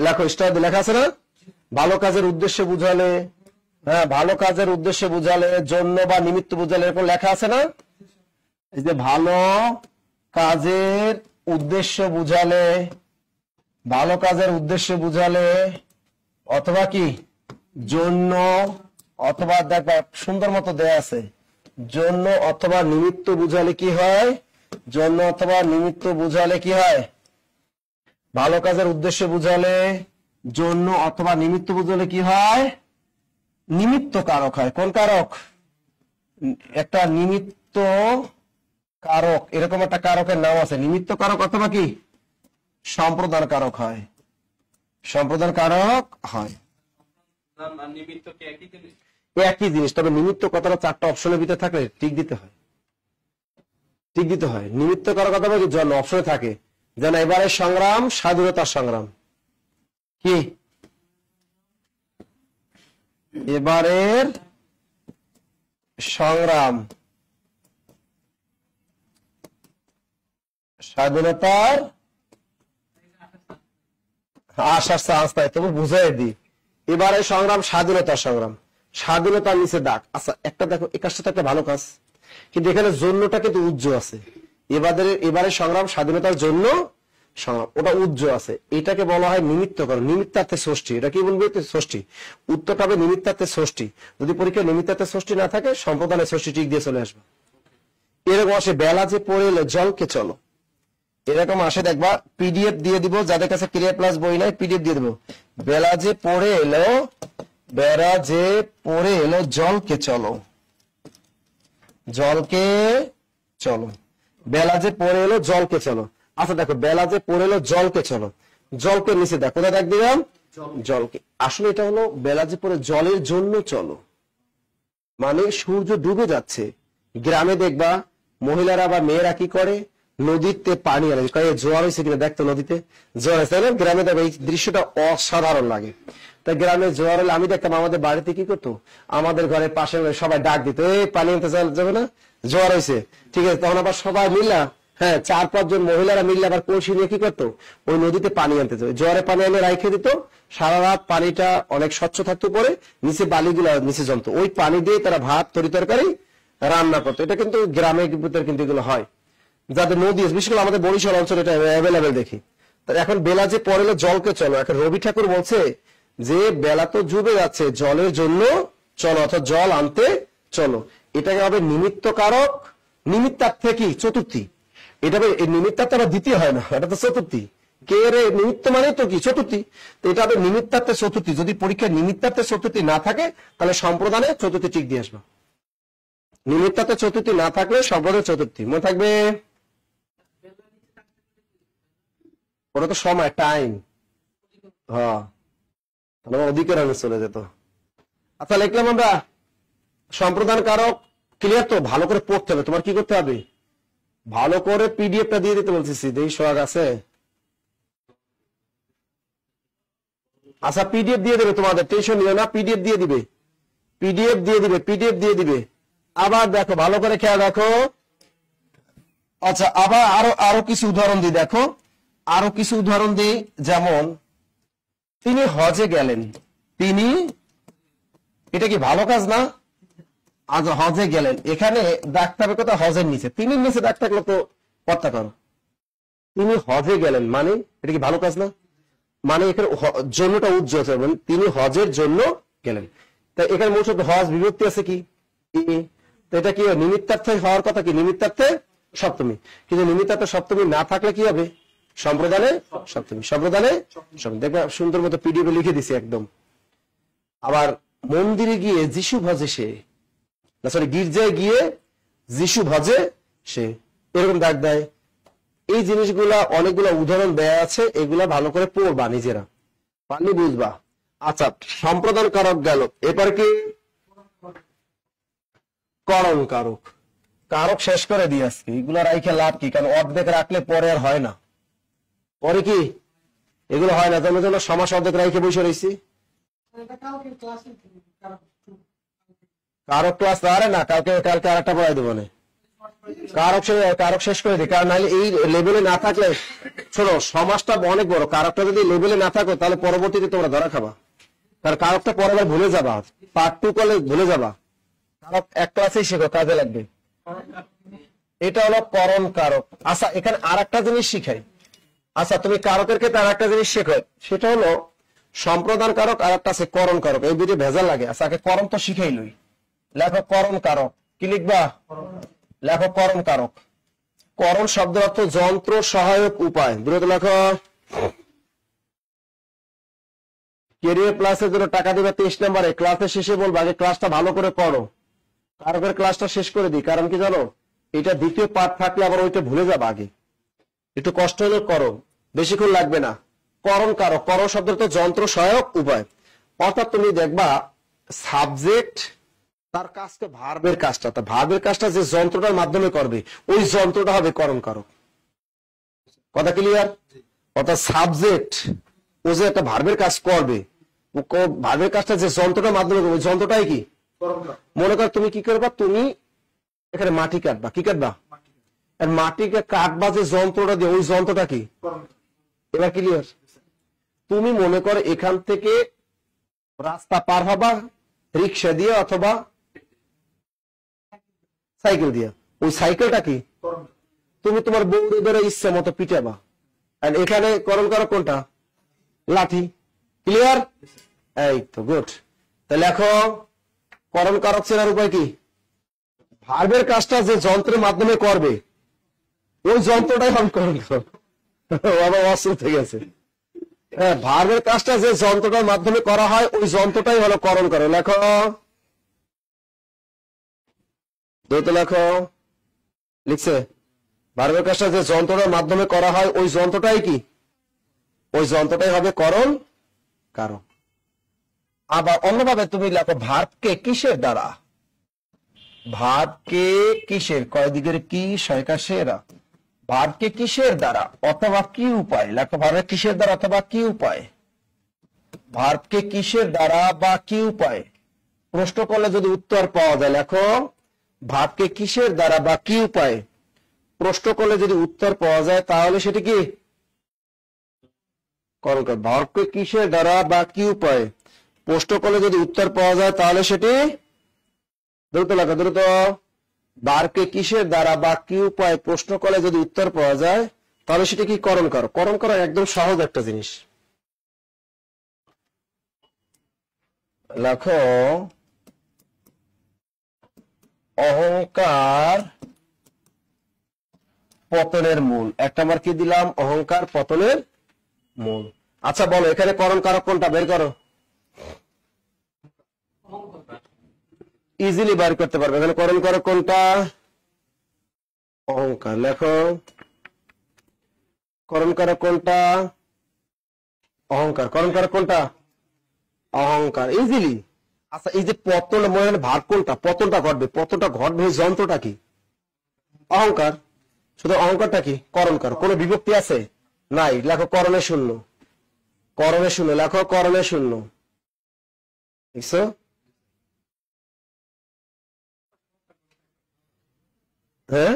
লেখো স্টার লেখা আছে না? ভালো কাজের উদ্দেশ্যে বুঝালে, হ্যাঁ ভালো কাজের উদ্দেশ্যে বুঝালে, জন্য বা নিমিত্ত বুঝালে, এরকম লেখা আছে না? এই যে ভালো কাজের উদ্দেশ্য বুঝালে, ভালো কাজের উদ্দেশ্য বুঝালে, অথবা কি জন্য, অথবা দেখবা সুন্দর মতো দেয়া আছে, জন্য অথবা নিমিত্ত বুঝালে কি হয়? জন্য অথবা নিমিত্ত বুঝালে কি হয়? ভালো কাজের উদ্দেশ্য বুঝালে, জন্য অথবা নিমিত্ত বুঝালে কি হয়? নিমিত্ত কারক হয়। কোন কারক? একটা নিমিত্ত কারক, এরকম একটা কারকের নাম আছে, নিমিত্ত কারক অথবা কি সম্প্রদান কারক হয়, সম্প্রদান কারক হয়। নাম আর নিমিত্ত কি একই জিনিস? একই জিনিস, তবে নিমিত্ত কথাটা 4টা অপশনের ভিতরে থাকলে ঠিক দিতে হয়, ঠিক দিতে হয়। নিমিত্ত কারক অথবা কি জন্য অপশনে থাকে, যেন এবারের সংগ্রাম স্বাধীনতার সংগ্রাম। কি এবারের সংগ্রাম স্বাধীনতার আশ্বাস আস্তায়, তবু বুঝাই দি, এবারে সংগ্রাম স্বাধীনতার সংগ্রাম, স্বাধীনতার নিচে ডাক। আচ্ছা একটা দেখো, এই কাজটা একটা ভালো কাজ, কিন্তু এখানে জন্যটা কিন্তু উজ্জ্ব আছে। এবারে সংগ্রাম স্বাধীনতার জন্য সংগ্রাম, ওটা উজ্জ্ব আছে, এটাকে বলা হয় নিমিত্ত কারণ, নিমিত্তার্থে ষষ্ঠী। এটা কি বলবে? ষষ্ঠী। উত্তরটা হবে নিমিত্তার্থে ষষ্ঠী। যদি পরীক্ষায় নিমিত্তার্থে ষষ্ঠী না থাকে, সম্প্রদানের ষষ্ঠী ঠিক দিয়ে চলে আসবে। এরকম আসে বেলা যে পড়ে এলো জলকে চলো, এরকম আসে দেখবা। পিডিএফ দিয়ে দিব, যাদের কাছে ক্লিয়ার প্লাস বই নাই পিডিএফ দিয়ে দিব। বেলা যে পড়ে এলো, বেলা যে পড়ে এলো জলকে চলো, জলকে চলো, বেলা যে পড়ে এলো জলকে চলো। আচ্ছা দেখো, বেলা যে পড়ে এলো জলকে চলো, জলকে নিচে দেখো, কোথায় দেখ দিলাম জলকে। আসলে এটা হলো বেলা যে পড়ে জলের জন্য চলো, মানে সূর্য ডুবে যাচ্ছে। গ্রামে দেখবা মহিলারা বা মেয়েরা কি করে, নদীতে পানি আনে, জোয়ার হয়েছে কিনা দেখতো, নদীতে জোয়ার হয়েছে তাই না? গ্রামে দেখবে এই দৃশ্যটা অসাধারণ লাগে। তাই গ্রামে জোয়ার হলে আমি দেখতাম আমাদের বাড়িতে কি করতো, আমাদের ঘরের পাশে সবাই ডাক দিত, এই পানি আনতে যাবে না, জোয়ার হয়েছে, ঠিক আছে। তখন আবার সবাই মিললা, হ্যাঁ 4-5 জন মহিলারা মিললে আবার কলসি নিয়ে কি করতো, ওই নদীতে পানি আনতে যেত, জোয়ারে পানি এনে রাইখে দিত। সারা রাত পানিটা অনেক স্বচ্ছ থাকতো, পরে নিচে বালিগুলা নিচে জমতো, ওই পানি দিয়ে তারা ভাত তরি তরকারি রান্না করতো। এটা কিন্তু গ্রামের ভিতরে কিন্তু এগুলো হয়, যাদের নদী আছে, বিশেষ করে আমাদের বরিশাল অঞ্চলে এটা অ্যাভেলেবেল দেখি। এখন বেলা যে পড়েলো জলকে চলো, এখন রবি ঠাকুর বলছে যে বেলা তো ডুবে যাচ্ছে, জলের জন্য চলো, অর্থাৎ জল আনতে চলো। এটাকে হবে নিমিত্ত কারক, নিমিত্তার্থে কি চতুর্থী, এটা নিমিত্তার্থে আবার দ্বিতীয় হয় না, এটা তো চতুর্থী। কে রে নিমিত্ত মানে তো কি চতুর্থী, তো এটা হবে নিমিত্তার্থে চতুর্থী। যদি পরীক্ষায় নিমিত্তার্থে চতুর্থী না থাকে তাহলে সম্প্রদানে চতুর্থী ঠিক দিয়ে আসবে। নিমিত্তার্থে চতুর্থী না থাকলে সম্প্রদায় চতুর্থী মনে থাকবে। ওটা তো সময়, টাইম, হ্যাঁ অধিকার চলে যেত। আচ্ছা লিখলাম আমরা সম্প্রদান কারক, ক্লিয়ার তো? ভালো করে পড়তে হবে, তোমার কি করতে হবে, ভালো করে পিডিএফটা দিয়ে দিতে বলতেছি, এই সোহাগ আছে। আচ্ছা পিডিএফ দিয়ে দেবে, তোমাদের টেনশন নিও না, পিডিএফ দিয়ে দিবে, পিডিএফ দিয়ে দিবে, পিডিএফ দিয়ে দিবে। আবার দেখো ভালো করে খেয়াল রাখো। আচ্ছা আবার আরো কিছু উদাহরণ দিই, দেখো আরো কিছু উদাহরণ দিই। যেমন তিনি হজে গেলেন, তিনি, এটা কি ভালো কাজ না? আজ হজে গেলেন, এখানে ডাকতে হবে কোথাও হজের নিচে, তিনি নিচে ডাক থাকলে তো কর্তা করো। তিনি হজে গেলেন মানে এটা কি ভালো কাজ না? মানে এখানে জন্যটা উজ্জ্বল, তিনি হজের জন্য গেলেন। তাই এখানে মূল শব্দ হজ বিভক্তি আছে কি, তো এটা কি নিমিত্তার্থে হওয়ার কথা, কি নিমিত্তার্থে সপ্তমী। কিন্তু নিমিত্তার্থে সপ্তমী না থাকলে কি হবে, সম্প্রদানে সপ্তমী, সম্প্রদানে সপ্তমী। দেখবে সুন্দর মতো পিডিএফ লিখে দিছি একদম। আবার মন্দিরে গিয়ে যিশু ভজে সে, না সরি গির্জায় গিয়ে যিশু ভজে সে, এরকম ডাক দেয়। এই জিনিসগুলা অনেকগুলা উদাহরণ দেয়া আছে, এগুলা ভালো করে পড়বা নিজেরা, পারলে বুঝবা। আচ্ছা সম্প্রদান কারক গেল, এবার কি করণ কারক। কারক শেষ করে দিয়ে আজকে, এগুলা রাইখে লাভ কি, কারণ অর্ধেক রাখলে পরে আর হয় না, পরে কি এগুলো হয় না। যেমন যেন সমাস অর্ধেক রাইখে বসে রয়েছি, কারক ক্লাস আরে না, কালকে আরেকটা পড়াই দেবো না, কারক শেষ করে দিই। কারণ নাহলে এই লেভেলে না থাকলে, শোনো সমাজটা অনেক বড়, কারকটা যদি লেভেলে না থাকো তাহলে পরবর্তীতে তোমরা ধরা খাবা। কারণ কারকটা পরে আবার ভুলে যাবা, পার্ট 2 করলে ভুলে যাবা। কারক এক ক্লাসেই শেখো, কাজে লাগবে। এটা হলো করণ কারক। আচ্ছা এখানে আর একটা জিনিস শিখাই। আচ্ছা তুমি কারকের ক্ষেত্রে আর একটা জিনিস শেখো, সেটা হলো সম্প্রদান কারক, আর একটা আছে করণ কারক। এই দুটো ভেজাল লাগে। আচ্ছা আগে করণ তো শিখাই লই। লেখো করণ কারক, কি লিখবা, লেখো করণ কারক। করণ শব্দের অর্থ যন্ত্র সহায়ক উপায়, দ্রুত লেখো। ক্যারিয়ার ক্লাসের জন্য টাকা দিবে 23 নম্বরে, ক্লাসের শেষে বলবো আগে ক্লাসটা ভালো করে করো, কারকের ক্লাসটা শেষ করে দিই। কারণ কি জানো, এটা দ্বিতীয় পার্ট থাকলে আবার ওইটা ভুলে যাবে। আগে একটু কষ্ট হলে করো, বেশিক্ষণ লাগবে না। করণ কারক, করণ শব্দের তো যন্ত্র সহায়ক উপায়, অর্থাৎ তুমি দেখবা সাবজেক্ট তার কাজটা ভার্বের কাজটা, তা ভার্বের কাজটা যে যন্ত্রটার মাধ্যমে করবে ওই যন্ত্রটা হবে করণ কারক। কথা ক্লিয়ার? অর্থাৎ সাবজেক্ট ও যে একটা ভার্বের কাজ করবে, ভার্বের কাজটা যে যন্ত্রটার মাধ্যমে করবে ওই যন্ত্রটাই কি মনে কর তুমি কি করবা, তুমি এখানে মাটি কাটবা, কি কাটবা, আর মাটিকে কাটবা যে যন্ত্রটা দিয়ে ওই যন্ত্রটা কি। এবার ক্লিয়ার? তুমি মনে করো এখান থেকে রাস্তা পার হবা রিক্সা দিয়ে অথবা সাইকেল দিয়ে, ওই সাইকেলটা কি তুমি তোমার বউরে ধরে ইচ্ছা মতো পিটাবা। আর এখানে করণ কারক কোনটা, লাঠি। ক্লিয়ার? এই তো গুড। তাহলে লেখো করণ কারক চেনার উপায় কি, ভার্বের কাজটা যে যন্ত্রের মাধ্যমে করবে ওই যন্ত্রটাই আমি করণ করো। বাবা অসুস্থ হয়ে গেছে। হ্যাঁ, ভার্বের কাজটা যে যন্ত্রটার মাধ্যমে করা হয় ওই যন্ত্রটাই হলো করণ করো। লেখো, দ্রুত লেখো। লিখছে, ভার্বের কাজটা যে যন্ত্রটার মাধ্যমে করা হয় ওই যন্ত্রটাই কি? ওই যন্ত্রটাই হবে করণ কারক। আবার অন্যভাবে তুমি লেখো, ভার্বকে কিসের দ্বারা? ভার্বকে কিসের, কয় দিকের কি, সয়কাশেরা, ভার্বকে কিসের দ্বারা অথবা কি উপায়? লেখো, ভার্বকে কিসের দ্বারা অথবা কি উপায়? ভার্বকে কিসের দ্বারা বা কি উপায়? প্রশ্ন করলে যদি উত্তর পাওয়া যায়, লেখো, ভার্বকে কিসের দ্বারা বা কি উপায়? প্রশ্ন করলে যদি উত্তর পাওয়া যায় তাহলে সেটি কি করণ কারক। ভার্বকে কিসের দ্বারা বা কি উপায়? প্রশ্ন করলে যদি উত্তর পাওয়া যায় তাহলে সেটি, দ্রুত লেখো, দ্রুত। ভার্বকে কিসের দ্বারা বা কি উপায় প্রশ্ন করলে যদি উত্তর পাওয়া যায় তাহলে সেটা কি করণ কারক। করণ কারক একদম সহজ একটা জিনিস। লেখো, অহংকার পতনের মূল। একটা বার কি দিলাম? অহংকার পতনের মূল। আচ্ছা বলো, এখানে করণ কারক কোনটা বের করো। ইজিলি বের করতে পারবে। এখানে করণ কারক কোনটা? অহংকার। লেখো, করণ কারক কোনটা? অহংকার। করণ কারক কোনটা? অহংকার। ইজিলি। আচ্ছা, এই যে পতন ভার্ব কোনটা? পতনটা ঘটবে, পতনটা ঘটবে যন্ত্রটা কি? অহংকার। শুধু অহংকারটা কি করণ কারক। কোন বিভক্তি আছে? নাই। লেখো, করণে শূন্য। করণে শূন্য। লেখো, করণে শূন্য। দেখছো? হ্যাঁ,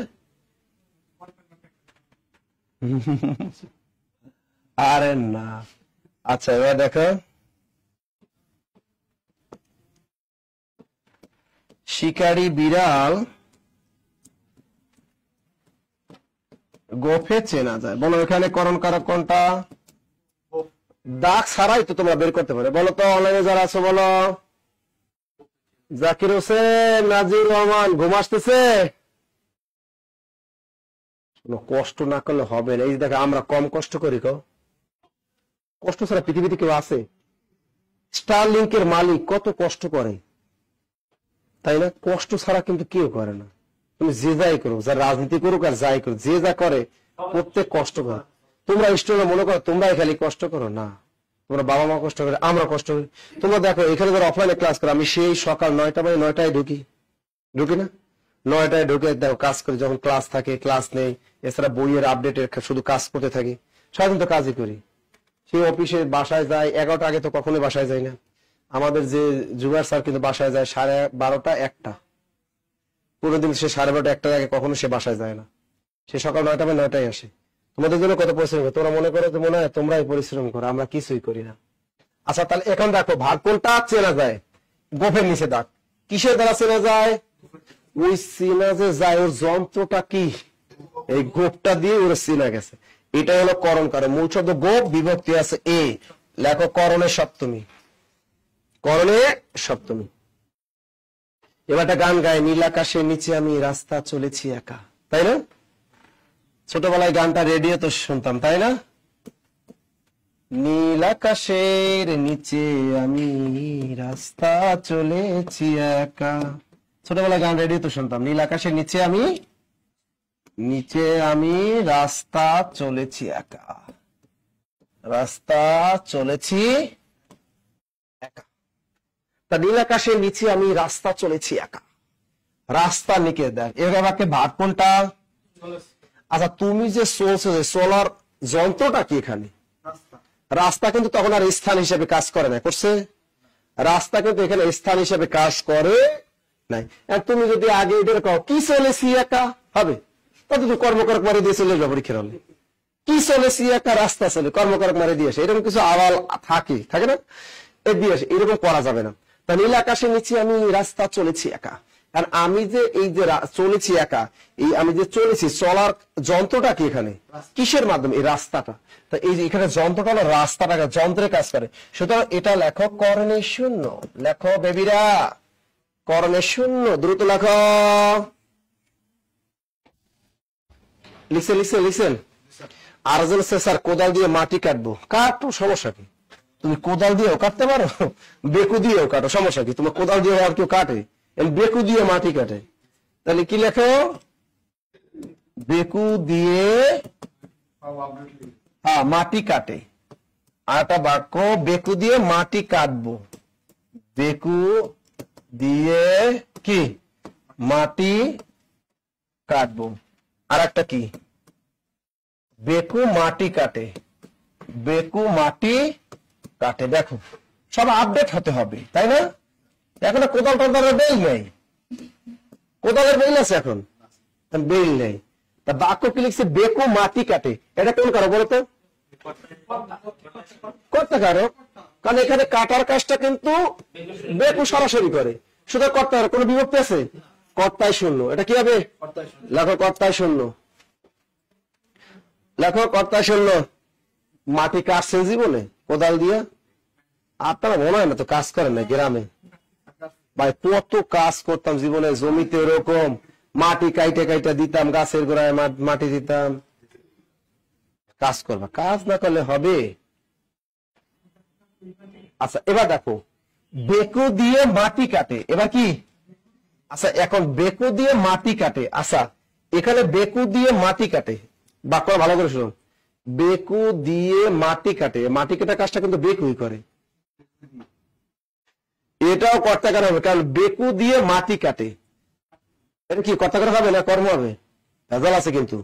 আরে না। আচ্ছা, এবার দেখো, শিকারী বিড়াল গোফে চেনা যায়। বলো, এখানে করণ কারক কোনটা? দাগ ছাড়াই তো তোমরা বের করতে পারো। বলো তো, অনলাইনে যারা আছো বলো। জাকির হোসেন, নাজির রহমান, ঘুম আসতেছে? কষ্ট না করলে হবে না। এই যে দেখো, আমরা কম কষ্ট করি। কষ্ট ছাড়া পৃথিবীতে কেউ আছে? স্টারলিংকের মালিক কত কষ্ট করে, তাই না? কষ্ট ছাড়া কিন্তু কেউ করে না। তুমি যে যাই করো, যা রাজনীতি করুক আর যাই করো, যে যা করে প্রত্যেক কষ্ট করে। তোমরা স্টুডেন্ট মনে করো তোমরাই খালি কষ্ট করো না, তোমরা বাবা মা কষ্ট করে, আমরা কষ্ট করি। তোমরা দেখো, এখানে ধরো অফলাইনে ক্লাস করো, আমি সেই সকাল 9টা বাজে 9টায় ঢুকি না? 9টায় ঢুকে দেখো কাজ করি। যখন ক্লাস থাকে ক্লাস নেই, এছাড়া বইয়ের আপডেটের শুধু কাজ করতে থাকি। সারাদিন তো কাজই করি। সেই অফিসে বাসায় যাই 11টা আগে তো কখনোই বাসায় যাই না। আমাদের যে জুবার স্যার কিন্তু বাসায় যায় 12:30 1টা। কোনোদিন সে 12:30 1টার আগে কখনো সে বাসায় যায় না। সে সকাল 9টা বা 9টায় আসে। তোমাদের জন্য কত পরিশ্রম করে। তোমরা মনে করো যে মনে হয় তোমরাই পরিশ্রম করো, আমরা কিছুই করি না। আচ্ছা, তাহলে এখন দেখো, ভাগ কোনটা চেনা যায়? গোফের নিচে দাগ। কিসের দ্বারা চেনা যায়? ওই চেনা যে যায় ওর যন্ত্রটা কি? এই গোপটা দিয়ে ওরা চেনা গেছে। এটা হলো করণ কারক। মূল শব্দ গোপ, বিভক্তি আছে এ। লেখো, করণের সপ্তমী। করণে সপ্তমী। এবার একটা গান গায়, নীল আকাশের নিচে আমি রাস্তা চলেছি একা, তাই না? ছোটবেলায় গানটা রেডিও তো শুনতাম, তাই না? নীল আকাশের নিচে আমি রাস্তা চলেছি একা। ছোটবেলায় গান রেডিও তো শুনতাম, নীল আকাশের নিচে আমি রাস্তা চলেছি একা, রাস্তা চলেছি একা। তা নীল আকাশের নিচে আমি রাস্তা চলেছি একা, রাস্তা লিখে দেন। এভাবে ভাগ কোনটা? আচ্ছা, তুমি যে চলছো, চলার যন্ত্রটা কি এখানে? রাস্তা কিন্তু তখন আর স্থান হিসেবে কাজ করে না, করছে? রাস্তা কিন্তু এখানে স্থান হিসেবে কাজ করে নাই। তুমি যদি আগে এদের কও কি চলেছি একা, হবে? তত তুমি কর্মকারক মারি দিয়ে চলে যাবো পরীক্ষার হলে। কি চলেছি একা, রাস্তা চলে, কর্মকারক মারি দিয়েছে, এরকম কিছু আওয়াল থাকে না? দিয়েছে, এরকম করা যাবে না। তা নীল আকাশের নিচে আমি রাস্তা চলেছি একা। আর আমি যে এই যে চলেছি একা, এই আমি যে চলেছি, চলার যন্ত্রটা কি এখানে? কিসের মাধ্যমে? এই রাস্তাটা। তা এই যে এখানে যন্ত্রটা হলো রাস্তাটা, যন্ত্রের কাজ করে। সুতরাং এটা লেখো, করণে শূন্য। লেখো বেবিরা, করণে শূন্য। দ্রুত লেখো। লিসেন আর একজন হচ্ছে স্যার কোদাল দিয়ে মাটি কাটবো। কাটো, সমস্যা কি? তুমি কোদাল দিয়েও কাটতে পারো, বেকু দিয়েও কাটো, সমস্যা কি? তোমার কোদাল দিয়ে আর কেউ কাটে, বেকু দিয়ে মাটি কাটে। তাহলে কি লেখো? বেকু দিয়ে মাটি কাটে। আর একটা বাক্য, বেকু দিয়ে মাটি কাটবো। বেকু দিয়ে কি মাটি কাটবো। আর একটা কি, বেকু মাটি কাটে। বেকু মাটি কাটে। দেখো সব আপডেট হতে হবে, তাই না? এখন কোদাল টোদালের বেল নেই, কোদালের বেল আছে এখন, বেল নেই। তা বাক্য কি লিখছে? বেকু মাটি কাটে। এটা কোন কারো বলো তো? করতে কারো, কারণ এখানে কাটার কাজটা কিন্তু বেকু সরাসরি করে, শুধু করতে পারো। কোনো বিভক্তি আছে? কর্তায় শূন্য। এটা কি হবে? লেখো কর্তায় শূন্য। লেখো কর্তায় শূন্য। মাটি কাটছেন জীবনে কোদাল দিয়া? আপনারা মনে হয় না তো কাজ করেন না গ্রামে? ভাই কত কাজ করতাম জীবনে, জমিতে এরকম মাটি কাইটে কাইটা দিতাম, গাছের গোড়ায় মাটি দিতাম। কাজ করবা, কাজ না করলে হবে? আচ্ছা এবার দেখো, বেকু দিয়ে মাটি কাটে। এবার কি? আচ্ছা এখন বেকু দিয়ে মাটি কাটে। আচ্ছা এখানে বেকু দিয়ে মাটি কাটে, বাক্য ভালো করে শুনুন। বেকু দিয়ে মাটি কাটে, মাটি কাটা কাজটা কিন্তু বেকুই করে। এটাও কর্তাকার হবে, কারণ বেকু দিয়ে মাটি কাটে। এটা কি কর্তাকার হবে না কর্ম হবে? ভেজাল আছে কিন্তু।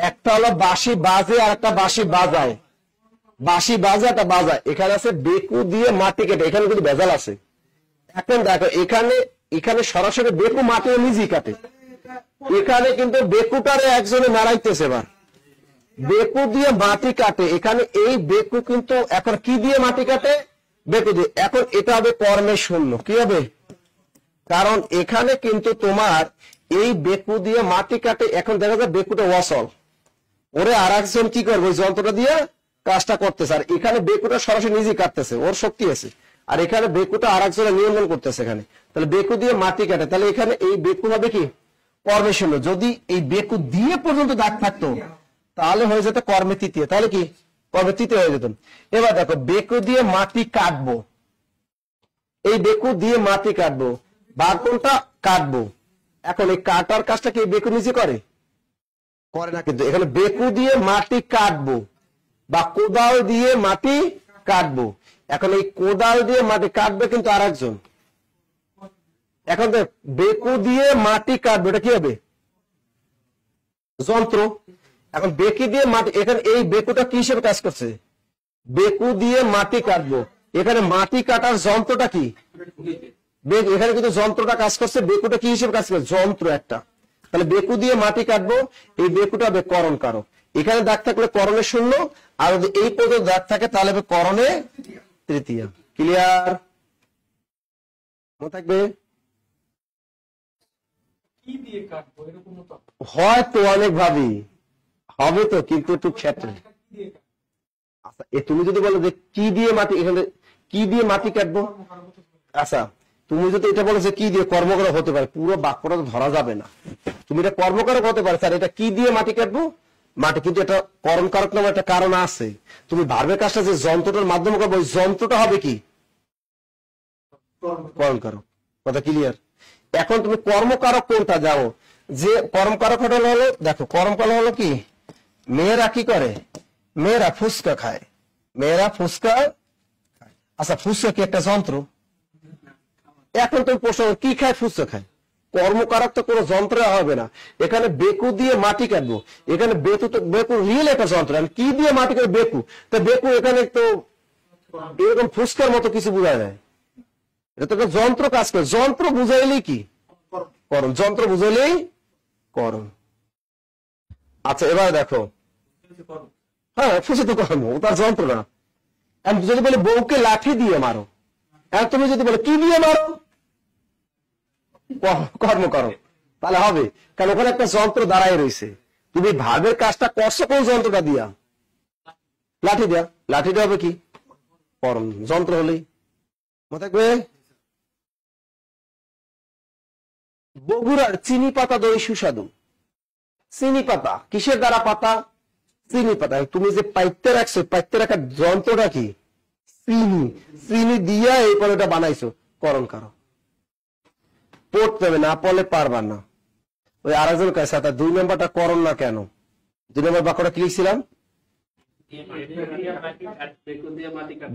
একটা হলো বাঁশি বাজে আর একটা বাঁশি বাজায়। বাঁশি বাজে একটা বাজায়। এখানে আছে বেকু দিয়ে মাটি কাটে, এখানে কিন্তু ভেজাল আছে। এখন দেখো এখানে সরাসরি বেকু মাটি নিজেই কাটে, এখানে কিন্তু বেকুটারে একজনে নাড়াইতেছে। এবার বেকু দিয়ে মাটি কাটে, এখানে এই বেকু কিন্তু এখন কি দিয়ে মাটি কাটে? বেকু দিয়ে। এখন এটা হবে কর্মে শূন্য। কি হবে? কারণ এখানে কিন্তু তোমার এই বেকু দিয়ে মাটি কাটে। এখন দেখা যায় বেকুটা ওয়াসল, ওরে আর একজন কি করবে? ওই যন্ত্রটা দিয়ে কাজটা করতেছে। আর এখানে বেকুটা সরাসরি নিজেই কাটতেছে, ওর শক্তি আছে। আর এখানে বেকুটা আর একজনের নিয়ন্ত্রণ করতেছে এখানে। তাহলে বেকু দিয়ে মাটি কাটে, তাহলে এখানে এই বেকু হবে কি? কর্মে শূন্য। যদি এই বেকু দিয়ে পর্যন্ত দাগ থাকতো তাহলে হয়ে যেত কর্মে তৃতীয়। তাহলে কি? কর্মে তৃতীয় হয়ে যেত। এবার দেখো, বেকু দিয়ে মাটি কাটবো। এই বেকু দিয়ে মাটি কাটবো, বাক্যটা কাটবো। এখন এই কাটার কাজটা কি বেকু নিজে করে? করে না কিন্তু। এখানে বেকু দিয়ে মাটি কাটবো বা কোদাল দিয়ে মাটি কাটবো। এখন এই কোদাল দিয়ে মাটি কাটবে কিন্তু আর একজন। এখন দেখ, বেকু দিয়ে মাটি কাটবে, এটা কি হবে? যন্ত্র। এখন বেকি দিয়ে মাটি, এখানে এই বেকুটা কি হিসেবে কাজ করছে? বেকু দিয়ে মাটি কাটবো। এখানে মাটি কাটার যন্ত্রটা কি? এখানে কিন্তু যন্ত্রটা কাজ করছে। বেকুটা কি হিসেবে কাজ করছে? যন্ত্র একটা। তাহলে বেকু দিয়ে মাটি কাটবো, এই বেকুটা হবে করণ কারক। এখানে দাগ থাকলে করণে শূন্য, আর যদি এই পদে দাগ থাকে তাহলে হবে করণে তৃতীয়। ক্লিয়ার? মনে থাকবে? হয়তো অনেক ভাবি হবে তো, কিন্তু একটু ক্ষেত্রে। আচ্ছা তুমি যদি বলো যে কি দিয়ে মাটি, এখানে কি দিয়ে মাটি কাটবো? আচ্ছা তুমি যদি এটা বলো যে কি দিয়ে কর্মকারক হতে পারে, পুরো বাক্যটা তো ধরা যাবে না। তুমি এটা কর্মকারক হতে পারে, স্যার এটা কি দিয়ে মাটি কাটবো? মাটি, কিন্তু এটা করণ কারক নামে একটা কারণ আছে। তুমি ভার্বের কাজটা যে যন্ত্রটার মাধ্যমে করবো, ওই যন্ত্রটা হবে কি? করণ কারক। কথা ক্লিয়ার? এখন তুমি কর্মকারক কোনটা যাও? যে কর্মকারক হলো, দেখো কর্মকারক হলো কি? মেয়েরা কি করে? মেয়েরা ফুচকা খায়। মেয়েরা ফুচকা খায়। আচ্ছা ফুচকা কি একটা যন্ত্র? এখন তুমি প্রশ্ন, কি খায়? ফুচকা খায়। কর্মকারক তো কোনো যন্ত্র হবে না। এখানে বেকু দিয়ে মাটি কাটবো, এখানে বেকু রিয়েল একটা যন্ত্র। কি দিয়ে মাটি কাটবে? বেকু। তো বেকু এখানে তো এরকম ফুচকার মতো কিছু বোঝা যায়। এটা তো একটা যন্ত্র কাজ করে। যন্ত্র বুঝাইলেই কি? করণ। যন্ত্র বুঝাইলেই করণ। আচ্ছা এবার দেখো, হ্যাঁ ফুসে তো কর্ম, ও তার যন্ত্র না। যদি বলে বউকে লাঠি দিয়ে মারো, আর তুমি যদি বলে কি দিয়ে মারো? কর্ম করো, তাহলে হবে। কারণ ওখানে একটা যন্ত্র দাঁড়ায় রয়েছে। তুমি ভাবের কাজটা করছো কোন যন্ত্রটা দিয়া? লাঠি দেয়া। লাঠিটা হবে কি? করণ। যন্ত্র হলেই। মনে থাকবে? বগুড়ার চিনি পাতা দই সুস্বাদু। চিনি পাতা। কিসের দ্বারা পাতা? চিনি পাতা। তুমি যে পাইতে রাখছো, পাইতে রাখার যন্ত্রটা কি? চিনি। চিনি দিয়া এই পরে এটা বানাইছো, করণ কারক। পড়তে হবে, না পড়লে পারবা না। ওই আরেকজন কাছে 2 নম্বরটা করণ না কেন? 2 নম্বর বাক্যটা কি লিখছিলাম?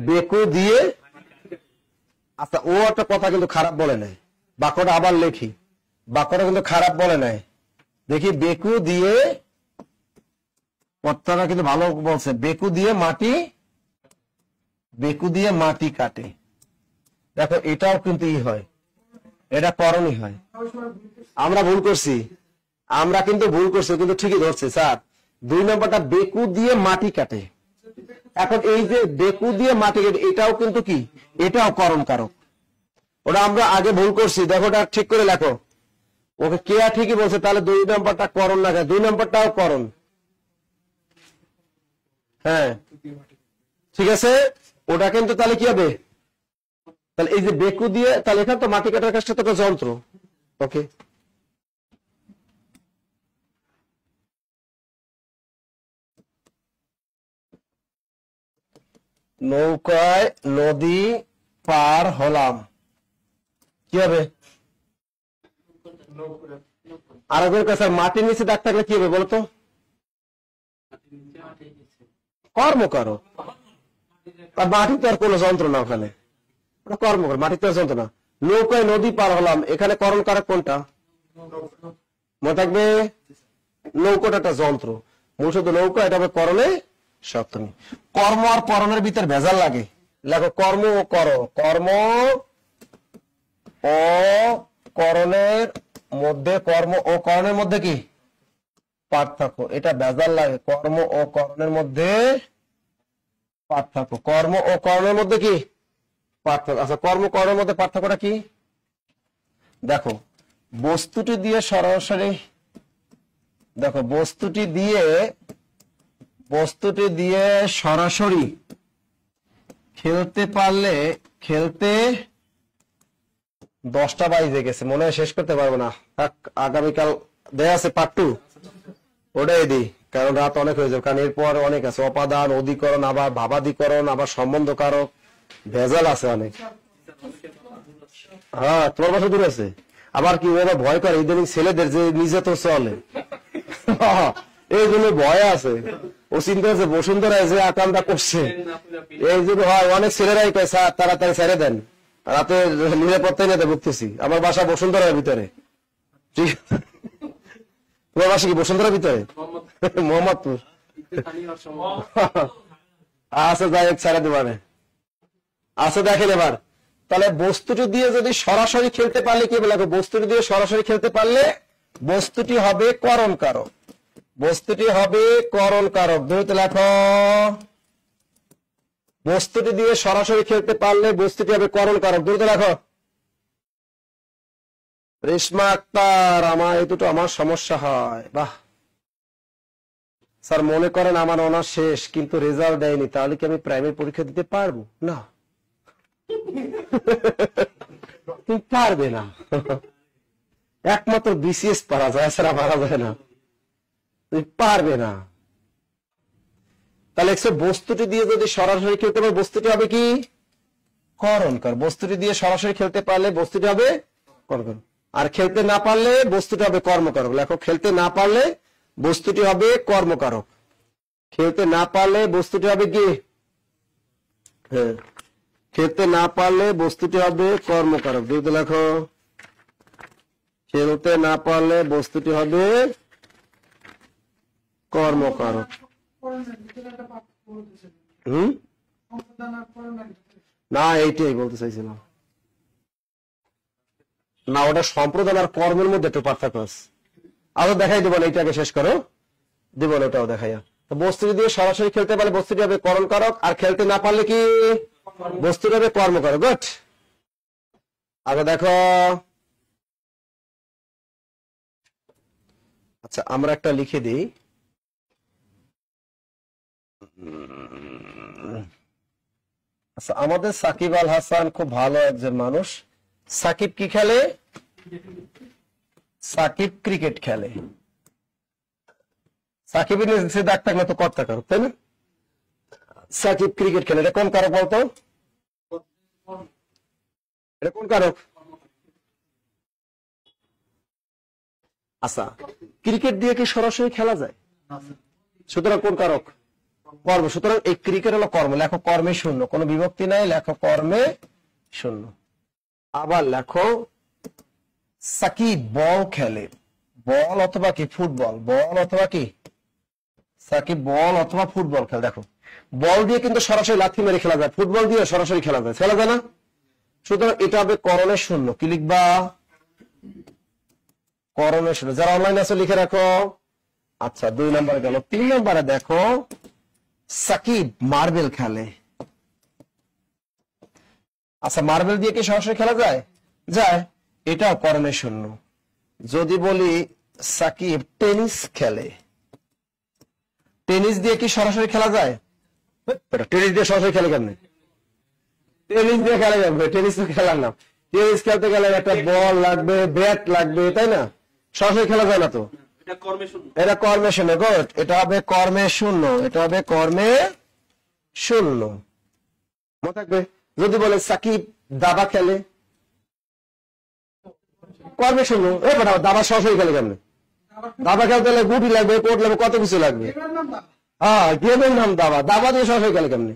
বেকু দিয়ে। আচ্ছা, ও একটা কথা কিন্তু খারাপ বলে নাই, বাক্যটা আবার লেখি। বাক্যটা কিন্তু খারাপ বলে নাই, দেখি। বেকু দিয়ে, কথাটা কিন্তু ভালো বলছে। বেকু দিয়ে মাটি, বেকু দিয়ে মাটি কাটে। দেখো, এটাও কিন্তু হয়, এটা করণই হয়। আমরা ভুল করছি, আমরা কিন্তু ভুল করছি, কিন্তু ঠিকই ধরছে স্যার। 2 নম্বরটা বেকু দিয়ে মাটি কাটে। এখন এই যে বেকু দিয়ে মাটি কাটে, এটাও কিন্তু কি? এটাও করণ কারক। ওটা আমরা আগে ভুল করছি, দেখো ওটা ঠিক করে লেখো। ওকে কেয়া ঠিকই বলছে, তাহলে 2 নম্বরটা করণ না, 2 নম্বরটাও করণ। হ্যাঁ, ঠিক আছে। ওটা কিন্তু তাহলে কি হবে? তাহলে এই যে বেকু দিয়ে, তাহলে এখানে তো মাটি কাটার কাজটা তো একটা যন্ত্র। ওকে, নৌকায় নদী পার হলাম, কি হবে? আর একজন কাছে মাটির নিচে দাগ থাকলে কি হবে বলতো? কর্মকারক। আর মাটি তো আর কোনো যন্ত্র না, ওখানে কর্মকারক, মাটি তো আর যন্ত্র না। নৌকায় নদী পার হলাম, এখানে করণ কারক কোনটা? মনে থাকবে, নৌকাটা একটা যন্ত্র, মূল শুধু নৌকা, এটা হবে করণে সপ্তমী। কর্ম আর করণের ভিতর ভেজাল লাগে, লেখো কর্ম ও কর। কর্ম ও করণের মধ্যে, কর্ম ও করণের মধ্যে কি পার্থক্য? এটা ভেজাল লাগে, কর্ম ও করণের মধ্যে পার্থক্য। কর্ম ও করণের মধ্যে কি পার্থক্য? আচ্ছা, কর্ম করণের মধ্যে পার্থক্যটা কি? দেখো, বস্তুটি দিয়ে সরাসরি, দেখো বস্তুটি দিয়ে সরাসরি খেলতে পারলে, খেলতে 10টা বাজে গেছে, মনে হয় শেষ করতে পারবো না। আগামীকাল দেয়া আছে পার্ট 2, ওটাই দিই, কারণ রাত অনেক হয়ে যাবে। কারণ এরপর অনেক আছে, অপাদান, অধিকরণ, আবার ভাবাধিকরণ, আবার সম্বন্ধ কারক, ভেজাল আছে অনেক। হ্যাঁ, তোমার বাসা দূর আছে। আবার কি ওরা ভয় করে ইদানিং ছেলেদের, যে নিজে তো চলে, এই জন্য ভয় আছে। ও চিন্তা করছে বসুন্ধরা যে আকামটা করছে, এই জন্য হয় অনেক ছেলেরাই কয় স্যার তাড়াতাড়ি ছেড়ে দেন, রাতে নিরাপত্তাই নিতে ভুগতেছি। আমার বাসা বসুন্ধরার ভিতরে। ঠিক, তোমার বাসা কি বসুন্ধরার ভিতরে? মোহাম্মদপুর। আচ্ছা, যাই হোক, ছেড়ে দেবানে। আচ্ছা, দেখেন এবার, তাহলে বস্তুটি দিয়ে যদি সরাসরি খেলতে পারলে কি বলে? বস্তুটি দিয়ে সরাসরি খেলতে পারলে বস্তুটি হবে করণ কারক। বস্তুটি হবে করণ কারক। দুইতে লেখো, বস্তুটি দিয়ে সরাসরি খেলতে পারলে বস্তুটি হবে করণ কারক। দুইতে লেখো। রেশমা আক্তার, আমার এই দুটো আমার সমস্যা হয়। বাহ স্যার, মনে করেন আমার অনার্স শেষ কিন্তু রেজাল্ট দেয়নি, তাহলে কি আমি প্রাইমারি পরীক্ষা দিতে পারবো? না, তুমি পারবে না। একমাত্র বিসিএস পারা যায়, ছাড়া পারা যায় না। তুমি পারবে না। তাহলে বস্তুটি দিয়ে যদি সরাসরি খেলতে পারে, বস্তুটি হবে কি করণ কারক। বস্তুটি দিয়ে সরাসরি খেলতে পারলে বস্তুটি হবে করণ কারক। আর খেলতে না পারলে বস্তুটি হবে কর্মকারক। লেখো, খেলতে না পারলে বস্তুটি হবে কর্মকারক। খেলতে না পারলে বস্তুটি হবে কি? হ্যাঁ, খেলতে না পারলে বস্তুটি হবে কর্মকারক। দুইতে লেখো, খেলতে না পারলে বস্তুটি হবে কর্মকারক। না, এইটাই বলতে চাইছিলাম না, ওটা সম্প্রদান আর কর্মের মধ্যে একটু পার্থক্য আছে। আরো দেখাই দেবো না, এইটাকে শেষ করো, দেবো না, ওটাও দেখাইয়া। বস্তুটি দিয়ে সরাসরি খেলতে পারলে বস্তুটি হবে করণ কারক, আর খেলতে না পারলে কি বস্তুটি হবে কর্মকারক। গুড। আগে দেখো, আচ্ছা আমরা একটা লিখে দিই। আচ্ছা, আমাদের সাকিব আল হাসান খুব ভালো একজন মানুষ। সাকিব কি খেলে? সাকিব ক্রিকেট খেলে। সাকিবের নিচে দাগ থাকলে তো কর্তা কারক, তাই না? সাকিব ক্রিকেট খেলে, এটা কোন কারক বলতো? এটা কোন কারক? আচ্ছা, ক্রিকেট দিয়ে কি সরাসরি খেলা যায়? সুতরাং কোন কারক? কর্ম। সুতরাং এই ক্রিকেট হলো কর্ম, লেখো কর্মে শূন্য, কোনো বিভক্তি নাই, লেখো কর্মে শূন্য। আবার লেখো সাকিব বল খেলে, বল অথবা কি ফুটবল, বল অথবা কি, সাকিব বল অথবা ফুটবল খেলে। দেখো বল দিয়ে কিন্তু সরাসরি লাথি মেরে খেলা যায়, ফুটবল দিয়ে সরাসরি খেলা যায়, খেলা যায় না? সুতরাং এটা হবে করণে শূন্য। কি লিখবা? করণে শূন্য। যারা অনলাইন আছে লিখে রাখো। আচ্ছা, 2 নম্বরে গেল। 3 নম্বরে দেখো সাকিব মার্বেল খেলে। আচ্ছা, মার্বেল দিয়ে কি সরাসরি খেলা যায়? যায়, এটাও করণে শূন্য। যদি বলি সাকিব টেনিস খেলে, টেনিস দিয়ে কি সরাসরি খেলা যায়? টেনিস দিয়ে সরাসরি খেলে কেমনে? টেনিস দিয়ে খেলা যাবে, টেনিস তো খেলার নাম। টেনিস খেলতে গেলে একটা বল লাগবে, ব্যাট লাগবে, তাই না? সরাসরি খেলা যায় না তো। এটা কর্মে শূন্য। এটা কর্মে শূন্য। গুড, এটা হবে কর্মে শূন্য, এটা হবে কর্মে শূন্য। মনে থাকবে। যদি বলে সাকিব দাবা খেলে, কর্মে শূন্য। এই বেটা, দাবা সরাসরি খেলে কেমনে? দাবা খেলতে গেলে গুটি লাগবে, কোট লাগবে, কত কিছু লাগবে। হ্যাঁ, গেমের নাম দাবা, দাবা দিয়ে সরাসরি খেলে কেমনে?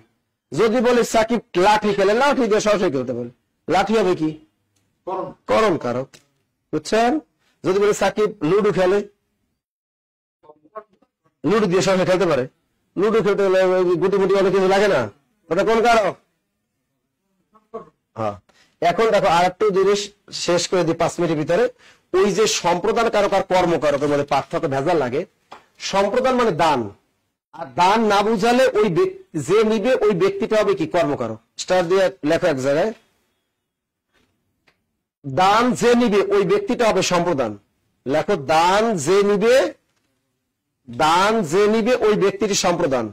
যদি বলি সাকিব লাঠি খেলে, লাঠি দিয়ে সরাসরি খেলতে পারে, লাঠি হবে কি? করণ কারক। বুঝছেন? যদি বলি সাকিব লুডো খেলে, লুডো দিয়ে সরাসরি খেলতে পারে, লুডো খেলতে গেলে গুটি মুটি অনেক কিছু লাগে না, ওটা কোন কারক? হ্যাঁ। এখন দেখো আর একটু জিনিস শেষ করে দিই 5 মিনিটের ভিতরে। ওই যে সম্প্রদান কারক আর কর্মকারকের মধ্যে পার্থক্য ভেজাল লাগে। সম্প্রদান মানে দান, আর দান না বুঝালে ওই যে নিবে ওই ব্যক্তিটা হবে কি? কর্মকারক। স্টার দিয়ে লেখো এক জায়গায়, দান যে নিবে ওই ব্যক্তিটা হবে সম্প্রদান। লেখো দান যে নিবে, দান যে নিবে ওই ব্যক্তিটি সম্প্রদান,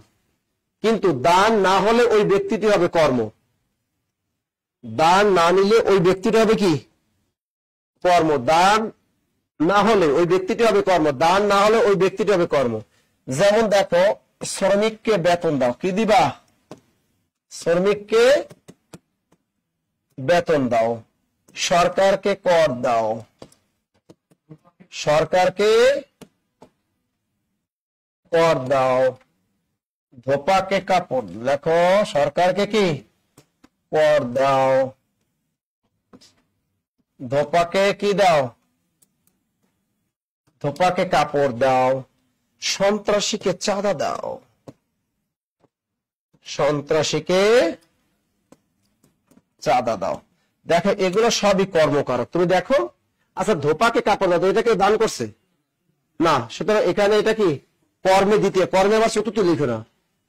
কিন্তু দান না হলে ওই ব্যক্তিটি হবে কর্ম। দান না নিলে ওই ব্যক্তিটা হবে কি? কর্ম। দান না হলে ওই ব্যক্তিটি হবে কর্ম, দান না হলে ওই ব্যক্তিটি হবে কর্ম। যেমন দেখো, শ্রমিককে বেতন দাও, কি দিবা? শ্রমিককে বেতন দাও। সরকারকে কর দাও, সরকারকে কর দাও। ধোপাকে কাপড়, লেখো সরকারকে কি? কর দাও। ধোপাকে কি দাও? ধোপাকে কাপড় দাও। সন্ত্রাসীকে চাঁদা দাও, সন্ত্রাসীকে চাঁদা দাও। দেখো এগুলো সবই কর্মকারক। তুমি দেখো, আচ্ছা ধোপাকে কাপড় দাও, এটা কেউ দান করছে না, সুতরাং এখানে এটা কি? কর্মে দ্বিতীয়। কর্মে আবার চতুর্থ লিখো না।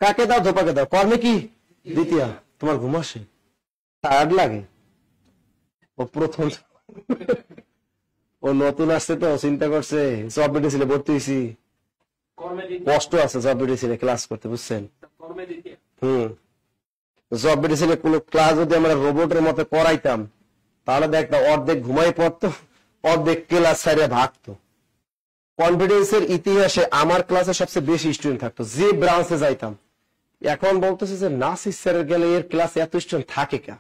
কাকে দাও? ধোপাকে দাও। কর্মে কি? দ্বিতীয়। তোমার ঘুম আসে? টায়ার্ড লাগে? ও প্রথম, ও নতুন আসছে তো চিন্তা করছে, জব মেডিসিনে ভর্তি হয়েছি, কর্মে দ্বিতীয়। কষ্ট আছে জব মেডিসিনে ক্লাস করতে, বুঝছেন? কর্মে দ্বিতীয়। জব মেডিসিনে কোন ক্লাস যদি আমরা রোবটের মতো করাইতাম, তাহলে দেখতাম অর্ধেক ঘুমাই পড়তো, অর্ধেক ক্লাস ছাড়িয়ে ভাগতো। কনফিডেন্সের ইতিহাসে আমার ক্লাসে সবচেয়ে বেশি স্টুডেন্ট থাকতো, যে ব্রাঞ্চে যাইতাম। এখন বলতেছে যে নাসির স্যারের গেলে এর ক্লাসে এত স্টুডেন্ট থাকে কে?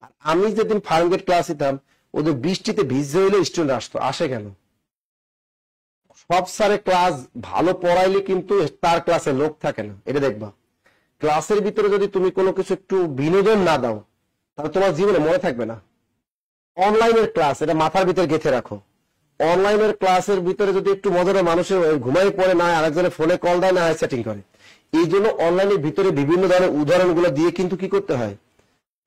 আর আমি যেদিন ফার্মগেট ক্লাস দিতাম, ওদের বৃষ্টিতে ভিজে হইলে স্টুডেন্ট আসতো, আসে কেন? সব স্যারে ক্লাস ভালো পড়াইলে কিন্তু তার ক্লাসে লোক থাকে না, এটা দেখবা। ক্লাসের ভিতরে যদি তুমি কোনো কিছু একটু বিনোদন না দাও, তাহলে তোমার জীবনে মনে থাকবে না। অনলাইনের ক্লাস, এটা মাথার ভিতরে গেঁথে রাখো। অনলাইনের ক্লাসের ভিতরে যদি একটু মজার, মানুষের ঘুমাই পড়ে না, আরেকজনের ফোনে কল দেয় না, সেটিং করে। এই জন্য অনলাইনের ভিতরে বিভিন্ন ধরনের উদাহরণগুলো দিয়ে কিন্তু কি করতে হয়?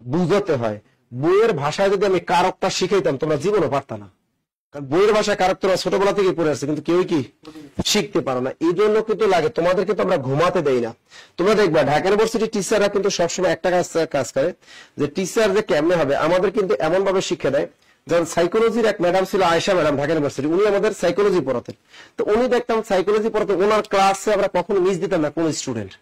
বুঝাতে হয়। বইয়ের ভাষায় যদি আমি কারকটা শিখাইতাম, তোমরা জীবনও পারতা না। কারণ বইয়ের ভাষায় কারক তোমরা ছোটবেলা থেকে পড়ে আসছে, কিন্তু কেউই কি শিখতে পারো না। এই জন্য কিন্তু লাগে, তোমাদেরকে তো আমরা ঘুমাতে দেই না। তোমরা দেখবা ঢাকা ইউনিভার্সিটির টিচাররা কিন্তু সবসময় একটা কাজ করে, যে টিচার যে কেমনে হবে আমাদের কিন্তু এমন ভাবে শিক্ষা দেয়। যেমন সাইকোলজির এক ম্যাডাম ছিল আয়েশা ম্যাডাম, ঢাকা ইউনিভার্সিটি, উনি আমাদের সাইকোলজি পড়াতেন। তো উনি দেখতাম সাইকোলজি পড়াতে, ওনার ক্লাসে আমরা কখনো মিস দিতাম না কোন স্টুডেন্ট।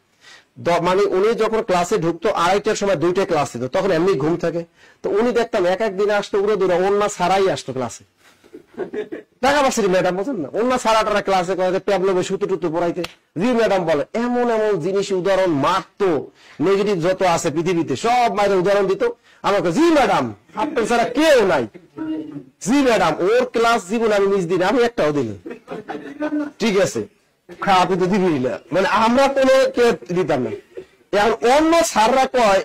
মানে উনি যখন ক্লাসে ঢুকতো 2:30টার সময় 2টা ক্লাস দিত, তখন এমনি ঘুম থাকে। তো উনি দেখতাম এক এক দিনে আসতো উড়ে দূরে, অন্য ছাড়াই আসতো ক্লাসে। ঢাকা ভার্সিটি ম্যাডাম বলছেন না, অন্য সারাটারা ক্লাসে করে প্যাবলবের সূত্র টুত্র পড়াইতে, জি ম্যাডাম বলে এমন এমন জিনিস উদাহরণ মারতো, নেগেটিভ যত আছে পৃথিবীতে সব মায়ের উদাহরণ দিত। আমাকে জি ম্যাডাম আপনার ছাড়া কেউ নাই, জি ম্যাডাম ওর ক্লাস জীবন আমি মিস দিন, আমি একটাও দিনি। ঠিক আছে, আপনি তো দিবি না, মানে আমরা কোনো কে দিতাম না। এখন অন্য স্যাররা কয়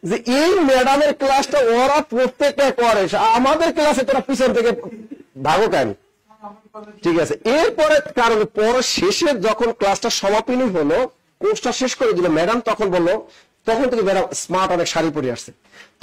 যে এই ম্যাডামের ক্লাসটা ওরা প্রত্যেকটা করে, আমাদের ক্লাসে তোরা পিছন থেকে ভাগো কেন? ঠিক আছে, এরপরে কারণ পরে শেষে যখন ক্লাসটা সমাপনী হলো, কোর্সটা শেষ করে দিল ম্যাডাম, তখন বললো, তখন থেকে ম্যাডাম স্মার্ট অনেক শাড়ি পরে আসছে,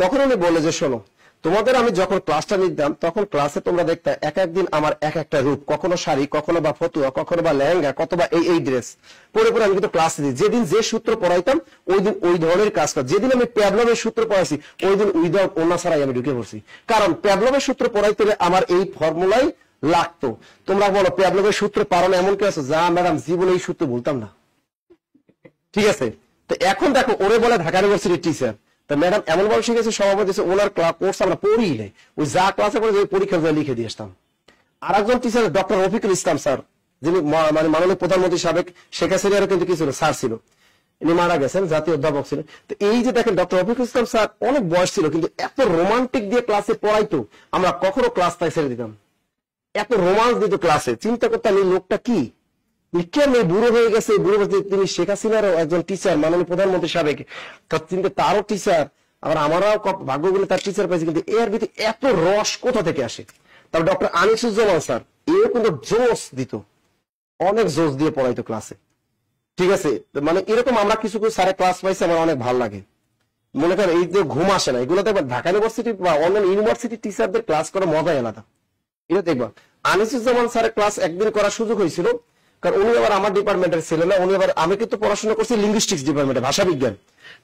তখন উনি বললো যে শোনো তোমাদের আমি যখন ক্লাসটা নিতাম তখন ক্লাসে তোমরা দেখতে এক একদিন আমার এক একটা রূপ, কখনো শাড়ি, কখনো বা ফতুয়া, কখনো বা লেহেঙ্গা, কত বা এই ড্রেস পরে পরে আমি কিন্তু ক্লাসে দিই। যেদিন যে সূত্র পড়াইতাম ওই দিন ওই ধরনের কাজ কর, যেদিন আমি প্যাবলবের সূত্র পড়াইছি ওই দিন উইদাউট ওনা ছাড়াই আমি ঢুকে পড়ছি, কারণ প্যাবলবের সূত্র পড়াইতে হলে আমার এই ফর্মুলাই লাগতো। তোমরা বলো প্যাবলবের সূত্র পারো না এমন কেউ আছে? যা ম্যাডাম জীবনে এই সূত্র বলতাম না। ঠিক আছে, তো এখন দেখো ওরে বলে ঢাকা ইউনিভার্সিটির টিচার, তা ম্যাডাম এমন ভাবে শিখেছে সভাপতি ওনার কোর্স আমরা পড়ি নাই, ওই যা ক্লাসে পড়ে পরীক্ষা লিখে দিয়ে আসতাম। আর একজন teacher doctor Rafiqul Islam sir, যিনি মানে মাননীয় প্রধানমন্ত্রী সাবেক শেখ হাসিনারও কিন্তু কি ছিল স্যার ছিল, ইনি মারা গেছেন, জাতীয় অধ্যাপক ছিলেন। তো এই যে দেখেন ডক্টর রফিকুল ইসলাম স্যার অনেক বয়স ছিল কিন্তু এত রোমান্টিক দিয়ে ক্লাসে পড়াইতো, আমরা কখনো ক্লাস তাই ছেড়ে দিতাম, এত রোমান্স দিত ক্লাসে। চিন্তা করতাম এই লোকটা কি কেন বুড়ো হয়ে গেছে, বুড়ো হয়েছে, তিনি শেখ হাসিনারও একজন টিচার, মাননীয় প্রধানমন্ত্রী সাবেক, তারও টিচার, আবার আমারও ভাগ্য বলে তার টিচার পাইছি, কিন্তু এর ভিতরে এত রস কোথা থেকে আসে? তারপর ডক্টর আনিসুজ্জামান স্যার, এও কিন্তু জোশ দিত, অনেক জোশ দিয়ে পড়াইতো ক্লাসে। ঠিক আছে, মানে এরকম আমরা কিছু কিছু স্যারের ক্লাস পাইছি আমার অনেক ভালো লাগে। মনে করেন এই যে ঘুম আসে না, এগুলো দেখবেন ঢাকা ইউনিভার্সিটি বা অন্যান্য ইউনিভার্সিটি টিচারদের ক্লাস করার মজাই আলাদা। এটা দেখবা আনিসুজ্জামান স্যারের ক্লাস একদিন করার সুযোগ হয়েছিল, কারণ উনি আবার আমার ডিপার্টমেন্টের ছিলেন না, উনি আবার, আমি কিন্তু পড়াশোনা করছি লিঙ্গুইস্টিক্স ডিপার্টমেন্টে, ভাষা বিজ্ঞান,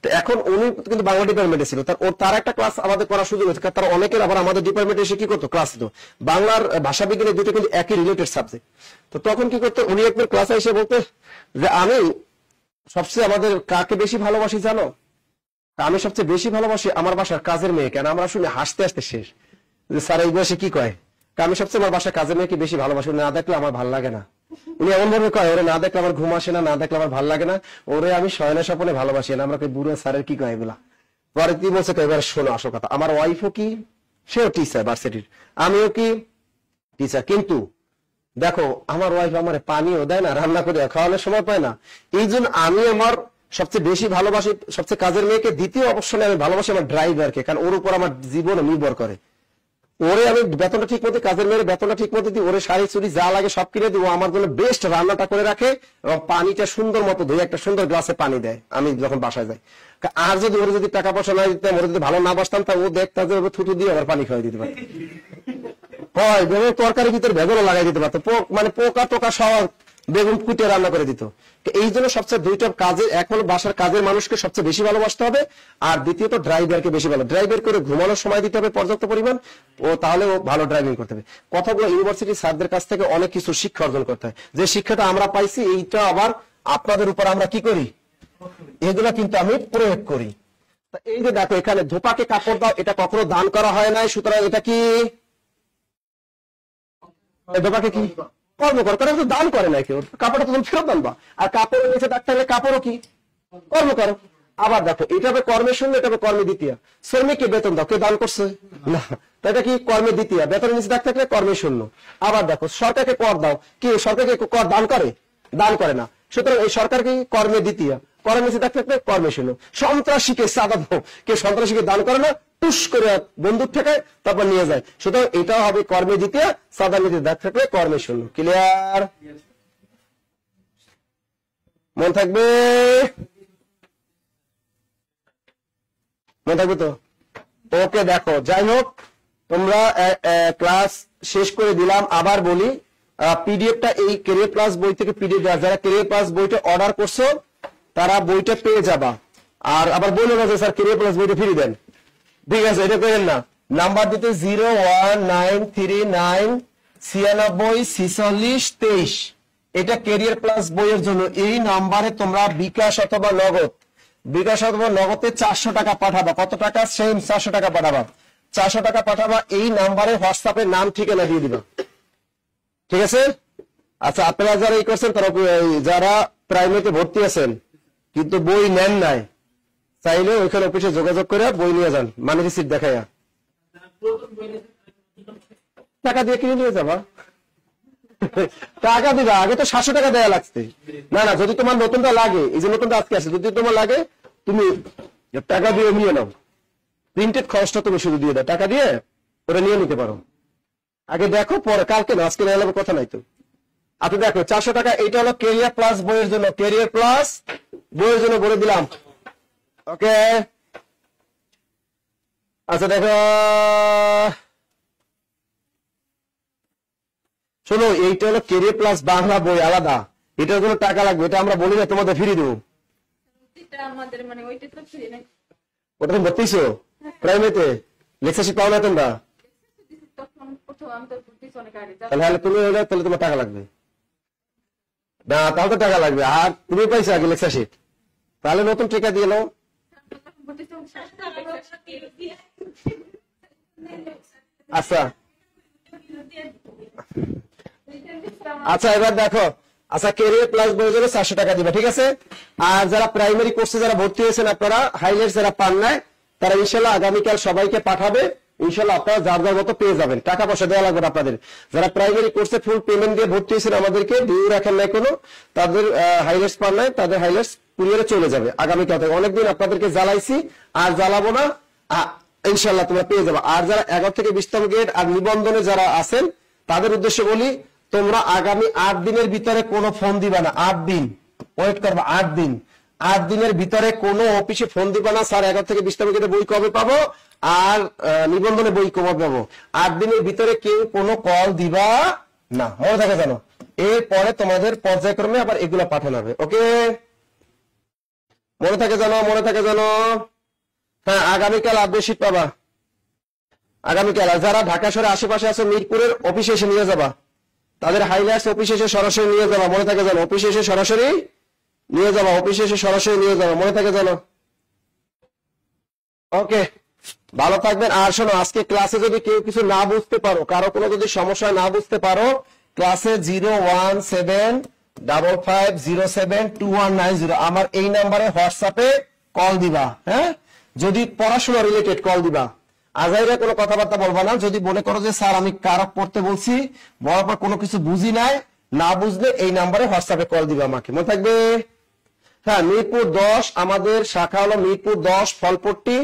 তো এখন উনি কিন্তু বাংলা ডিপার্টমেন্টে ছিল, তার একটা ক্লাস আমাদের করার সুযোগ হয়েছে, তার অনেকের আবার আমাদের ডিপার্টমেন্টে এসে কি করতো ক্লাস দিত, বাংলার ভাষা বিজ্ঞানের দুটো কিন্তু একই রিলেটেড সাবজেক্ট। তো তখন কি করতো উনি একবার ক্লাসে এসে বলতে যে আমি সবচেয়ে আমাদের কাকে বেশি ভালোবাসি জানো? আমি সবচেয়ে বেশি ভালোবাসি আমার বাসার কাজের মেয়ে। কেন আমরা শুনে হাসতে হাসতে শেষ, যে স্যার এই বয়সে কি কয়, আমি সবচেয়ে আমার বাসার কাজের মেয়েকে বেশি ভালোবাসি, না দেখলে আমার ভালো লাগে না। উনি এমন ভাবে কয়, ওরে না দেখলে আমার ঘুম আসে না, না দেখলে আমার ভালো লাগে না, ওরে আমি শয়না স্বপনে ভালোবাসি না। আমরা বুড়ো স্যারের কি কয় এগুলা? পরে কি বলছে, এবার শোনো আসল কথা, আমার ওয়াইফও কি, সেও টিচার ভার্সিটির, আমিও কি টিচার, কিন্তু দেখো আমার ওয়াইফ আমার পানিও দেয় না, রান্না করে খাওয়ানোর সময় পায় না, এই জন্য আমি আমার সবচেয়ে বেশি ভালোবাসি সবচেয়ে কাজের মেয়েকে, দ্বিতীয় অবশ্যই আমি ভালোবাসি আমার ড্রাইভারকে, কারণ ওর উপর আমার জীবন নির্ভর করে। ওরে আমি বেতনটা ঠিক মতো, কাজের মেয়ের বেতনটা ঠিক মতো দিই, ওরে শাড়ি চুড়ি যা লাগে সব কিনে দিই, ও আমার জন্য বেস্ট রান্নাটা করে রাখে এবং পানিটা সুন্দর মতো ধুয়ে একটা সুন্দর গ্লাসে পানি দেয় আমি যখন বাসায় যাই। আর যদি ওরে যদি টাকা পয়সা না দিতাম, ওরে যদি ভালো না বাসতাম, তা ও দেখতে যে থুতু দিয়ে আবার পানি খাওয়াই দিতে পারত, হয় তরকারির ভিতরে বেগুনও লাগাই দিতে পারতো, মানে পোকা টোকা সব বেগুন ফুটে রান্না করে দিত। এই জন্য সবচেয়ে দুইটা কাজে, এক হলো বাসার কাজের মানুষকে সবচেয়ে বেশি ভালোবাসতে হবে, আর দ্বিতীয়ত ড্রাইভারকে বেশি ভালো, ড্রাইভার করে ঘুমানোর সময় দিতে হবে পর্যাপ্ত পরিমাণ, ও তাহলে ও ভালো ড্রাইভিং করতে হবে। কথাগুলো ইউনিভার্সিটি স্যারদের কাছ থেকে অনেক কিছু শিক্ষা অর্জন করতে হয়, যে শিক্ষাটা আমরা পাইছি এইটা আবার আপনাদের উপর আমরা কি করি, এগুলা কিন্তু আমি প্রয়োগ করি। এই যে দেখো এখানে ধোপাকে কাপড় দাও, এটা কখনো দান করা হয় নাই, সুতরাং এটা কি ধোপাকে কি কর্ম করো, কারণ দান করে না কেউ, কাপড়টা তুমি ফেরত আনবা, আর কাপড়ের নিচে ডাক্তার হলে কাপড়ও কি কর্ম করো। আবার দেখো এটা হবে কর্মের শূন্য, এটা হবে কর্মে দ্বিতীয়। শ্রমিককে বেতন দাও, কেউ দান করছে না, এটা কি কর্মে দ্বিতীয়, বেতনের নিচে ডাক্তার থাকলে কর্মের শূন্য। আবার দেখো সরকারকে কর দাও, কি সরকারকে কর দান করে, দান করে না, সুতরাং এই সরকার কি কর্মে দ্বিতীয়, কর্মের নিচে ডাক্তার থাকলে কর্মে শূন্য। সন্ত্রাসীকে চাঁদা দাও, কেউ সন্ত্রাসীকে দান করে না, টুস করে বন্দুক ঠেকায় তারপর নিয়ে যায়, সুতরাং এটাও হবে কর্মে দ্বিতীয়, চাঁদা নিতে দাগ থাকলে কর্মে শূন্য। ক্লিয়ার? মন থাকবে, মনে থাকবে তো? ওকে, দেখো যাই হোক তোমরা ক্লাস শেষ করে দিলাম। আবার বলি পিডিএফটা এই ক্যারিয়ার প্লাস বই থেকে পিডিএফ দেওয়া, যারা ক্যারিয়ার প্লাস বইটা অর্ডার করছো তারা বইটা পেয়ে যাবা। আর আবার বলে না যে স্যার ক্যারিয়ার প্লাস বইটা ফিরিয়ে দেন, ঠিক আছে, এটা করেন না, নাম্বার দিতে 01939964623, এটা ক্যারিয়ার প্লাস বইয়ের জন্য। এই নাম্বারে তোমরা বিকাশ অথবা নগদ, বিকাশ অথবা নগদে 400 টাকা পাঠাবা। কত টাকা? সেম 400 টাকা পাঠাবা, 400 টাকা পাঠাবা। এই নাম্বারে হোয়াটসঅ্যাপে নাম ঠিকানা দিয়ে দিবা, ঠিক আছে? আচ্ছা, আপনারা যারা এই করছেন তারা যারা প্রাইমারিতে ভর্তি আছেন কিন্তু বই নেন নাই, চাইলে ওইখানে অফিসে যোগাযোগ করে বই নিয়ে যান, মানে রিসিট দেখাইয়া। টাকা দিয়ে কিনে নিয়ে যাবা। টাকা দিবা, আগে তো 700 টাকা দেয়া লাগছে। না না, যদি তোমার নতুনটা লাগে, এই যে নতুনটা আজকে আছে, যদি তোমার লাগে তুমি টাকা দিয়ে নিয়ে নাও, প্রিন্টেড খরচটা তুমি শুধু দিয়ে দাও, টাকা দিয়ে ওটা নিয়ে নিতে পারো। আগে দেখো, পরে কালকে না, আজকে নেওয়ার কথা নাই তো। আপনি দেখো 400 টাকা, এইটা হলো ক্যারিয়ার প্লাস বইয়ের জন্য, ক্যারিয়ার প্লাস বইয়ের জন্য বলে দিলাম। ওকে, আচ্ছা দেখো, শোনো, এইটা হলো ক্যারিয়ার প্লাস বাংলা বই আলাদা, এটার কোনো টাকা লাগবে, এটা আমরা বলি না তোমাদের ফ্রি দেবো। আমাদের মানে ওইটা তো ফ্রি না, ওটা তুমি ভর্তিছো প্রাইমারিতে, লেকচারশিপ পাও না তোমরা, তখন প্রথম আমি তো ভর্তিছি অনেক আগে। তাহলে তুমি তাহলে তোমার টাকা লাগবে না, তাহলে তো টাকা লাগবে। আর তুমি পাইছো আগে লেকচারশিপ, তাহলে নতুন টিকা দিয়ে নাও। আচ্ছা আচ্ছা, এবার দেখো, আচ্ছা ক্যারিয়ার প্লাস বইয়ের জন্য 400 টাকা দিবে, ঠিক আছে? আর যারা প্রাইমারি কোর্সে যারা ভর্তি হয়েছেন, আপনারা হাইলাইটস যারা পান নাই, তারা ইনশাল্লাহ আগামীকাল সবাইকে পাঠাবে, ইনশাল্লাহ আপনারা যার যার মতো পেয়ে যাবেন, টাকা পয়সা দেওয়া লাগবে না আপনাদের। যারা প্রাইমারি কোর্সে ফুল পেমেন্ট দিয়ে ভর্তি হয়েছেন, আমাদেরকে ডিউ রাখেন নাই কোনো, তাদের হাইলাইটস পান নাই, তাদের হাইলাইটস কুরিয়ারে চলে যাবে আগামীকাল থেকে। অনেকদিন আপনাদেরকে জ্বালাইছি, আর জ্বালাবো না, ইনশাল্লাহ তোমরা পেয়ে যাবে। আর যারা 11 থেকে 20তম গ্রেড আর নিবন্ধনে যারা আছেন, তাদের উদ্দেশ্যে বলি, তোমরা আগামী 8 দিনের ভিতরে কোনো ফোন দিবা না, 8 দিন ওয়েট করবা, 8 দিন, 8 দিনের ভিতরে কোনো অফিসে ফোন দিবা না, স্যার 11 থেকে 20তম গ্রেডে বই কবে পাবো আর নিবন্ধনে বই কবে পাবো, 8 দিনের ভিতরে কেউ কোনো কল দিবা না, মনে থাকে জানো। এরপরে তোমাদের পর্যায়ক্রমে আবার এগুলা পাঠানো হবে। ওকে, মনে থাকে জানো, মনে থাকে জানো। হ্যাঁ, আগামীকাল আপডেট শিট পাবা আগামীকাল। আর যারা ঢাকা শহরের আশেপাশে আছে, মিরপুরের অফিসে এসে নিয়ে যাবা, তাদের হাইলাইটস অফিসে এসে সরাসরি নিয়ে যাবা, মনে থাকে জানো, অফিসে এসে সরাসরি নিয়ে যাবা, অফিসে এসে সরাসরি নিয়ে যাবা, মনে থাকে জানো। ওকে, ভালো থাকবেন। আর শোনো, আজকে ক্লাসে যদি কেউ কিছু না বুঝতে পারো, কারো কোনো যদি সমস্যা না বুঝতে পারো, ক্লাসে 01755072190 আমার এই নাম্বারে হোয়াটসঅ্যাপে কল দিবা। হ্যাঁ, যদি পড়াশোনা রিলেটেড কল দিবা, আজাইরা কোনো কথাবার্তা বলবা না। যদি মনে করো যে স্যার আমি কারক পড়তে বলছি, বলার পর কোনো কিছু বুঝি নাই, না বুঝলে এই নাম্বারে হোয়াটসঅ্যাপে কল দিবা আমাকে, মনে থাকবে। হ্যাঁ, মিরপুর 10 আমাদের শাখা হলো মিরপুর 10 ফলপট্টি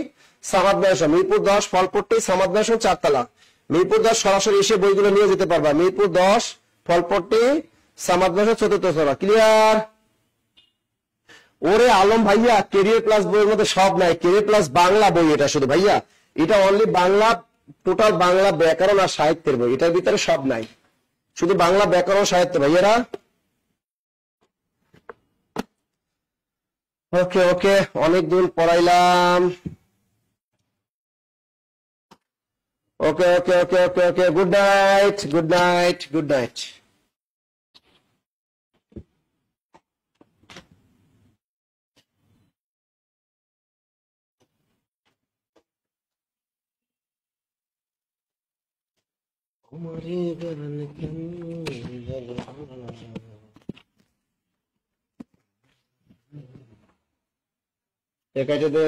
সামাদ ম্যানশন, মিরপুর 10 ফলপট্টি সামাদ ম্যানশন 4 তলা। মিরপুর 10 সরাসরি এসে বইগুলো নিয়ে যেতে পারবা, মিরপুর 10 ফলপট্টি সামাদ ম্যানশন 4th তলা। ক্লিয়ার? ওরে আলম ভাইয়া, ক্যারিয়ার প্লাস বইয়ের মধ্যে সব নাই, ক্যারিয়ার প্লাস বাংলা বই, এটা শুধু ভাইয়া, এটা অনলি বাংলা, টোটাল বাংলা ব্যাকরণ আর সাহিত্যের বই, এটার ভিতরে সব নাই, শুধু বাংলা ব্যাকরণ সাহিত্য ভাইয়ারা। ওকে ওকে, অনেক দূর পড়াইলাম। Okay okay okay okay okay, good night, good night, good night. কেটে দে।